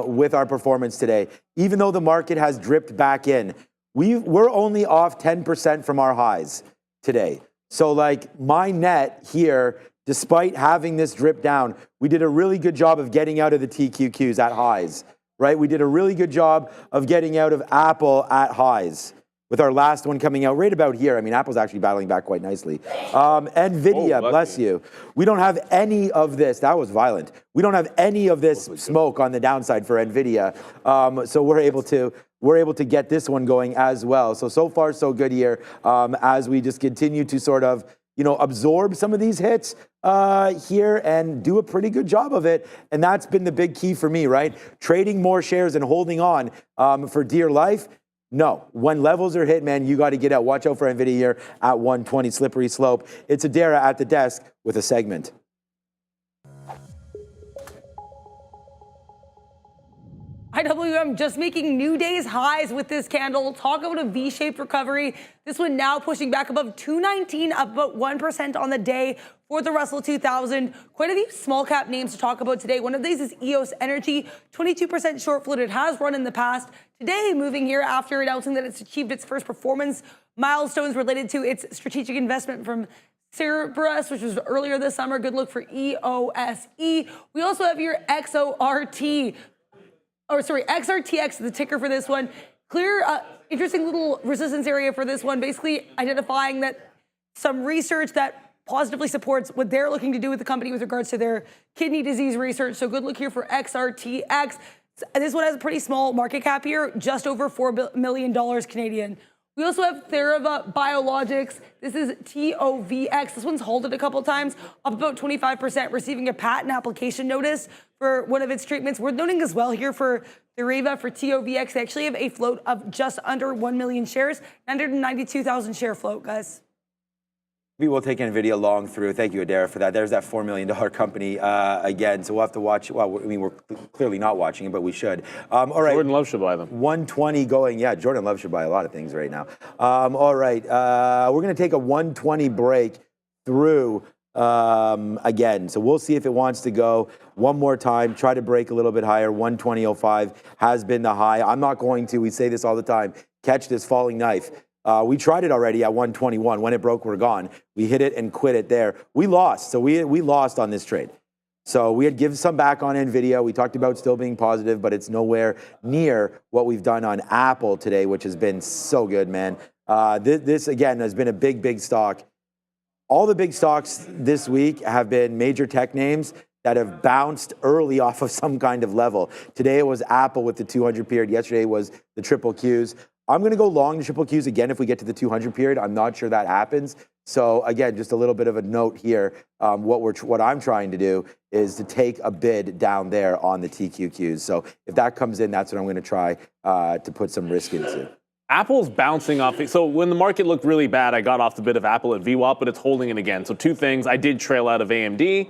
with our performance today. Even though the market has dripped back in, we're only off 10% from our highs today. So like my net here, despite having this drip down, we did a really good job of getting out of the TQQs at highs, right? We did a really good job of getting out of Apple at highs with our last one coming out right about here. I mean, Apple's actually battling back quite nicely. NVIDIA, bless you. We don't have any of this. That was violent. We don't have any of this smoke on the downside for NVIDIA. So we're able to get this one going as well. So far, so good here as we just continue to sort of, absorb some of these hits here and do a pretty good job of it. And that's been the big key for me, right? Trading more shares and holding on for dear life. No, when levels are hit, man, you got to get out. Watch out for NVIDIA here at 120, slippery slope. It's Adara at the desk with a segment. IWM just making new day's highs with this candle. Talk about a V-shaped recovery. This one now pushing back above 219, up about 1% on the day for the Russell 2000. Quite a few small cap names to talk about today. One of these is EOS Energy, 22% short float. It has run in the past. Today, moving here after announcing that it's achieved its first performance milestones related to its strategic investment from Cerberus, which was earlier this summer. Good look for EOSE. We also have your XRTX, the ticker for this one. Clear, interesting little resistance area for this one, basically identifying that some research that positively supports what they're looking to do with the company with regards to their kidney disease research. So good look here for XRTX. This one has a pretty small market cap here, just over $4 million Canadian. We also have Therava Biologics. This is TOVX. This one's halted a couple times, up about 25%, receiving a patent application notice for one of its treatments. We're noting as well here for Therava, for TOVX, they actually have a float of just under 1 million shares, 992,000 share float, guys. We will take NVIDIA long through. Thank you, Adara, for that. There's that $4 million company again. So we'll have to watch. Well, I mean, we're clearly not watching it, but we should. All right. Jordan Love should buy them. 120 going. Yeah, Jordan Love should buy a lot of things right now. All right. We're going to take a 120 break through again. So we'll see if it wants to go one more time, try to break a little bit higher. 120.05 has been the high. I'm not going to, we say this all the time, catch this falling knife. We tried it already at 121. When it broke, we're gone. We hit it and quit it there. We lost. So we lost on this trade. So we had given some back on NVIDIA. We talked about still being positive, but it's nowhere near what we've done on Apple today, which has been so good, man. This, again, has been a big, big stock. All the big stocks this week have been major tech names that have bounced early off of some kind of level. Today it was Apple with the 200 period. Yesterday was the triple Qs. I'm going to go long the triple Qs again if we get to the 200 period. I'm not sure that happens So again, just a little bit of a note here. What I'm trying to do is to take a bid down there on the TQQs. So if that comes in, that's what I'm going to try to put some risk into. Apple's bouncing off. So when the market looked really bad, I got off the bid of Apple at VWAP, but it's holding it again. So two things. I did trail out of AMD.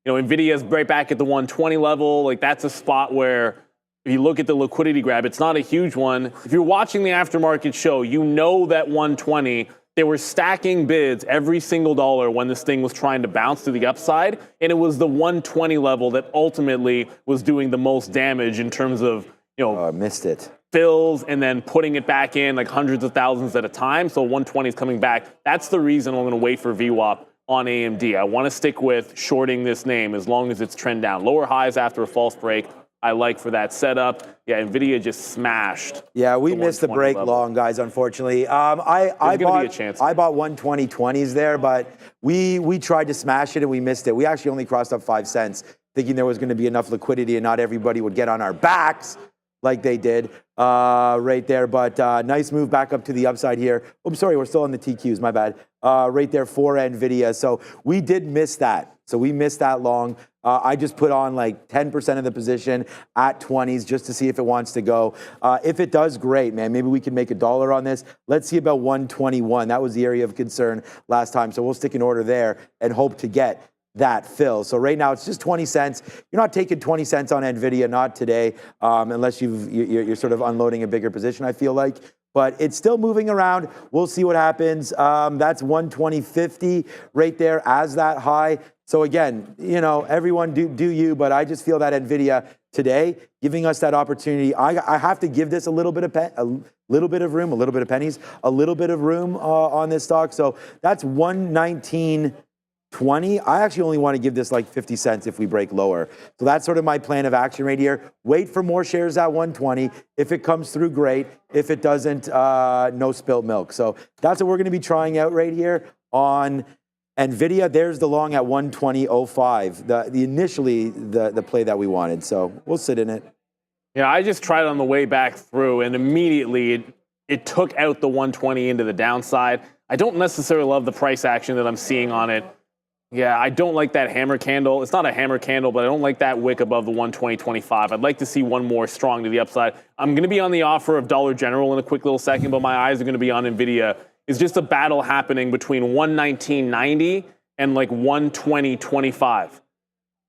NVIDIA is right back at the 120 level. Like, that's a spot where if you look at the liquidity grab, it's not a huge one. If you're watching the aftermarket show, you know that 120, they were stacking bids every single dollar when this thing was trying to bounce to the upside. And it was the 120 level that ultimately was doing the most damage in terms of, I missed it. Fills and then putting it back in like hundreds of thousands at a time. So 120 is coming back. That's the reason I'm going to wait for VWAP on AMD. I want to stick with shorting this name as long as it's trend down. Lower highs after a false break, I like for that setup. Yeah, NVIDIA just smashed. Yeah, we missed the break level. Long, guys, unfortunately. I bought 120.20s there, but we tried to smash it and we missed it. We actually only crossed up 5 cents, thinking there was going to be enough liquidity and not everybody would get on our backs like they did right there. But nice move back up to the upside here. Oh, sorry, we're still on the TQs, my bad. Right there for NVIDIA. So we did miss that. So we missed that long. I just put on like 10% of the position at 20s just to see if it wants to go. If it does, great, man. Maybe we can make $1 on this. Let's see about 121. That was the area of concern last time. So we'll stick an order there and hope to get that fill. So right now it's just 20 cents. You're not taking 20 cents on NVIDIA, not today, unless you're sort of unloading a bigger position, I feel like. But it's still moving around. We'll see what happens. That's 120.50 right there as that high. So again, everyone do you, but I just feel that NVIDIA today giving us that opportunity. I have to give this a little bit of room, a little bit of pennies, a little bit of room on this stock. So that's 119.20. I actually only want to give this like 50 cents if we break lower. So that's sort of my plan of action right here. Wait for more shares at 120. If it comes through, great. If it doesn't, no spilt milk. So that's what we're going to be trying out right here on NVIDIA. There's the long at 120.05. Initially the play that we wanted. So we'll sit in it. Yeah, I just tried on the way back through, and immediately it took out the 120 into the downside. I don't necessarily love the price action that I'm seeing on it. Yeah, I don't like that hammer candle. It's not a hammer candle, but I don't like that wick above the 120.25. I'd like to see one more strong to the upside. I'm going to be on the offer of Dollar General in a quick little second, but my eyes are going to be on NVIDIA. It's just a battle happening between 119.90 and like 120.25.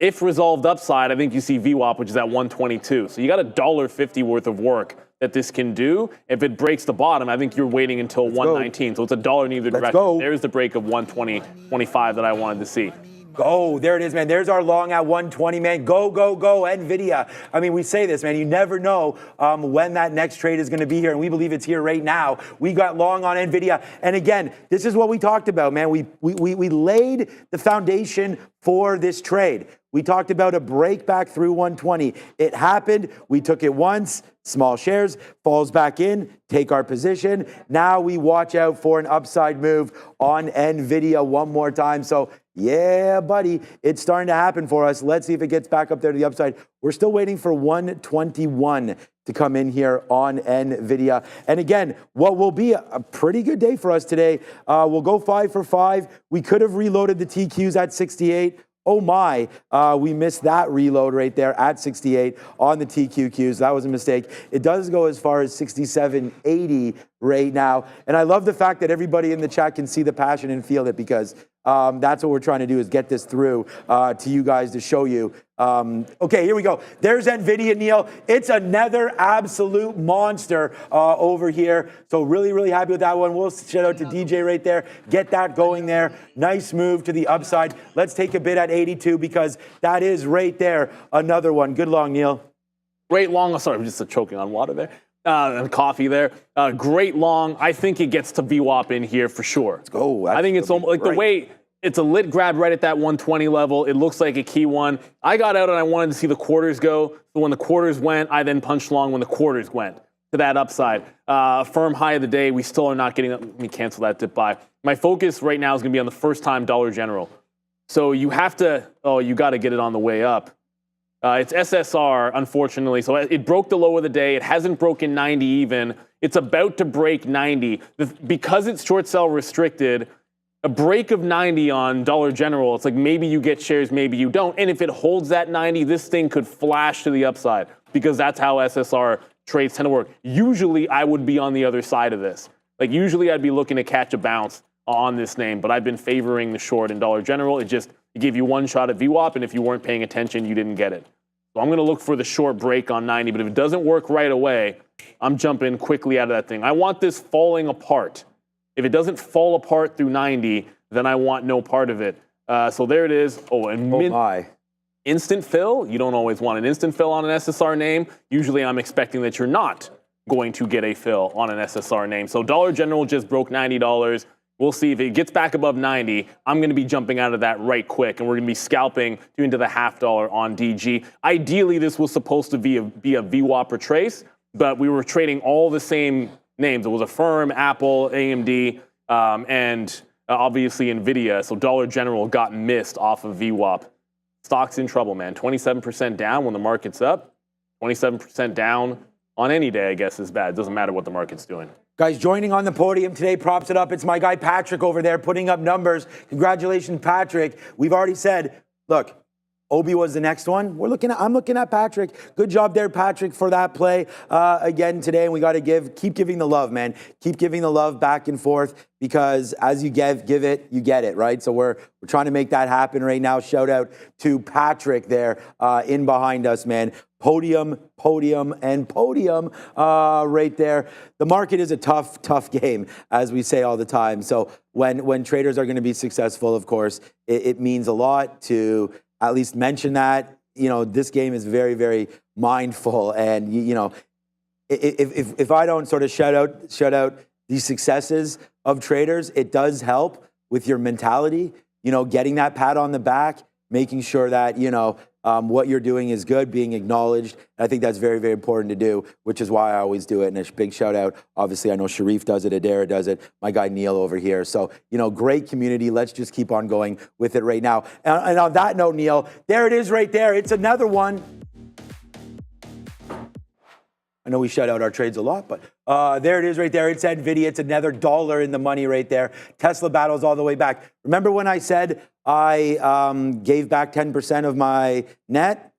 If resolved upside, I think you see VWAP, which is at 122. So you got $1.50 worth of work that this can do. If it breaks the bottom, I think you're waiting until 119. So it's $1 in either direction. There's the break of 120.25 that I wanted to see. Go. There it is, man. There's our long at 120, man. Go, go, go, NVIDIA. I mean, we say this, man. You never know when that next trade is going to be here, and we believe it's here right now. We got long on NVIDIA. And again, this is what we talked about, man. We laid the foundation for this trade. We talked about a break back through 120. It happened. We took it once. Small shares, falls back in, take our position. Now we watch out for an upside move on NVIDIA one more time. So yeah, buddy, it's starting to happen for us. Let's see if it gets back up there to the upside. We're still waiting for 121 to come in here on NVIDIA. And again, what will be a pretty good day for us today. We'll go 5 for 5. We could have reloaded the TQs at 68. Oh my, we missed that reload right there at 68 on the TQQs. That was a mistake. It does go as far as 67.80 right now. And I love the fact that everybody in the chat can see the passion and feel it, because that's what we're trying to do, is get this through to you guys to show you. Okay, here we go. There's NVIDIA, Neil. It's another absolute monster over here. So really, really happy with that one. We'll shout out to DJ right there. Get that going there. Nice move to the upside. Let's take a bid at 82, because that is right there another one. Good long, Neil. Great long. Sorry, I'm just choking on water there. And coffee there. Great long. I think it gets to VWAP in here for sure. Let's go. I think it's almost like the way it's a lit grab right at that 120 level. It looks like a key one. I got out and I wanted to see the quarters go. So when the quarters went, I then punched long when the quarters went to that upside. Firm high of the day. We still are not getting up. Let me cancel that dip buy. My focus right now is going to be on the first time Dollar General. So you have to, you got to get it on the way up. It's SSR, unfortunately. So it broke the low of the day. It hasn't broken 90 even. It's about to break 90. Because it's short sell restricted, a break of 90 on Dollar General, it's like maybe you get shares, maybe you don't. And if it holds that 90, this thing could flash to the upside because that's how SSR trades tend to work. Usually I would be on the other side of this. Like usually I'd be looking to catch a bounce on this name, but I've been favoring the short in Dollar General. It gave you one shot at VWAP, and if you weren't paying attention, you didn't get it. So I'm going to look for the short break on 90, but if it doesn't work right away, I'm jumping quickly out of that thing. I want this falling apart. If it doesn't fall apart through 90, then I want no part of it. So there it is. Oh, and instant fill. You don't always want an instant fill on an SSR name. Usually I'm expecting that you're not going to get a fill on an SSR name. So Dollar General just broke $90. We'll see if it gets back above 90. I'm going to be jumping out of that right quick, and we're going to be scalping into the $0.50 on DG. Ideally, this was supposed to be a VWAP retrace, but we were trading all the same names. It was Affirm, Apple, AMD, and obviously NVIDIA. So Dollar General got missed off of VWAP. Stock's in trouble, man. 27% down when the market's up. 27% down on any day, I guess, is bad. It doesn't matter what the market's doing. Guys, joining on the podium today, props it up. It's my guy Patrick over there putting up numbers. Congratulations, Patrick. We've already said, look, Obi was the next one. I'm looking at Patrick. Good job there, Patrick, for that play again today. And we got to keep giving the love, man. Keep giving the love back and forth because as you give it, you get it, right? So we're trying to make that happen right now. Shout out to Patrick there in behind us, man. Podium, and podium right there. The market is a tough game, as we say all the time. So when traders are going to be successful, of course, it means a lot to at least mention that. You know, this game is very, very mindful. And, you know, if I don't sort of shout out these successes of traders, it does help with your mentality, you know, getting that pat on the back, making sure that, you know, what you're doing is good, being acknowledged. I think that's very, very important to do, which is why I always do it. And a big shout out. Obviously, I know Sharif does it, Adair does it, my guy Neil over here. So, you know, great community. Let's just keep on going with it right now. And on that note, Neil, there it is right there. It's another one. I know we shout out our trades a lot, but there it is right there. It's NVIDIA. It's another dollar in the money right there. Tesla battles all the way back. Remember when I said I gave back 10% of my net?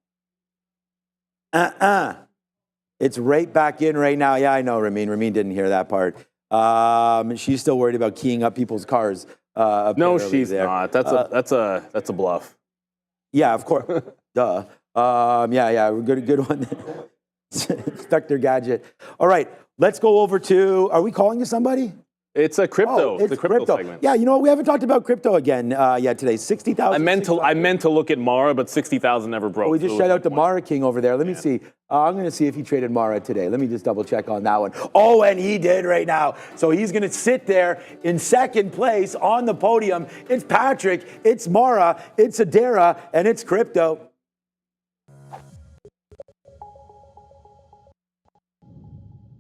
It's right back in right now. Yeah, I know, Ramin. Ramin didn't hear that part. She's still worried about keying up people's cars. No, she's not. That's a bluff. Yeah, of course. Duh. Yeah. Good one. Inspector Gadget. All right, let's go over to, are we calling to somebody? It's a crypto. It's the crypto segment. Yeah, you know what? We haven't talked about crypto again yet today. 60,000. I meant to look at Mara, but 60,000 never broke. Oh, we just shout out to Mara King over there. Let me see. I'm going to see if he traded Mara today. Let me just double check on that one. Oh, and he did right now. So he's going to sit there in second place on the podium. It's Patrick, it's Mara, it's Adara, and it's crypto.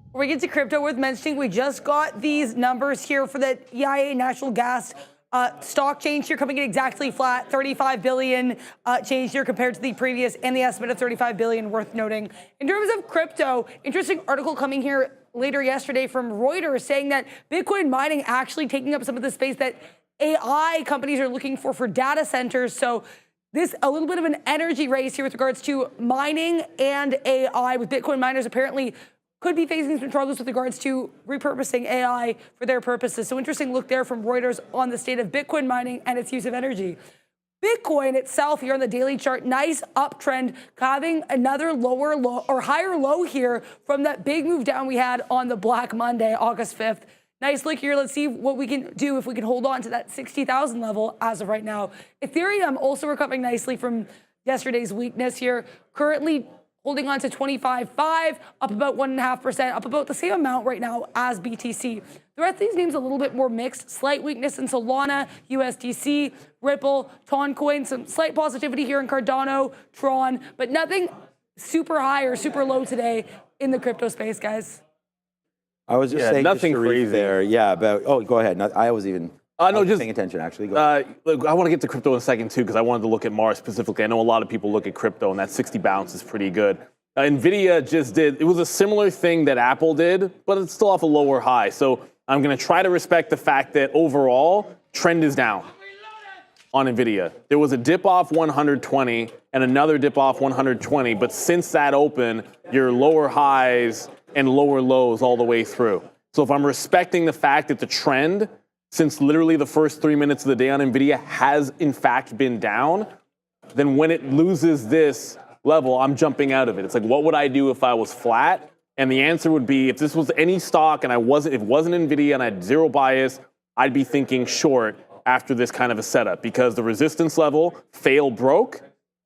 Before we get to crypto, worth mentioning, we just got these numbers here for the EIA natural gas stock change here coming in exactly flat, 35 billion change here compared to the previous and the estimate of 35 billion worth noting. In terms of crypto, interesting article coming here later yesterday from Reuters saying that Bitcoin mining actually taking up some of the space that AI companies are looking for data centers. So this a little bit of an energy race here with regards to mining and AI, with Bitcoin miners apparently could be facing some struggles with regards to repurposing AI for their purposes. So interesting look there from Reuters on the state of Bitcoin mining and its use of energy. Bitcoin itself here on the daily chart, nice uptrend, having another lower low or higher low here from that big move down we had on the Black Monday, August 5th. Nice look here. Let's see what we can do if we can hold on to that 60,000 level as of right now. Ethereum also recovering nicely from yesterday's weakness here, currently holding on to 25.5, up about 1.5%, up about the same amount right now as BTC. The rest of these names a little bit more mixed. Slight weakness in Solana, USDC, Ripple, Toncoin, some slight positivity here in Cardano, Tron, but nothing super high or super low today in the crypto space, guys. I was just saying nothing to Sharif crazy there. Yeah, about, oh, go ahead. I was even No, just paying attention, actually. Go look, I want to get to crypto in a second, too, because I wanted to look at Mars specifically. I know a lot of people look at crypto, and that 60 bounce is pretty good. NVIDIA just did, it was a similar thing that Apple did, but it's still off a lower high. So I'm going to try to respect the fact that overall, trend is down on NVIDIA. There was a dip off 120 and another dip off 120, but since that open, your lower highs and lower lows all the way through. So if I'm respecting the fact that the trend, since literally the first 3 minutes of the day on NVIDIA has in fact been down, then when it loses this level, I'm jumping out of it. It's like, what would I do if I was flat? And the answer would be, if this was any stock and if it wasn't NVIDIA and I had zero bias, I'd be thinking short after this kind of a setup, because the resistance level broke,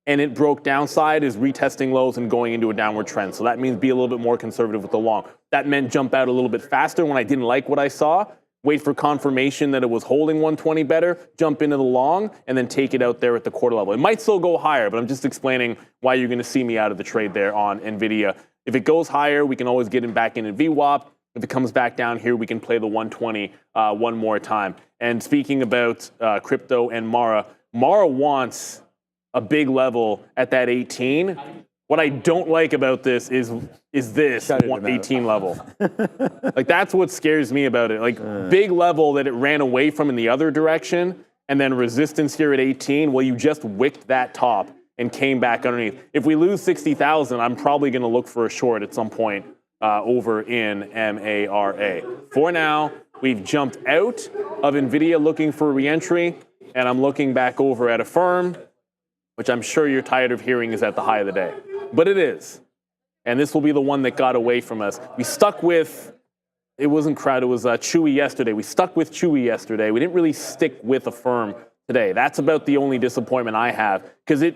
and it broke downside, is retesting lows and going into a downward trend. So that means be a little bit more conservative with the long. That meant jump out a little bit faster when I didn't like what I saw, wait for confirmation that it was holding 120 better, jump into the long, and then take it out there at the quarter level. It might still go higher, but I'm just explaining why you're going to see me out of the trade there on NVIDIA. If it goes higher, we can always get it back into VWAP. If it comes back down here, we can play the 120 one more time. And speaking about crypto and Mara wants a big level at that 18. What I don't like about this is this 18 level. Like, that's what scares me about it. Like, big level that it ran away from in the other direction, and then resistance here at 18. Well, you just wicked that top and came back underneath. If we lose 60,000, I'm probably going to look for a short at some point over in MARA. For now, we've jumped out of NVIDIA looking for re-entry, and I'm looking back over at Affirm, which I'm sure you're tired of hearing is at the high of the day. But it is. And this will be the one that got away from us. We stuck with, it wasn't crowd, it was Chewy yesterday. We stuck with Chewy yesterday. We didn't really stick with Affirm today. That's about the only disappointment I have, because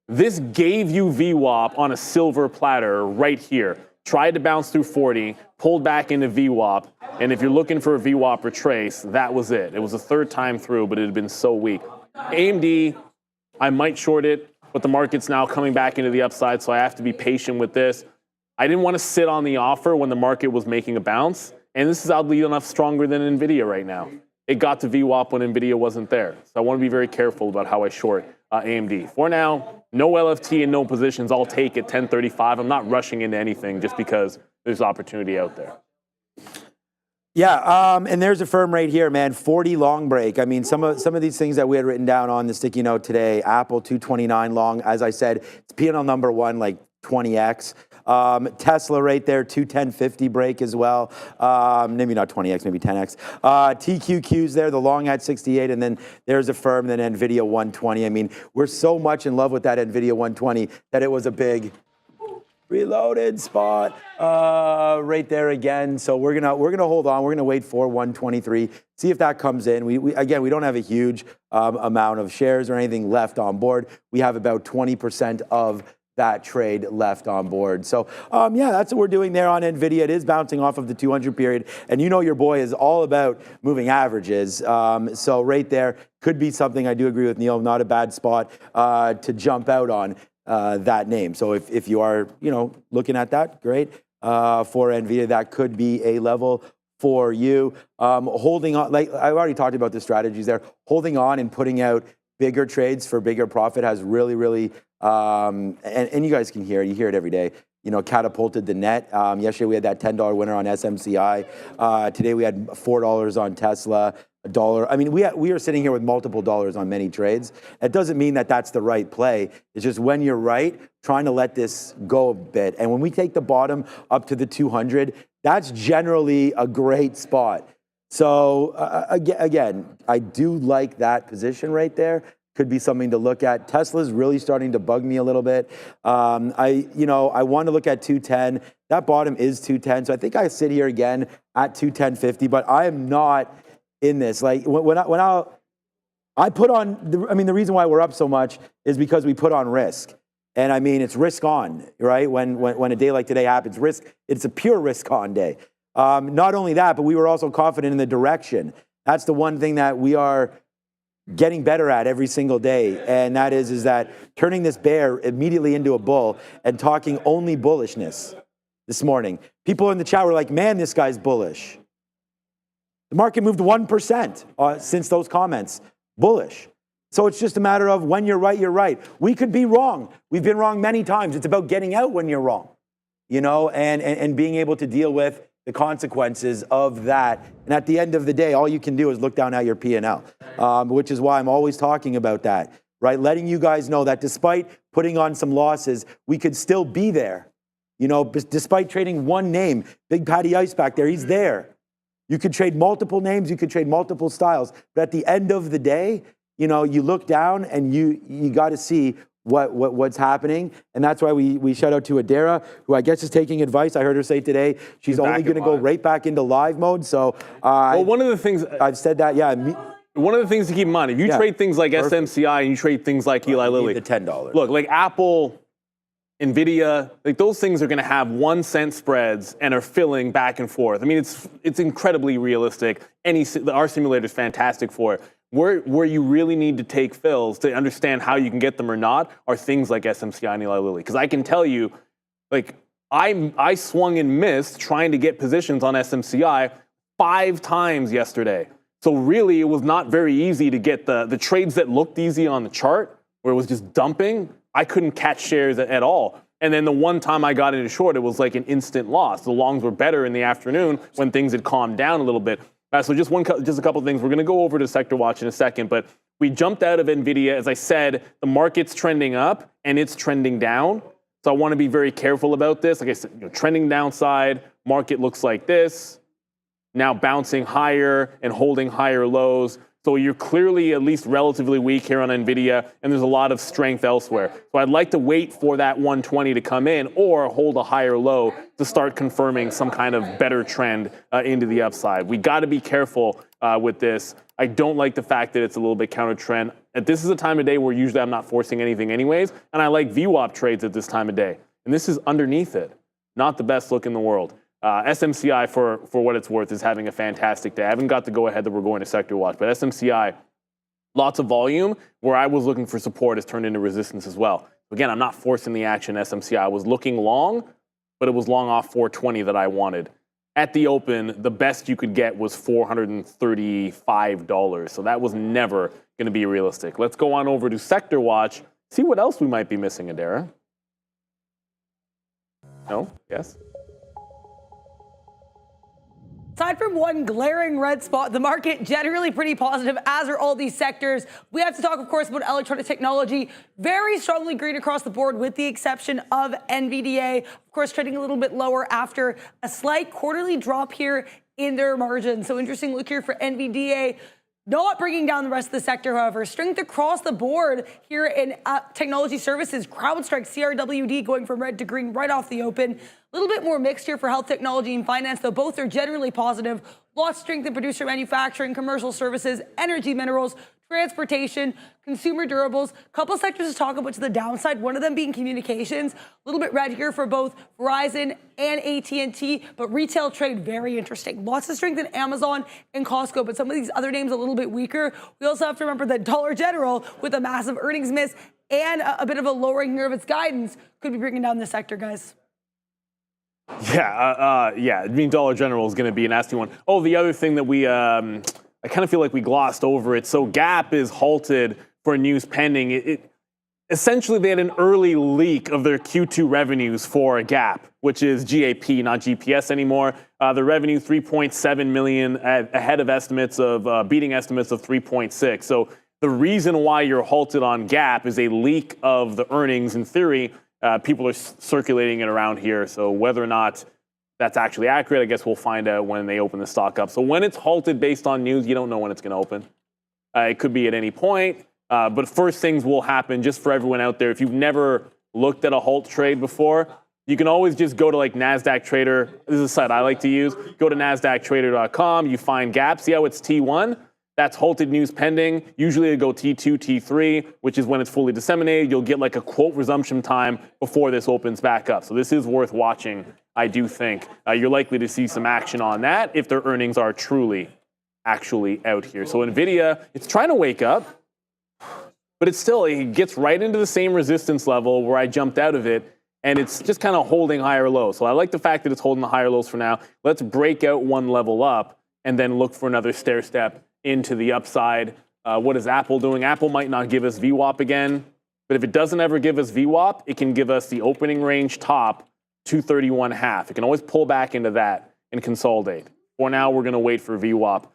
this gave you VWAP on a silver platter right here. Tried to bounce through 40, pulled back into VWAP, and if you're looking for a VWAP retrace, that was it. It was the third time through, but it had been so weak. AMD, I might short it, but the market's now coming back into the upside, so I have to be patient with this. I didn't want to sit on the offer when the market was making a bounce, and this is oddly enough stronger than NVIDIA right now. It got to VWAP when NVIDIA wasn't there, so I want to be very careful about how I short AMD. For now, no LFT and no positions. I'll take it 1035. I'm not rushing into anything just because there's opportunity out there. Yeah, and there's Affirm right here, man. 40 long break. I mean, some of these things that we had written down on the sticky note today. Apple 229 long. As I said, it's P&L number one, like 20x. Tesla right there, 210.50 break as well. Maybe not 20x, maybe 10x. TQQ's there, the long at 68, and then there's Affirm, then NVIDIA 120. I mean, we're so much in love with that NVIDIA 120 that it was a big reloaded spot right there again. So we're gonna hold on. We're gonna wait for 123. See if that comes in. We again, we don't have a huge amount of shares or anything left on board. We have about 20% of that trade left on board. So yeah, that's what we're doing there on NVIDIA. It is bouncing off of the 200 period, and you know your boy is all about moving averages. So right there could be something. I do agree with Neil. Not a bad spot to jump out on. That name. So if you are, looking at that, great. For NVIDIA, that could be a level for you. Holding on, like I've already talked about the strategies there. Holding on and putting out bigger trades for bigger profit has really, really, and you guys can hear it. You hear it every day. Catapulted the net. Yesterday we had that $10 winner on SMCI. Today we had $4 on Tesla. $1. I mean, we are sitting here with multiple dollars on many trades. It doesn't mean that that's the right play. It's just when you're right, trying to let this go a bit. And when we take the bottom up to the 200, that's generally a great spot. So again, I do like that position right there. Could be something to look at. Tesla's really starting to bug me a little bit. I want to look at 210. That bottom is 210. So I think I sit here again at 210.50, but I am not in this. Like when I put on, the reason why we're up so much is because we put on risk. And I mean, it's risk on, right? When a day like today happens, it's a pure risk on day. Not only that, but we were also confident in the direction. That's the one thing that we are getting better at every single day. And that is that turning this bear immediately into a bull and talking only bullishness this morning. People in the chat were like, man, this guy's bullish. The market moved 1% since those comments, bullish. So it's just a matter of when you're right, you're right. We could be wrong. We've been wrong many times. It's about getting out when you're wrong, you know, and being able to deal with the consequences of that. And at the end of the day, all you can do is look down at your P&L, which is why I'm always talking about that, right? Letting you guys know that despite putting on some losses, we could still be there. You know, despite trading one name, Big Patty Ice back there, he's there. You could trade multiple names, you could trade multiple styles. But at the end of the day, you know, you look down and you got to see what's happening. And that's why we shout out to Adara, who I guess is taking advice. I heard her say today she's only going to go right back into live mode. So well, one of the things I've said that, yeah. One of the things to keep in mind, if you trade things like SMCI and you trade things like Eli Lilly, the $10. Look, like Apple, NVIDIA, like those things are going to have 1 cent spreads and are filling back and forth. I mean, it's incredibly realistic. Our simulator is fantastic for it. Where you really need to take fills to understand how you can get them or not are things like SMCI and Eli Lilly. Because I can tell you, like, I swung and missed trying to get positions on SMCI 5 times yesterday. So really, it was not very easy to get the trades that looked easy on the chart, where it was just dumping. I couldn't catch shares at all. And then the one time I got into short, it was like an instant loss. The longs were better in the afternoon when things had calmed down a little bit. So just a couple of things. We're going to go over to Sector Watch in a second, but we jumped out of NVIDIA. As I said, the market's trending up and it's trending down. So I want to be very careful about this. Like I said, you know, trending downside, market looks like this. Now bouncing higher and holding higher lows. So you're clearly at least relatively weak here on NVIDIA, and there's a lot of strength elsewhere. So I'd like to wait for that 120 to come in or hold a higher low to start confirming some kind of better trend into the upside. We got to be careful with this. I don't like the fact that it's a little bit counter trend. This is a time of day where usually I'm not forcing anything anyways, and I like VWAP trades at this time of day. And this is underneath it. Not the best look in the world. SMCI, for what it's worth, is having a fantastic day. I haven't got the go-ahead that we're going to Sector Watch, but SMCI, lots of volume. Where I was looking for support has turned into resistance as well. Again, I'm not forcing the action SMCI. I was looking long, but it was long off 420 that I wanted. At the open, the best you could get was $435. So that was never going to be realistic. Let's go on over to Sector Watch, see what else we might be missing, Adara. No? Yes? Aside from one glaring red spot, the market generally pretty positive, as are all these sectors. We have to talk, of course, about electronic technology. Very strongly green across the board, with the exception of NVIDIA. Of course, trading a little bit lower after a slight quarterly drop here in their margin. So interesting look here for NVIDIA. Not bringing down the rest of the sector, however. Strength across the board here in technology services. CrowdStrike, CRWD going from red to green right off the open. A little bit more mixed here for health technology and finance, though both are generally positive. Lots of strength in producer manufacturing, commercial services, energy minerals, transportation, consumer durables. Couple sectors to talk about to the downside, one of them being communications. A little bit red here for both Verizon and AT&T, but retail trade, very interesting. Lots of strength in Amazon and Costco, but some of these other names a little bit weaker. We also have to remember that Dollar General, with a massive earnings miss and a bit of a lowering here of its guidance, could be bringing down this sector, guys. Yeah, I mean, Dollar General is going to be a nasty one. Oh, the other thing that I kind of feel like we glossed over it. So Gap is halted for news pending. Essentially, they had an early leak of their Q2 revenues for Gap, which is GAP, not GPS anymore. The revenue, 3.7 million, ahead of estimates of, beating estimates of 3.6. So the reason why you're halted on Gap is a leak of the earnings. In theory, people are circulating it around here. So whether or not that's actually accurate, I guess we'll find out when they open the stock up. So when it's halted based on news, you don't know when it's going to open. It could be at any point. But first things will happen, just for everyone out there. If you've never looked at a halt trade before, you can always just go to like NASDAQ Trader. This is a site I like to use. Go to NASDAQtrader.com. You find Gap. See how it's T1? That's halted news pending. Usually it'll go T2, T3, which is when it's fully disseminated. You'll get like a quote resumption time before this opens back up. So this is worth watching, I do think. You're likely to see some action on that if their earnings are actually out here. So NVIDIA, it's trying to wake up, but it gets right into the same resistance level where I jumped out of it, and it's just kind of holding higher lows. So I like the fact that it's holding the higher lows for now. Let's break out one level up and then look for another stair step into the upside. What is Apple doing? Apple might not give us VWAP again, but if it doesn't ever give us VWAP, it can give us the opening range top 231.5. It can always pull back into that and consolidate. For now, we're going to wait for VWAP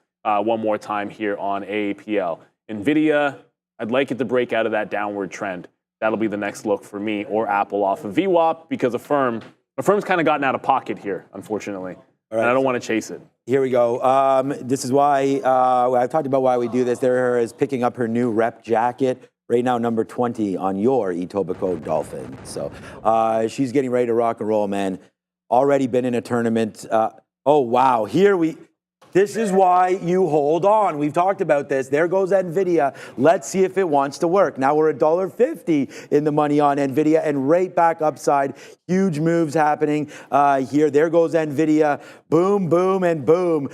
one more time here on AAPL. NVIDIA, I'd like it to break out of that downward trend. That'll be the next look for me, or Apple off of VWAP, because Affirm's kind of gotten out of pocket here, unfortunately. Right. And I don't want to chase it. Here we go. This is why I've talked about why we do this. There is picking up her new rep jacket. Right now, number 20 on your Etobicoke Dolphin. So she's getting ready to rock and roll, man. Already been in a tournament. Oh, wow. This is why you hold on. We've talked about this. There goes NVIDIA. Let's see if it wants to work. Now we're $1.50 in the money on NVIDIA and right back upside. Huge moves happening here. There goes NVIDIA. Boom, boom, and boom.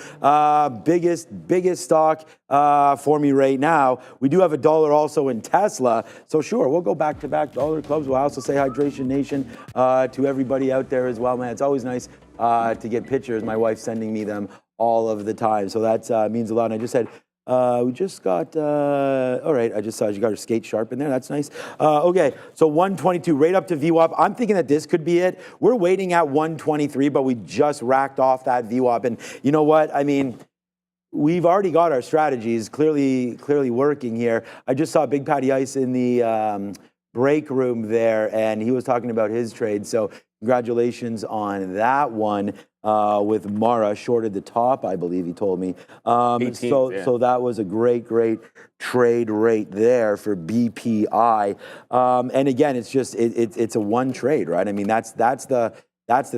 Biggest stock for me right now. We do have $1 also in Tesla. So sure, we'll go back-to-back dollar clubs. We'll also say Hydration Nation to everybody out there as well, man. It's always nice to get pictures. My wife's sending me them all of the time. So that means a lot. And I just said, we just got, all right, I just saw you got her skate sharp in there. That's nice. Okay, so 122, right up to VWAP. I'm thinking that this could be it. We're waiting at 123, but we just racked off that VWAP. And you know what? I mean, we've already got our strategies clearly working here. I just saw Big Patty Ice in the break room there, and he was talking about his trade. So congratulations on that one. With Mara, shorted the top, I believe he told me. 18th, so that was a great trade rate there for BPI. And again, it's just it's a one trade, right? I mean, that's the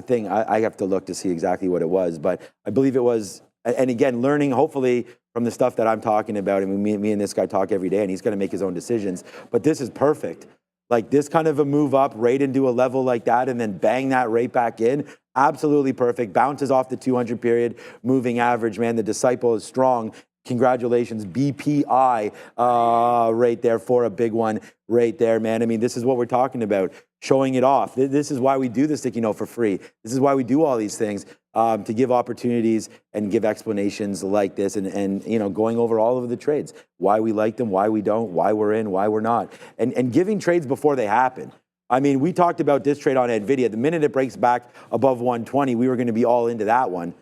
thing. I have to look to see exactly what it was, but I believe it was. And again, learning hopefully from the stuff that I'm talking about. I mean, me and this guy talk every day, and he's going to make his own decisions. But this is perfect. Like this kind of a move up right into a level like that, and then bang that right back in. Absolutely perfect. Bounces off the 200 period moving average, man. The disciple is strong. Congratulations, BPI, right there for a big one right there, man. I mean, this is what we're talking about, showing it off. This is why we do the sticky note for free. This is why we do all these things, to give opportunities and give explanations like this, and you know, going over all of the trades, why we like them, why we don't, why we're in, why we're not, and giving trades before they happen. I mean, we talked about this trade on NVIDIA. The minute it breaks back above 120, we were going to be all into that one.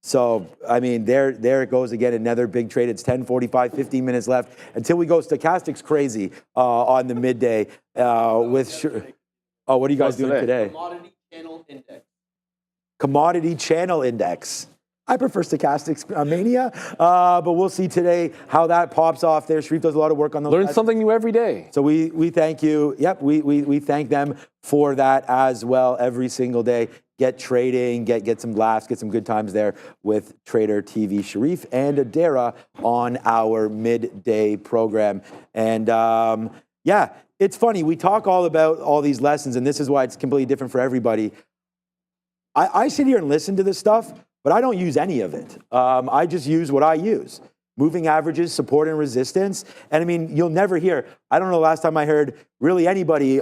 So, I mean, there it goes again, another big trade. It's 10:45, 15 minutes left until we go stochastics crazy on the midday. What are you guys doing today? Commodity Channel Index. Commodity Channel Index. I prefer stochastics mania, but we'll see today how that pops off there. Sharif does a lot of work on those. Learn something new every day. So we thank you. Yep, we thank them for that as well every single day. Get trading, get some laughs, get some good times there with Trader TV Sharif and Adara on our midday program. And yeah, it's funny. We talk all about all these lessons, and this is why it's completely different for everybody. I sit here and listen to this stuff, but I don't use any of it. I just use what I use. Moving averages, support and resistance. And I mean, you'll never hear, I don't know the last time I heard really anybody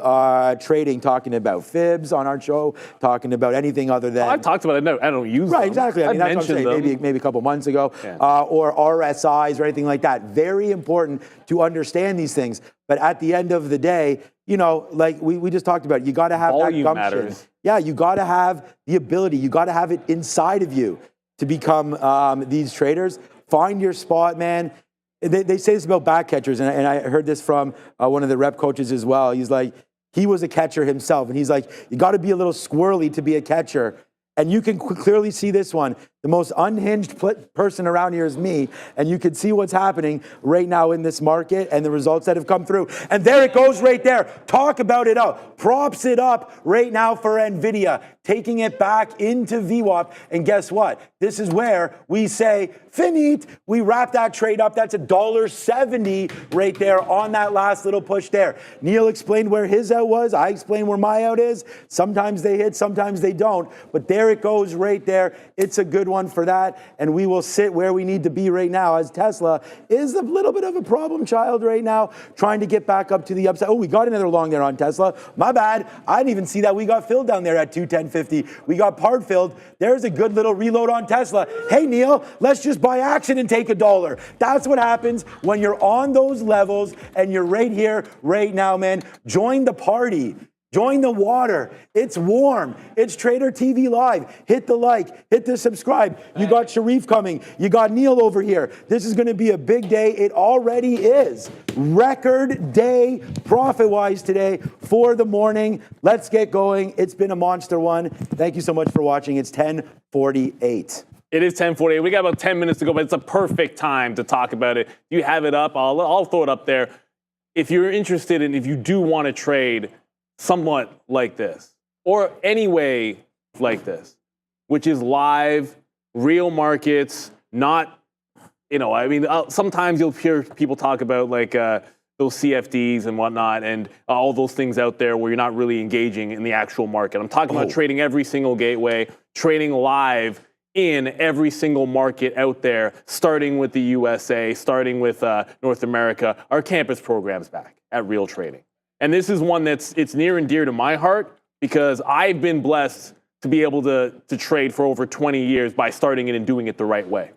trading talking about fibs on our show, talking about anything other than... I've talked about it, I don't use them. Right, exactly. I mean, that's what I'm saying, maybe a couple months ago. Yeah. Or RSIs or anything like that. Very important to understand these things. But at the end of the day, you know, like we just talked about, you got to have volume that gumption. Matters. Yeah, you got to have the ability. You got to have it inside of you to become these traders. Find your spot, man. They say this about back catchers, and I heard this from one of the rep coaches as well. He's like, he was a catcher himself, and he's like, you got to be a little squirrely to be a catcher. And you can clearly see this one. The most unhinged person around here is me, and you can see what's happening right now in this market and the results that have come through. And there it goes right there. Talk about it out. Props it up right now for NVIDIA, taking it back into VWAP. And guess what? This is where we say, finite. We wrap that trade up. That's $1.70 right there on that last little push there. Neil explained where his out was. I explained where my out is. Sometimes they hit, sometimes they don't. But there it goes right there. It's a good one for that, and we will sit where we need to be right now, as Tesla is a little bit of a problem child right now, trying to get back up to the upside. Oh, we got another long there on Tesla. My bad. I didn't even see that. We got filled down there at 210.50. We got part filled. There's a good little reload on Tesla. Hey, Neil, let's just buy action and take $1. That's what happens when you're on those levels and you're right here, right now, man. Join the party. Join the water. It's warm. It's Trader TV Live. Hit the like, hit the subscribe. You got Sharif coming. You got Neil over here. This is going to be a big day. It already is. Record day profit-wise today for the morning. Let's get going. It's been a monster one. Thank you so much for watching. It's 10:48. It is 10:48. We got about 10 minutes to go, but it's a perfect time to talk about it. You have it up. I'll throw it up there. If you're interested and if you do want to trade somewhat like this, or any way like this, which is live, real markets, not, I mean, sometimes you'll hear people talk about like those CFDs and whatnot and all those things out there where you're not really engaging in the actual market. I'm talking about trading every single gateway, trading live in every single market out there, starting with the USA, starting with North America. Our campus program's back at Real Trading. And this is one it's near and dear to my heart because I've been blessed to be able to trade for over 20 years by starting it and doing it the right way.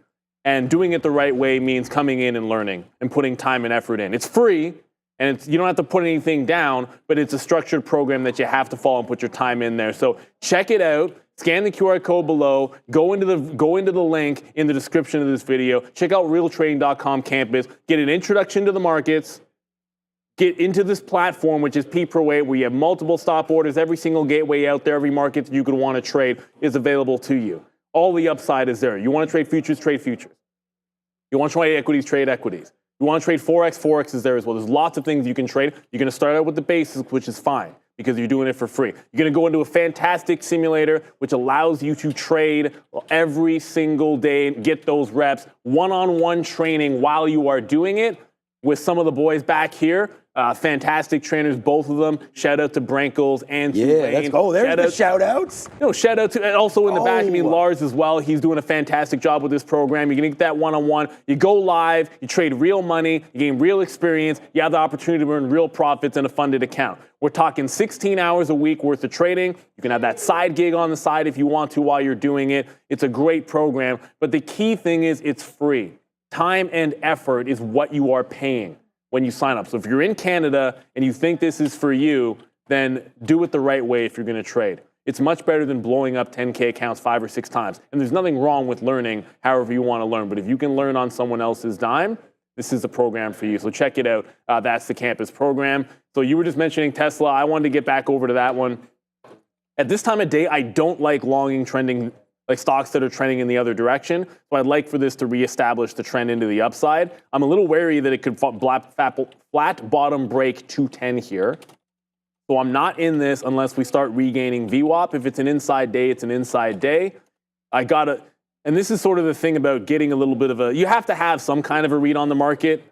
And doing it the right way means coming in and learning and putting time and effort in. It's free, and you don't have to put anything down, but it's a structured program that you have to follow and put your time in there. So check it out. Scan the QR code below. Go into the link in the description of this video. Check out realtrading.com campus. Get an introduction to the markets. Get into this platform, which is P per 8, where you have multiple stop orders. Every single gateway out there, every market that you could want to trade is available to you. All the upside is there. You want to trade futures, trade futures. You want to trade equities, trade equities. You want to trade Forex, Forex is there as well. There's lots of things you can trade. You're going to start out with the basics, which is fine because you're doing it for free. You're going to go into a fantastic simulator, which allows you to trade every single day and get those reps, one-on-one training while you are doing it with some of the boys back here. Fantastic trainers, both of them. Shout out to Brankles and to Wayne. Let's go. There's the shout outs. Shout out to, and also in the back, Lars as well. He's doing a fantastic job with this program. You're going to get that one-on-one. You go live, you trade real money, you gain real experience, you have the opportunity to earn real profits in a funded account. We're talking 16 hours a week worth of trading. You can have that side gig on the side if you want to while you're doing it. It's a great program, but the key thing is it's free. Time and effort is what you are paying when you sign up. So if you're in Canada and you think this is for you, then do it the right way if you're going to trade. It's much better than blowing up 10K accounts 5 or 6 times. And there's nothing wrong with learning however you want to learn. But if you can learn on someone else's dime, this is the program for you. So check it out. That's the campus program. So you were just mentioning Tesla. I wanted to get back over to that one. At this time of day, I don't like longing trending like stocks that are trending in the other direction. So I'd like for this to reestablish the trend into the upside. I'm a little wary that it could flat bottom break 210 here. So I'm not in this unless we start regaining VWAP. If it's an inside day, it's an inside day. And this is sort of the thing about getting a little bit of you have to have some kind of a read on the market.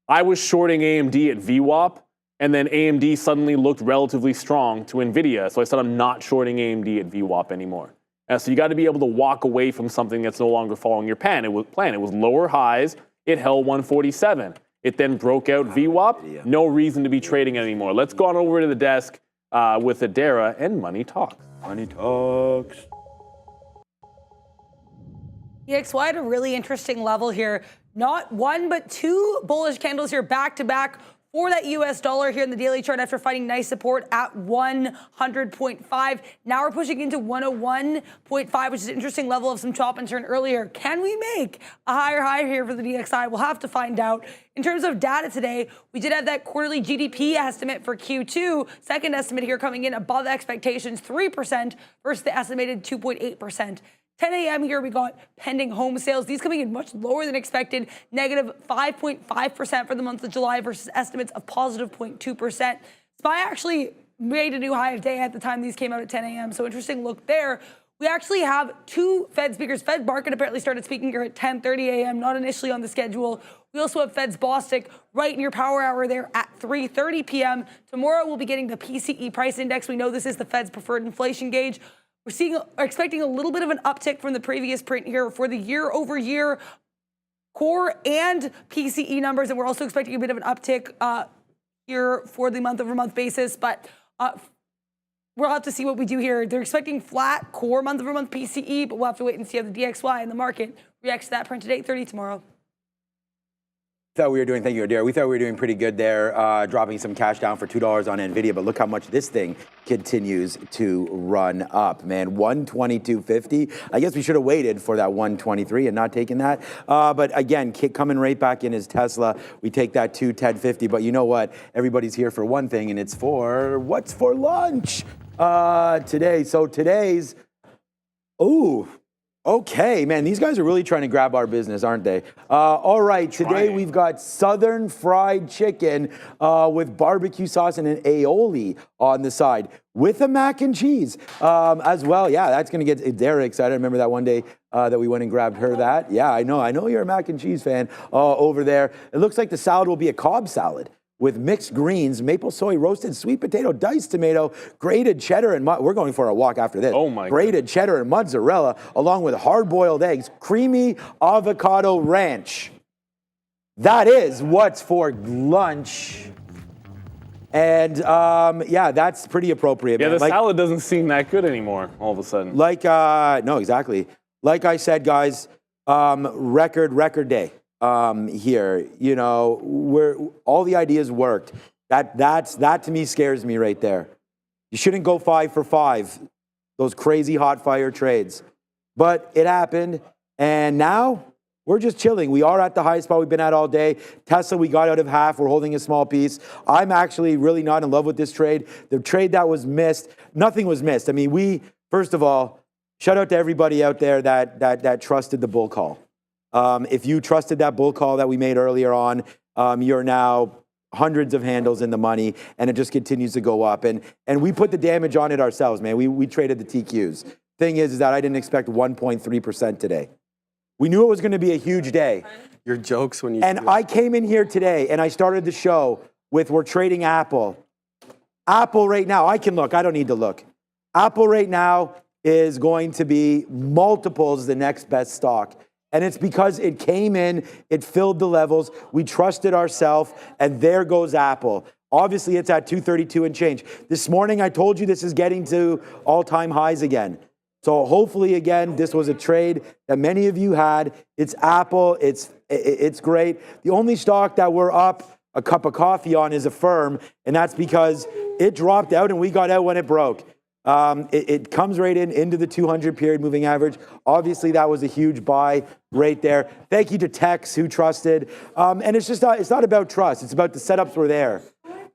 I was shorting AMD at VWAP, and then AMD suddenly looked relatively strong to NVIDIA. So I said I'm not shorting AMD at VWAP anymore. So you got to be able to walk away from something that's no longer following your plan. It was lower highs. It held 147. It then broke out VWAP. No reason to be trading anymore. Let's go on over to the desk with Adara and Money Talks. Money Talks. EXY at a really interesting level here. Not one, but 2 bullish candles here back to back for that US dollar here in the daily chart after finding nice support at 100.5. Now we're pushing into 101.5, which is an interesting level of some chop and turn earlier. Can we make a higher high here for the DXY? We'll have to find out. In terms of data today, we did have that quarterly GDP estimate for Q2. Second estimate here coming in above expectations, 3% versus the estimated 2.8%. 10 a.m. here, we got pending home sales. These coming in much lower than expected, negative 5.5% for the month of July versus estimates of positive 0.2%. SPI actually made a new high of day at the time these came out at 10 a.m. So interesting look there. We actually have 2 Fed speakers. Fed Market apparently started speaking here at 10:30 a.m., not initially on the schedule. We also have Fed's Bostic right in your power hour there at 3:30 p.m. Tomorrow we'll be getting the PCE price index. We know this is the Fed's preferred inflation gauge. We're expecting a little bit of an uptick from the previous print here for the year-over-year core and PCE numbers, and we're also expecting a bit of an uptick here for the month-over-month basis, but we'll have to see what we do here. They're expecting flat core month-over-month PCE, but we'll have to wait and see how the DXY and the market reacts to that print at 8:30 tomorrow. Thought we were doing, thank you, Adair. We thought we were doing pretty good there, dropping some cash down for $2 on NVIDIA, but look how much this thing continues to run up, man. 122.50. I guess we should have waited for that 123 and not taken that. But again, coming right back in is Tesla. We take that to 1050, but you know what? Everybody's here for one thing, and it's for what's for lunch today. So today's, okay, man, these guys are really trying to grab our business, aren't they? All right, today we've got Southern fried chicken with barbecue sauce and an aioli on the side with a mac and cheese as well. Yeah, that's going to get Dara excited. I remember that one day that we went and grabbed her that. Yeah, I know you're a mac and cheese fan over there. It looks like the salad will be a Cobb salad with mixed greens, maple soy, roasted sweet potato, diced tomato, grated cheddar, and we're going for a walk after this. Oh my grated God. Cheddar and mozzarella, along with hard-boiled eggs, creamy avocado ranch. That is what's for lunch. And yeah, that's pretty appropriate. Yeah, man. the salad doesn't seem that good anymore all of a sudden. No, exactly. Like I said, guys, record day. Here, you know, where all the ideas worked. That to me scares me right there. You shouldn't go 5 for 5, those crazy hot fire trades. But it happened, and now we're just chilling. We are at the highest spot we've been at all day. Tesla, we got out of half. We're holding a small piece. I'm actually really not in love with this trade. The trade that was missed, nothing was missed. I mean, first of all, shout out to everybody out there that trusted the bull call. If you trusted that bull call that we made earlier on, you're now hundreds of handles in the money, and it just continues to go up. And we put the damage on it ourselves, man. We traded the TQs. Thing is that I didn't expect 1.3% today. We knew it was going to be a huge day. Your jokes when you... And I came in here today, and I started the show with we're trading Apple. Apple right now, I can look. I don't need to look. Apple right now is going to be multiples the next best stock. And it's because it came in, it filled the levels, we trusted ourselves, and there goes Apple. Obviously, it's at 232 and change. This morning, I told you this is getting to all-time highs again. So hopefully, again, this was a trade that many of you had. It's Apple, it's great. The only stock that we're up a cup of coffee on is Affirm, and that's because it dropped out and we got out when it broke. It comes right into the 200 period moving average. Obviously, that was a huge buy right there. Thank you to Tex who trusted. And it's just it's not about trust. It's about the setups were there.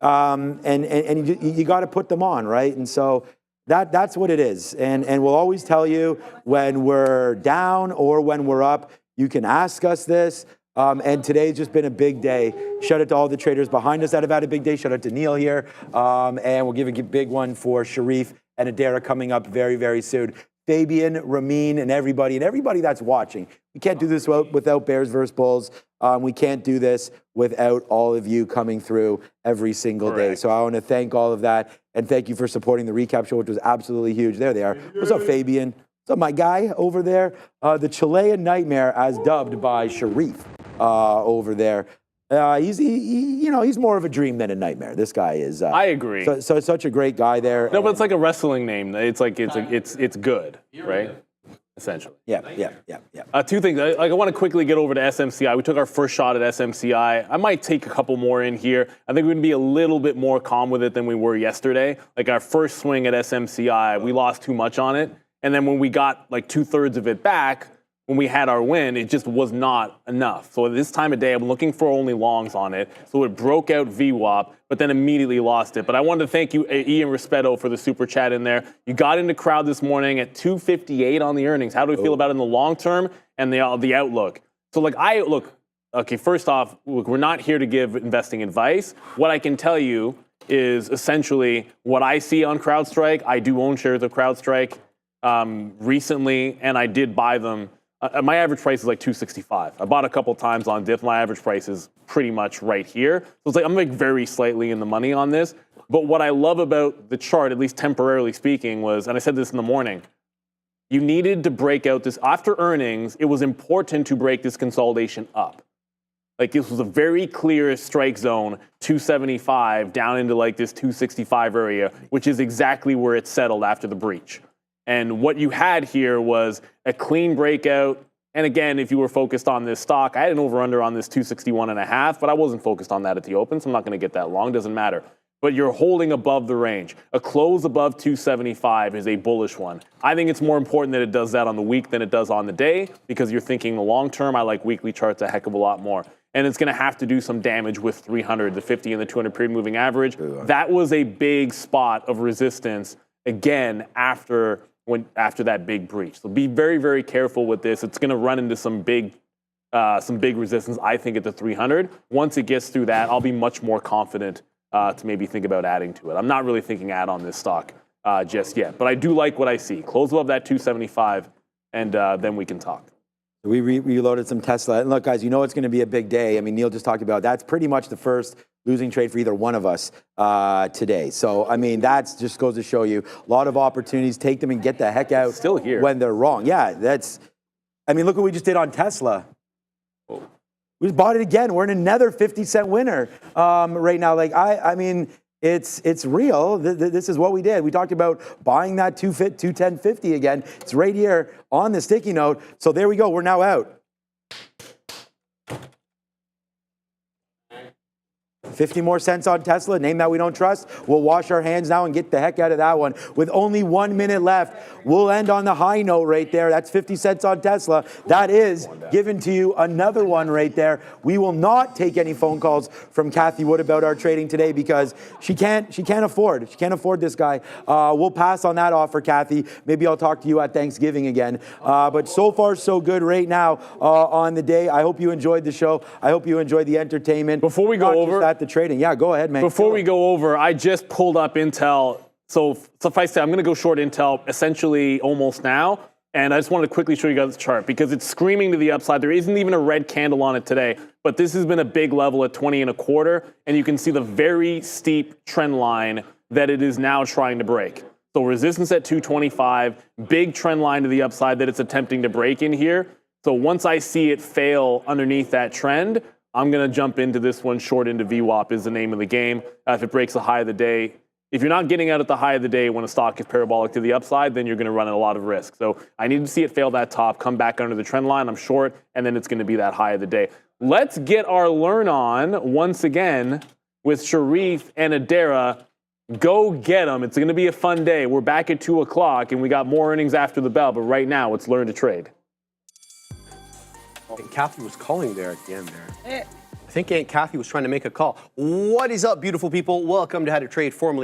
And you got to put them on, right? And so that's what it is. And we'll always tell you when we're down or when we're up. You can ask us this. And today's just been a big day. Shout out to all the traders behind us that have had a big day. Shout out to Neil here. And we'll give a big one for Sharif and Adara coming up very, very soon. Fabian, Ramin, and everybody that's watching. We can't do this without Bears versus Bulls. We can't do this without all of you coming through every single day. So I want to thank all of that. And thank you for supporting the recap show, which was absolutely huge. There they are. What's up, Fabian? What's up, my guy over there? The Chilean Nightmare, as dubbed by Sharif over there. He's more of a dream than a nightmare. This guy is. I agree. So such a great guy there. No, but it's like a wrestling name. It's like it's good, right? Essentially. Yeah. Two things. I want to quickly get over to SMCI. We took our first shot at SMCI. I might take a couple more in here. I think we're going to be a little bit more calm with it than we were yesterday. Like our first swing at SMCI, we lost too much on it, and then when we got like 2/3 of it back. When we had our win, it just was not enough. So at this time of day, I'm looking for only longs on it. So it broke out VWAP, but then immediately lost it. But I wanted to thank you, Ian Rispetto, for the super chat in there. You got into crowd this morning at 258 on the earnings. How do we feel about it in the long term and the outlook? So okay, first off, look, we're not here to give investing advice. What I can tell you is essentially what I see on CrowdStrike. I do own shares of CrowdStrike recently, and I did buy them. My average price is like $265. I bought a couple times on dips. My average price is pretty much right here. So it's like I'm like very slightly in the money on this. But what I love about the chart, at least temporarily speaking, was, and I said this in the morning, you needed to break out this, after earnings, it was important to break this consolidation up. Like this was a very clear strike zone, 275 down into like this 265 area, which is exactly where it settled after the breach. And what you had here was a clean breakout. And again, if you were focused on this stock, I had an over-under on this 261.5, but I wasn't focused on that at the open, so I'm not going to get that long, doesn't matter. But you're holding above the range. A close above 275 is a bullish one. I think it's more important that it does that on the week than it does on the day, because you're thinking the long term. I like weekly charts a heck of a lot more. And it's going to have to do some damage with 300, the 50 and the 200 period moving average. That was a big spot of resistance, again, after that big breach. So be very, very careful with this. It's going to run into some big resistance, I think, at the 300. Once it gets through that, I'll be much more confident to maybe think about adding to it. I'm not really thinking add on this stock just yet, but I do like what I see. Close above that 275, and then we can talk. We reloaded some Tesla. And look, guys, you know it's going to be a big day. I mean, Neil just talked about that's pretty much the first losing trade for either one of us today. So, I mean, that just goes to show you a lot of opportunities. Take them and get the heck out Still here. when they're wrong. Yeah, I mean, look what we just did on Tesla. Oh. We just bought it again. We're in another 50-cent winner right now. Like, I mean, it's real. This is what we did. We talked about buying that 210.50 again. It's right here on the sticky note. So there we go. We're now out. 50 more cents on Tesla, name that we don't trust. We'll wash our hands now and get the heck out of that one. With only 1 minute left, we'll end on the high note right there. That's 50 cents on Tesla. That is given to you, another one right there. We will not take any phone calls from Kathy Wood about our trading today because she can't afford this guy. We'll pass on that offer, Kathy. Maybe I'll talk to you at Thanksgiving again. But so far, so good right now on the day. I hope you enjoyed the show. I hope you enjoyed the entertainment. Before we go over at the trading. Yeah, go ahead, man. Before we go over, I just pulled up Intel. So suffice to say, I'm going to go short Intel essentially almost now. And I just wanted to quickly show you guys the chart because it's screaming to the upside. There isn't even a red candle on it today, but this has been a big level at 20.25, and you can see the very steep trend line that it is now trying to break. So resistance at 225, big trend line to the upside that it's attempting to break in here. So once I see it fail underneath that trend, I'm going to jump into this one. Short into VWAP is the name of the game. If it breaks the high of the day, if you're not getting out at the high of the day when a stock is parabolic to the upside, then you're going to run a lot of risk. So I need to see it fail that top, come back under the trend line. I'm short, and then it's going to be that high of the day. Let's get our learn on once again with Sharif and Adara. Go get them. It's going to be a fun day. We're back at 2 o'clock, and we got more earnings after the bell. But right now, it's learn to trade. And Kathy was calling there at the end there. I think Aunt Kathy was trying to make a call. What is up, beautiful people? Welcome to How to Trade, formerly